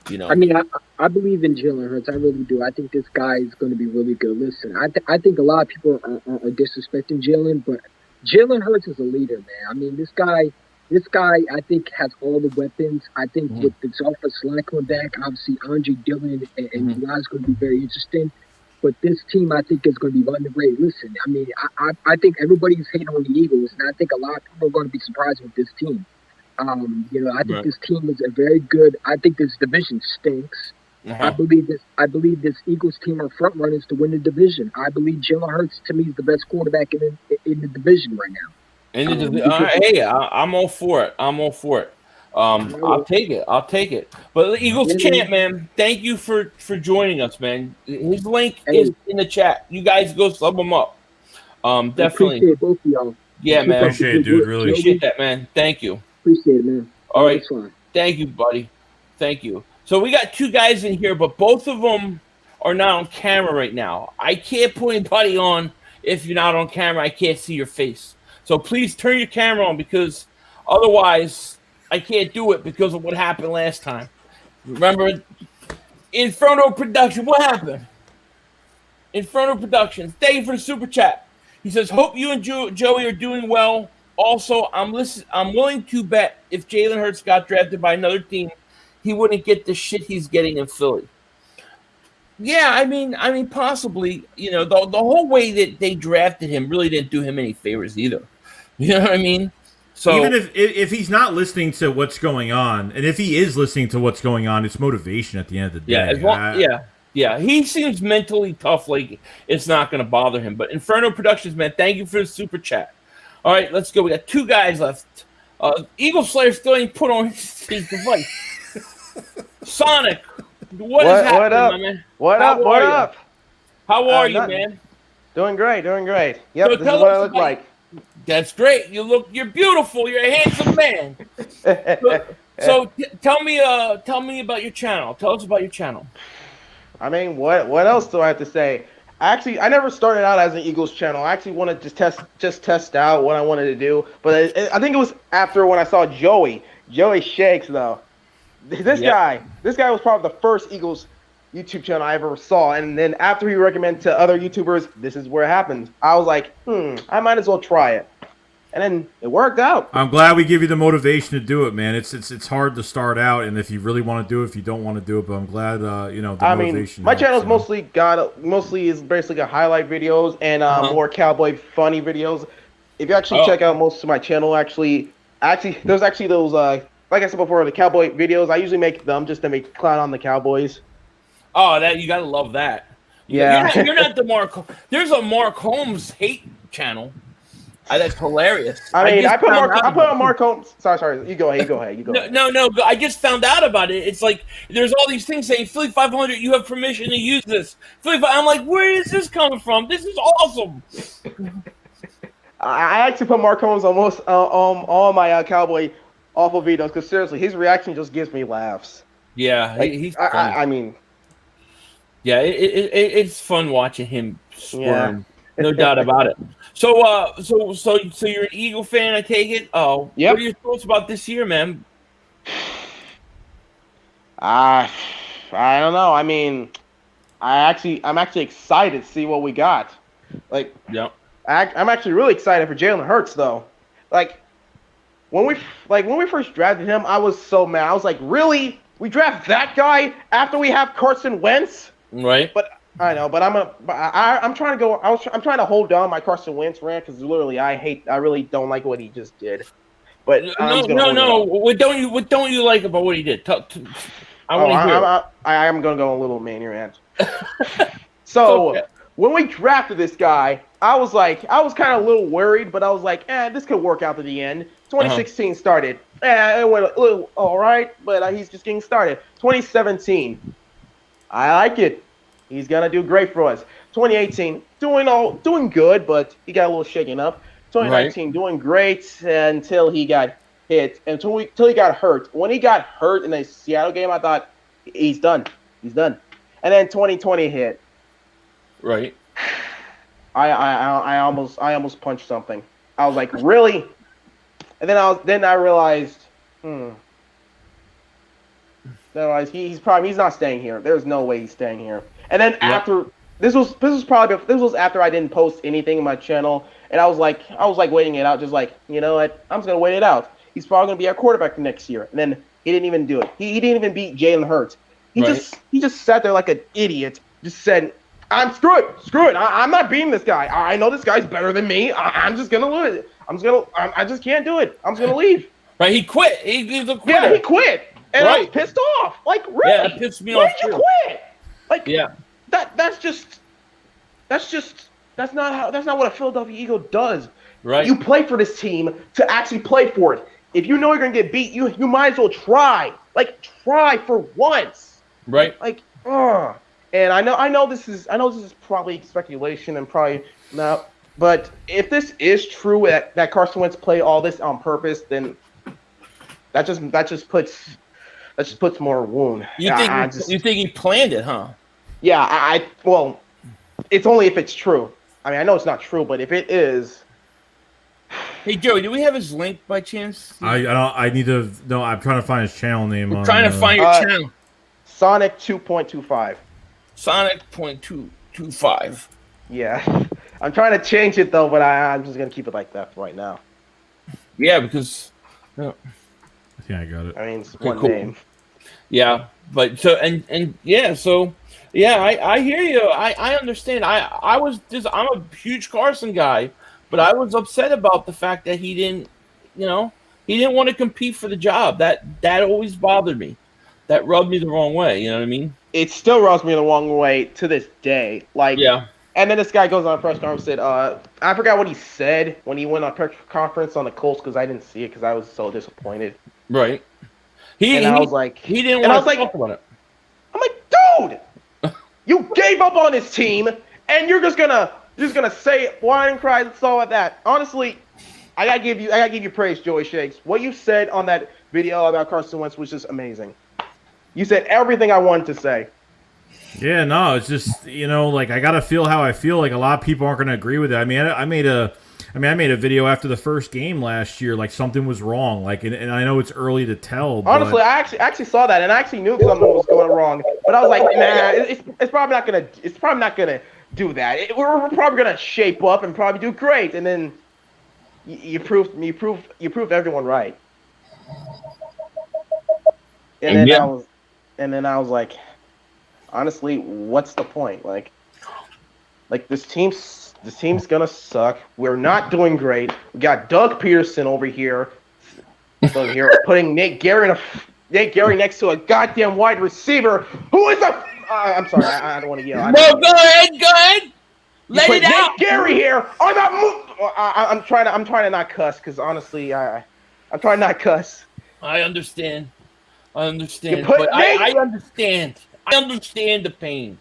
I mean, I believe in Jalen Hurts. I really do. I think this guy is going to be really good. Listen, I think a lot of people are disrespecting Jalen, but Jalen Hurts is a leader, man. I mean, this guy, I think, has all the weapons. I think with this offensive line coming back, obviously Andre Dillon and is going to be very interesting. But this team, I think, is going to be underrated. Listen, I mean, I think everybody's hating on the Eagles, and I think a lot of people are going to be surprised with this team. I think this team is a very good. I think this division stinks. I believe this Eagles team are front runners to win the division. I believe Jalen Hurts, to me, is the best quarterback in the division right now. Hey, I'm all for it. I'll take it. But the Eagles can't, man. Thank you for joining us, man. His link is in the chat. You guys go sub him up. Definitely. I appreciate both of y'all. Yeah, man. Appreciate it, dude. Really appreciate that, man. Thank you. Appreciate it, man. All right. Thank you, buddy. Thank you. So we got 2 guys in here, but both of them are not on camera right now. I can't put anybody on if you're not on camera. I can't see your face. So please turn your camera on, because otherwise I can't do it because of what happened last time. Remember, Inferno Production, what happened? Inferno Productions, thank you for the super chat. He says, hope you and Joey are doing well. Also, I'm willing to bet if Jalen Hurts got drafted by another team, he wouldn't get the shit he's getting in Philly. Yeah, I mean, possibly. The whole way that they drafted him really didn't do him any favors either. You know what I mean? So even if he's not listening to what's going on, and if he is listening to what's going on, it's motivation at the end of the day. Yeah, he seems mentally tough. Like, it's not going to bother him. But Inferno Productions, man, thank you for the super chat. All right, let's go. We got 2 guys left. Eagle Slayer still ain't put on his device. Sonic, What is happening, what up? my man? What How up? What are you? up? How are you, Nothing. man? Doing great, doing great. Yep, So this is tell what us I look about- like. That's great. You're beautiful. You're a handsome man. Tell me about your channel. Tell us about your channel. I mean, what else do I have to say? Actually, I never started out as an Eagles channel. I actually wanted to test out what I wanted to do, but I think it was after when I saw Joey Shakes though. This guy was probably the first Eagles YouTube channel I ever saw, and then after he recommended to other YouTubers, this is where it happened. I was like, I might as well try it, and then it worked out. I'm glad we give you the motivation to do it, man. It's hard to start out, and if you really want to do it, if you don't want to do it, but I'm glad the motivation. My channel's mostly is basically highlight videos and more cowboy funny videos. If you actually check out most of my channel, actually there's actually those like I said before, the cowboy videos. I usually make them just to make clown on the Cowboys. Oh, that you gotta love that. Yeah, you're not the Mark. There's a Mark Holmes hate channel. That's hilarious. I put on Mark Holmes. Sorry. You go ahead. No. I just found out about it. It's like there's all these things saying Philly 500. You have permission to use this. I'm like, where is this coming from? This is awesome. I actually put Mark Holmes almost all my Cowboy awful videos because seriously, his reaction just gives me laughs. Yeah, like, he's. I mean, yeah, it's fun watching him squirm. Yeah. No doubt about it. So you're an Eagle fan, I take it. Oh, yep. What are your thoughts about this year, man? I don't know. I mean, I'm actually excited to see what we got. Like, I'm actually really excited for Jalen Hurts though. Like, when we first drafted him, I was so mad. I was like, really? We draft that guy after we have Carson Wentz? Right. But I know, but I'm trying to go. I'm trying to hold down my Carson Wentz rant because literally I really don't like what he just did. But no. What don't you like about what he did? I want to hear. I'm gonna go a little mania rant. So when we drafted this guy, I was kind of a little worried, but I was like, this could work out to the end. 2016 started. It went a little all right, but he's just getting started. 2017, I like it. He's gonna do great for us. 2018, doing good, but he got a little shaken up. 2019, doing great until he got hit, until he got hurt. When he got hurt in the Seattle game, I thought he's done. And then 2020 hit. Right. I almost punched something. I was like, really? And then I realized, he's not staying here. There's no way he's staying here. And then after this was after I didn't post anything in my channel, and I was like waiting it out, just like, you know what, I'm just gonna wait it out. He's probably gonna be our quarterback next year. And then he didn't even do it. He didn't even beat Jalen Hurts. He just sat there like an idiot. Just said, I'm screw it. I'm not beating this guy. I know this guy's better than me. I'm just gonna lose it. I just can't do it. I'm just gonna leave. Right? He quit. He's a quitter. Yeah, he quit. And I was pissed off. Like, really? Yeah, that pissed me off. Why did you quit? Like, that's not what a Philadelphia Eagle does. Right. You play for this team to actually play for it. If you know you're gonna get beat, you might as well try. Like, try for once. Right. Like, and I know this is probably speculation and probably not. But if this is true that Carson Wentz played all this on purpose, then that just puts more wound. You think he planned it, huh? Yeah, well, it's only if it's true. I mean, I know it's not true, but if it is. Hey Joey, do we have his link by chance? I need to. No, I'm trying to find his channel name. I'm trying to find your channel. Sonic 2.25. Sonic .225. Yeah, I'm trying to change it though, but I'm just gonna keep it like that for right now. Yeah, because. I think I got it. I mean, it's one name. Yeah, but I hear you. I understand. I'm a huge Carson guy, but I was upset about the fact that he didn't want to compete for the job. That always bothered me. That rubbed me the wrong way. You know what I mean? It still rubs me the wrong way to this day. Like, yeah. And then this guy goes on a press conference and said, I forgot what he said when he went on a press conference on the Colts because I didn't see it because I was so disappointed. Right. I was like, he didn't want to talk about it. I'm like, dude, you gave up on this team, and you're just gonna say whine and cry and all of that. Honestly, I gotta give you praise, Joey Shakes. What you said on that video about Carson Wentz was just amazing. You said everything I wanted to say. Yeah, no, it's just, like, I gotta feel how I feel. Like, a lot of people aren't gonna agree with it. I mean, I made a video after the first game last year, like something was wrong. Like, and I know it's early to tell. Honestly, I actually saw that, and I actually knew something was going wrong. But I was like, nah, it's probably not gonna do that. We're probably gonna shape up and probably do great. And then you proved everyone right. And then I was like, honestly, what's the point? Like this team's gonna suck. We're not doing great. We got Doug Peterson over here, putting Nate Gary next to a goddamn wide receiver who is a. I'm sorry, I don't want to yell. No, go ahead. Let it out. Nate Gary here. I'm trying to not cuss because honestly, I'm trying to not cuss. I understand, but I understand. I understand the pain.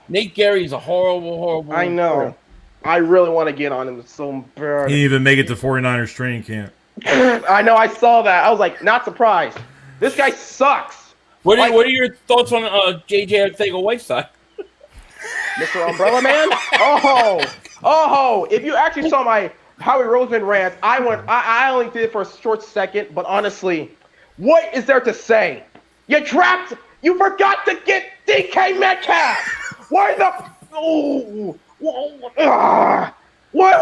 Nate Gary's a horrible. I know. Player. I really want to get on him so bad. He didn't even make it to 49ers training camp. I know. I saw that. I was like, not surprised. This guy sucks. What are your thoughts on JJ Arcega-Whiteside? Mr. Umbrella Man? Oh! If you actually saw my Howie Roseman rant, I only did it for a short second, but honestly, what is there to say? You forgot to get DK Metcalf! Why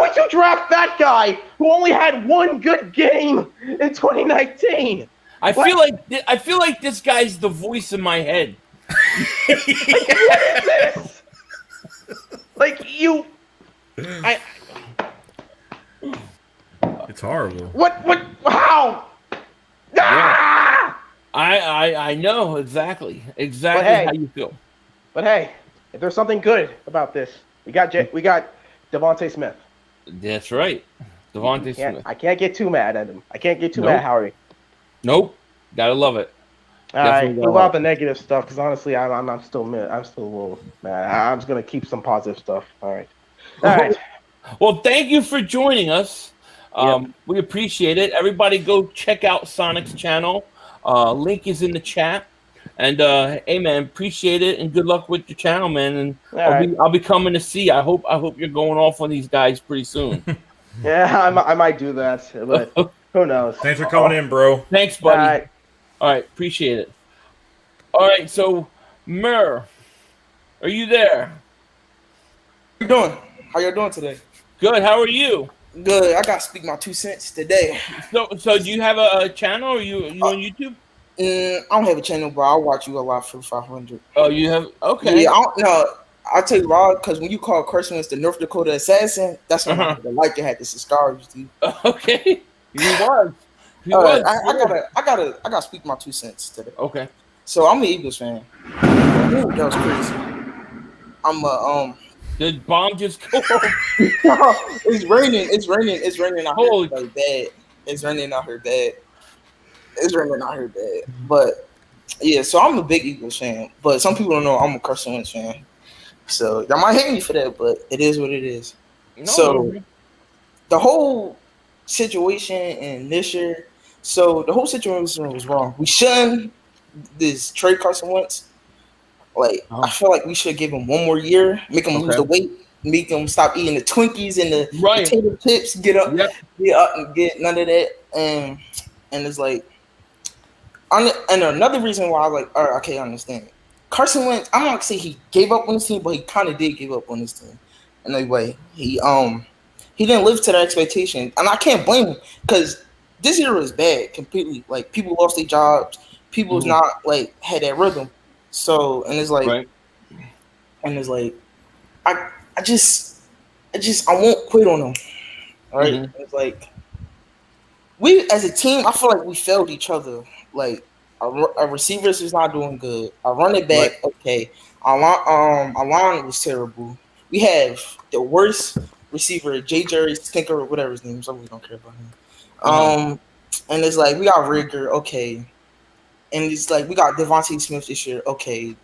would you draft that guy who only had one good game in 2019? I feel like this guy's the voice in my head. What is this? It's horrible. What? How? Yeah. I know exactly how you feel. But hey, if there's something good about this, we got Devontae Smith. That's right, Devontae Smith. I can't get too mad at him. I can't get too mad, Howie. Nope, gotta love it. All right, move out the negative stuff because honestly, I'm still a little mad. I'm just gonna keep some positive stuff. All right. Well, thank you for joining us. We appreciate it. Everybody, go check out Sonic's channel. Link is in the chat. And hey, man, appreciate it and good luck with your channel, man. And I'll be coming to see. I hope you're going off on these guys pretty soon. Yeah, I might do that, but who knows? Thanks for coming in, bro. Thanks, buddy. All right, appreciate it. All right, so Mur, are you there? How you doing? How you doing today? Good. How are you? Good. I gotta speak my 2 cents today. So do you have a channel? Or you on YouTube? I don't have a channel, but I watch you a lot for 500. Oh, you have? Okay. Yeah, I'll tell you why. Because when you call Carson Wentz the North Dakota assassin, that's when I had to subscribe to you. Okay. He was. I gotta speak my 2 cents today. Okay. So I'm an Eagles fan. Ooh, that was crazy. I'm a Did bomb just go? It's raining. It's raining out here like bad. It's raining out here bad. But yeah, so I'm a big Eagles fan. But some people don't know I'm a Carson Wentz fan. So y'all might hate me for that, but it is what it is. The whole situation in this year. So the whole situation was wrong. We shouldn't trade Carson Wentz. I feel like we should give him one more year, make him lose the weight, make him stop eating the Twinkies and the potato chips, get up and get none of that. And it's like, and another reason why I was like, all right, okay, I understand. Carson Wentz, I'm not gonna say he gave up on his team, but he kind of did give up on his team. In a way, he didn't live to that expectation, and I can't blame him because this year was bad completely. Like people lost their jobs, people's not had that rhythm. So and it's like, I won't quit on him. All right, it's like we as a team, I feel like we failed each other. Like our receivers is not doing good. Our running back, okay. Our line was terrible. We have the worst receiver, Jerry Stinker or whatever his name is. I really don't care about him. And it's like we got Rigger, okay. and it's like we got Devontae Smith this year. Okay,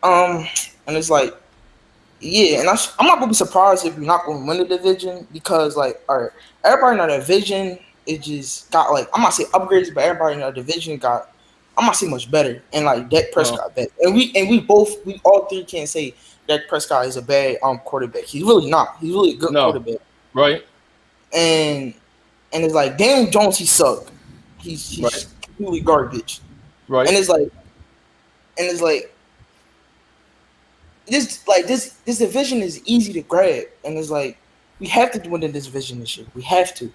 and it's like, yeah, and I'm not gonna be surprised if we're not gonna win the division because like, all right, everybody in our division it just got like I'm not saying upgrades, but everybody in our division got I'm not saying much better, and like Dak Prescott better, and we all three can't say Dak Prescott is a bad quarterback. He's really not. He's really a good quarterback, right? And it's like Daniel Jones, he sucked. He's completely garbage, right? And it's like this division is easy to grab, and it's like we have to win in this division this year. We have to.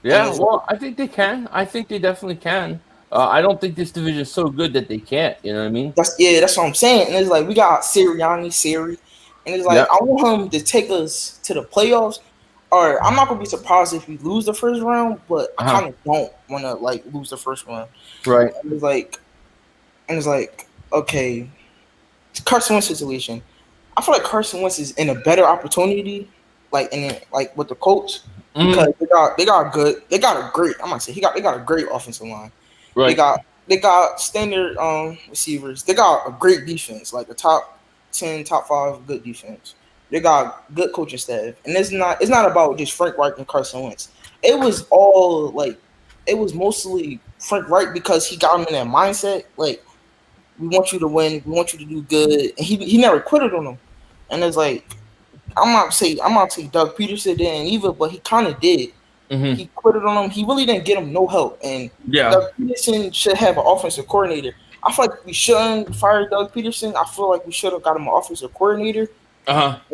Yeah, well, I think they can. I think they definitely can. I don't think this division is so good that they can't. You know what I mean? That's what I'm saying. And it's like we got Siri, and it's like I want him to take us to the playoffs. Or I'm not gonna be surprised if we lose the first round, but I kind of don't want to like lose the first round. Right. And it's like okay, it's Carson Wentz situation. I feel like Carson Wentz is in a better opportunity, like with the coach because they got a great. I'm gonna say they got a great offensive line. Right. They got standard receivers. They got a great defense, like a top 10, top 5 good defense. They got good coaching staff, and it's not about just Frank Reich and Carson Wentz. It was mostly Frank Reich because he got him in that mindset. Like we want you to win, we want you to do good, and he never quitted on them. And it's like I'm not say Doug Peterson didn't either, but he kind of did. He quitted on him. He really didn't get him no help. And Doug Peterson should have an offensive coordinator. I feel like we shouldn't fire Doug Peterson. I feel like we should have got him an offensive coordinator.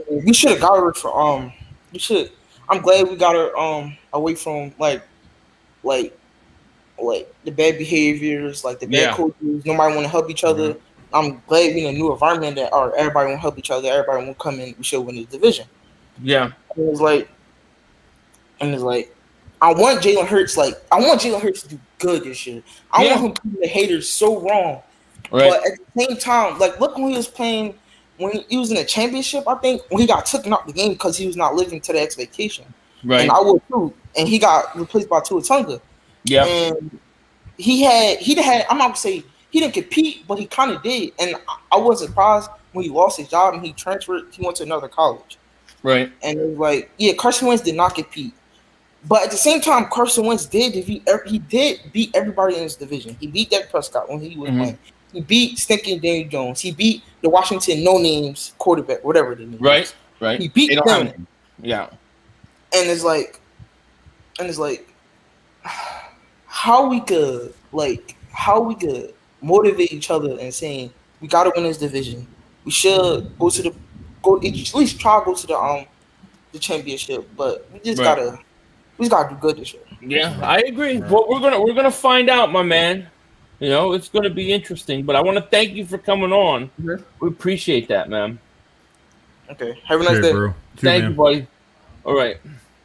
We should have got her for we should. I'm glad we got her away from like the bad behaviors, like the bad coaches. Nobody want to help each other. I'm glad we're in a new environment that everybody want to help each other. Everybody want to come in. We should win the division. Yeah. And it's like I want Jalen Hurts. Like I want Jalen Hurts to do good this year. I want him to do the haters so wrong. Right. But at the same time, like look when he was playing. When he was in the championship, I think when he got taken out the game because he was not living to the expectation. Right. And I would too. And he got replaced by Tua Tunga. Yeah. And he had I'm not gonna say he didn't compete, but he kind of did. And I was surprised when he lost his job and he transferred. He went to another college. Right. And it was like, yeah, Carson Wentz did not compete. But at the same time, Carson Wentz did beat everybody in his division. He beat Dak Prescott when he was playing. He beat stinking Daniel Jones. He beat the Washington no names quarterback, whatever the name is. Right. He beat them. Yeah. And it's like, how we could motivate each other and saying we gotta win this division. We should at least try to go to the championship, but we just gotta do good this year. Yeah, I agree. Well, we're gonna find out, my man. You know, it's gonna be interesting. But I want to thank you for coming on. We appreciate that, man. Okay, have a nice day, bro. Thank you, buddy. All right,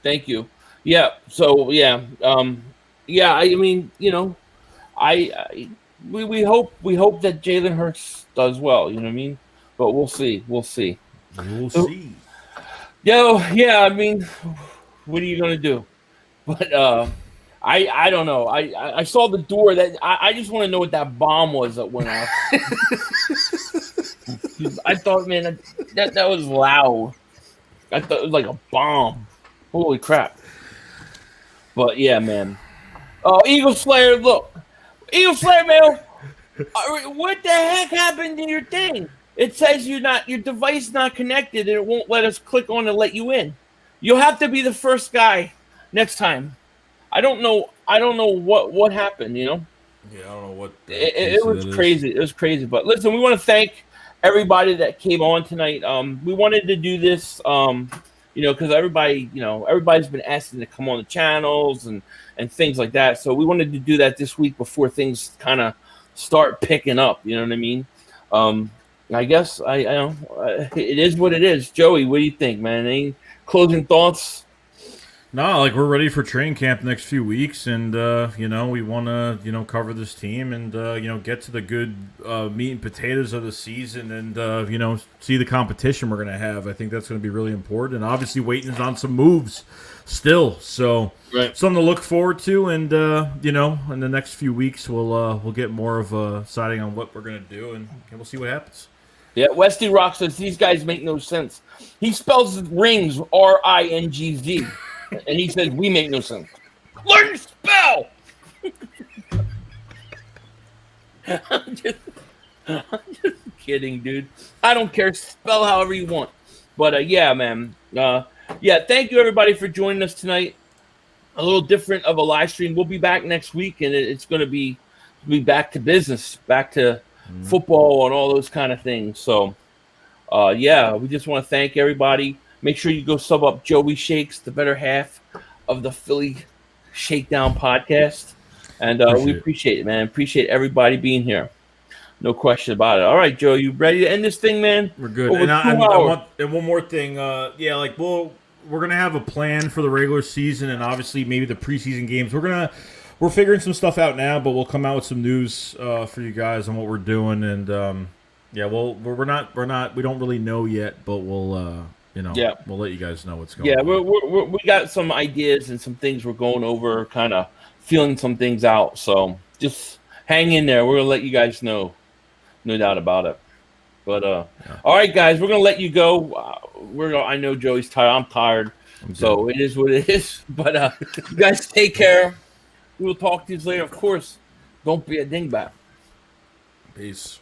thank you. Yeah. So yeah, I mean, you know, we hope that Jalen Hurts does well. You know what I mean? But we'll see. We'll see. Yeah. I mean, what are you gonna do? But I don't know. I saw the door that I just want to know what that bomb was that went off. I thought, man, that was loud. I thought it was like a bomb. Holy crap! But yeah, man. Oh, Eagle Slayer, look, Eagle Slayer, man. What the heck happened to your thing? It says your device not connected, and it won't let us click on to let you in. You'll have to be the first guy next time. I don't know what happened, you know? Yeah, I don't know what it was crazy. It was crazy. But listen, we want to thank everybody that came on tonight. We wanted to do this, you know, because everybody's been asking to come on the channels and things like that. So we wanted to do that this week before things kind of start picking up. You know what I mean? I guess I know it is what it is. Joey, what do you think, man? Any closing thoughts? No, like we're ready for training camp the next few weeks, and we want to cover this team and get to the good meat and potatoes of the season, and see the competition we're gonna have. I think that's gonna be really important, and obviously waiting on some moves still. So something to look forward to, and in the next few weeks we'll get more of a sighting on what we're gonna do, and we'll see what happens. Yeah, Westy Rock says these guys make no sense. He spells rings RINGZ, and he says we make no sense. Learn to spell. I'm just kidding, dude. I don't care. Spell however you want. But yeah, man. Thank you everybody for joining us tonight. A little different of a live stream. We'll be back next week, and it's going to be back to business, back to football and all those kind of things. So, we just want to thank everybody. Make sure you go sub up Joey Shakes, the better half of the Philly Shakedown podcast. And we appreciate it, man. Appreciate everybody being here. No question about it. All right, Joe, you ready to end this thing, man? We're good. And one more thing. We're gonna have a plan for the regular season and obviously maybe the preseason games. We're figuring some stuff out now, but we'll come out with some news for you guys on what we're doing. And we don't really know yet, but we'll let you guys know what's going on. Yeah, we got some ideas and some things we're going over, kind of feeling some things out. So just hang in there. We're gonna let you guys know, no doubt about it. But all right, guys, we're gonna let you go. I know Joey's tired. I'm tired, so it is what it is. But you guys take care. We will talk to you later. Of course, don't be a dingbat. Peace.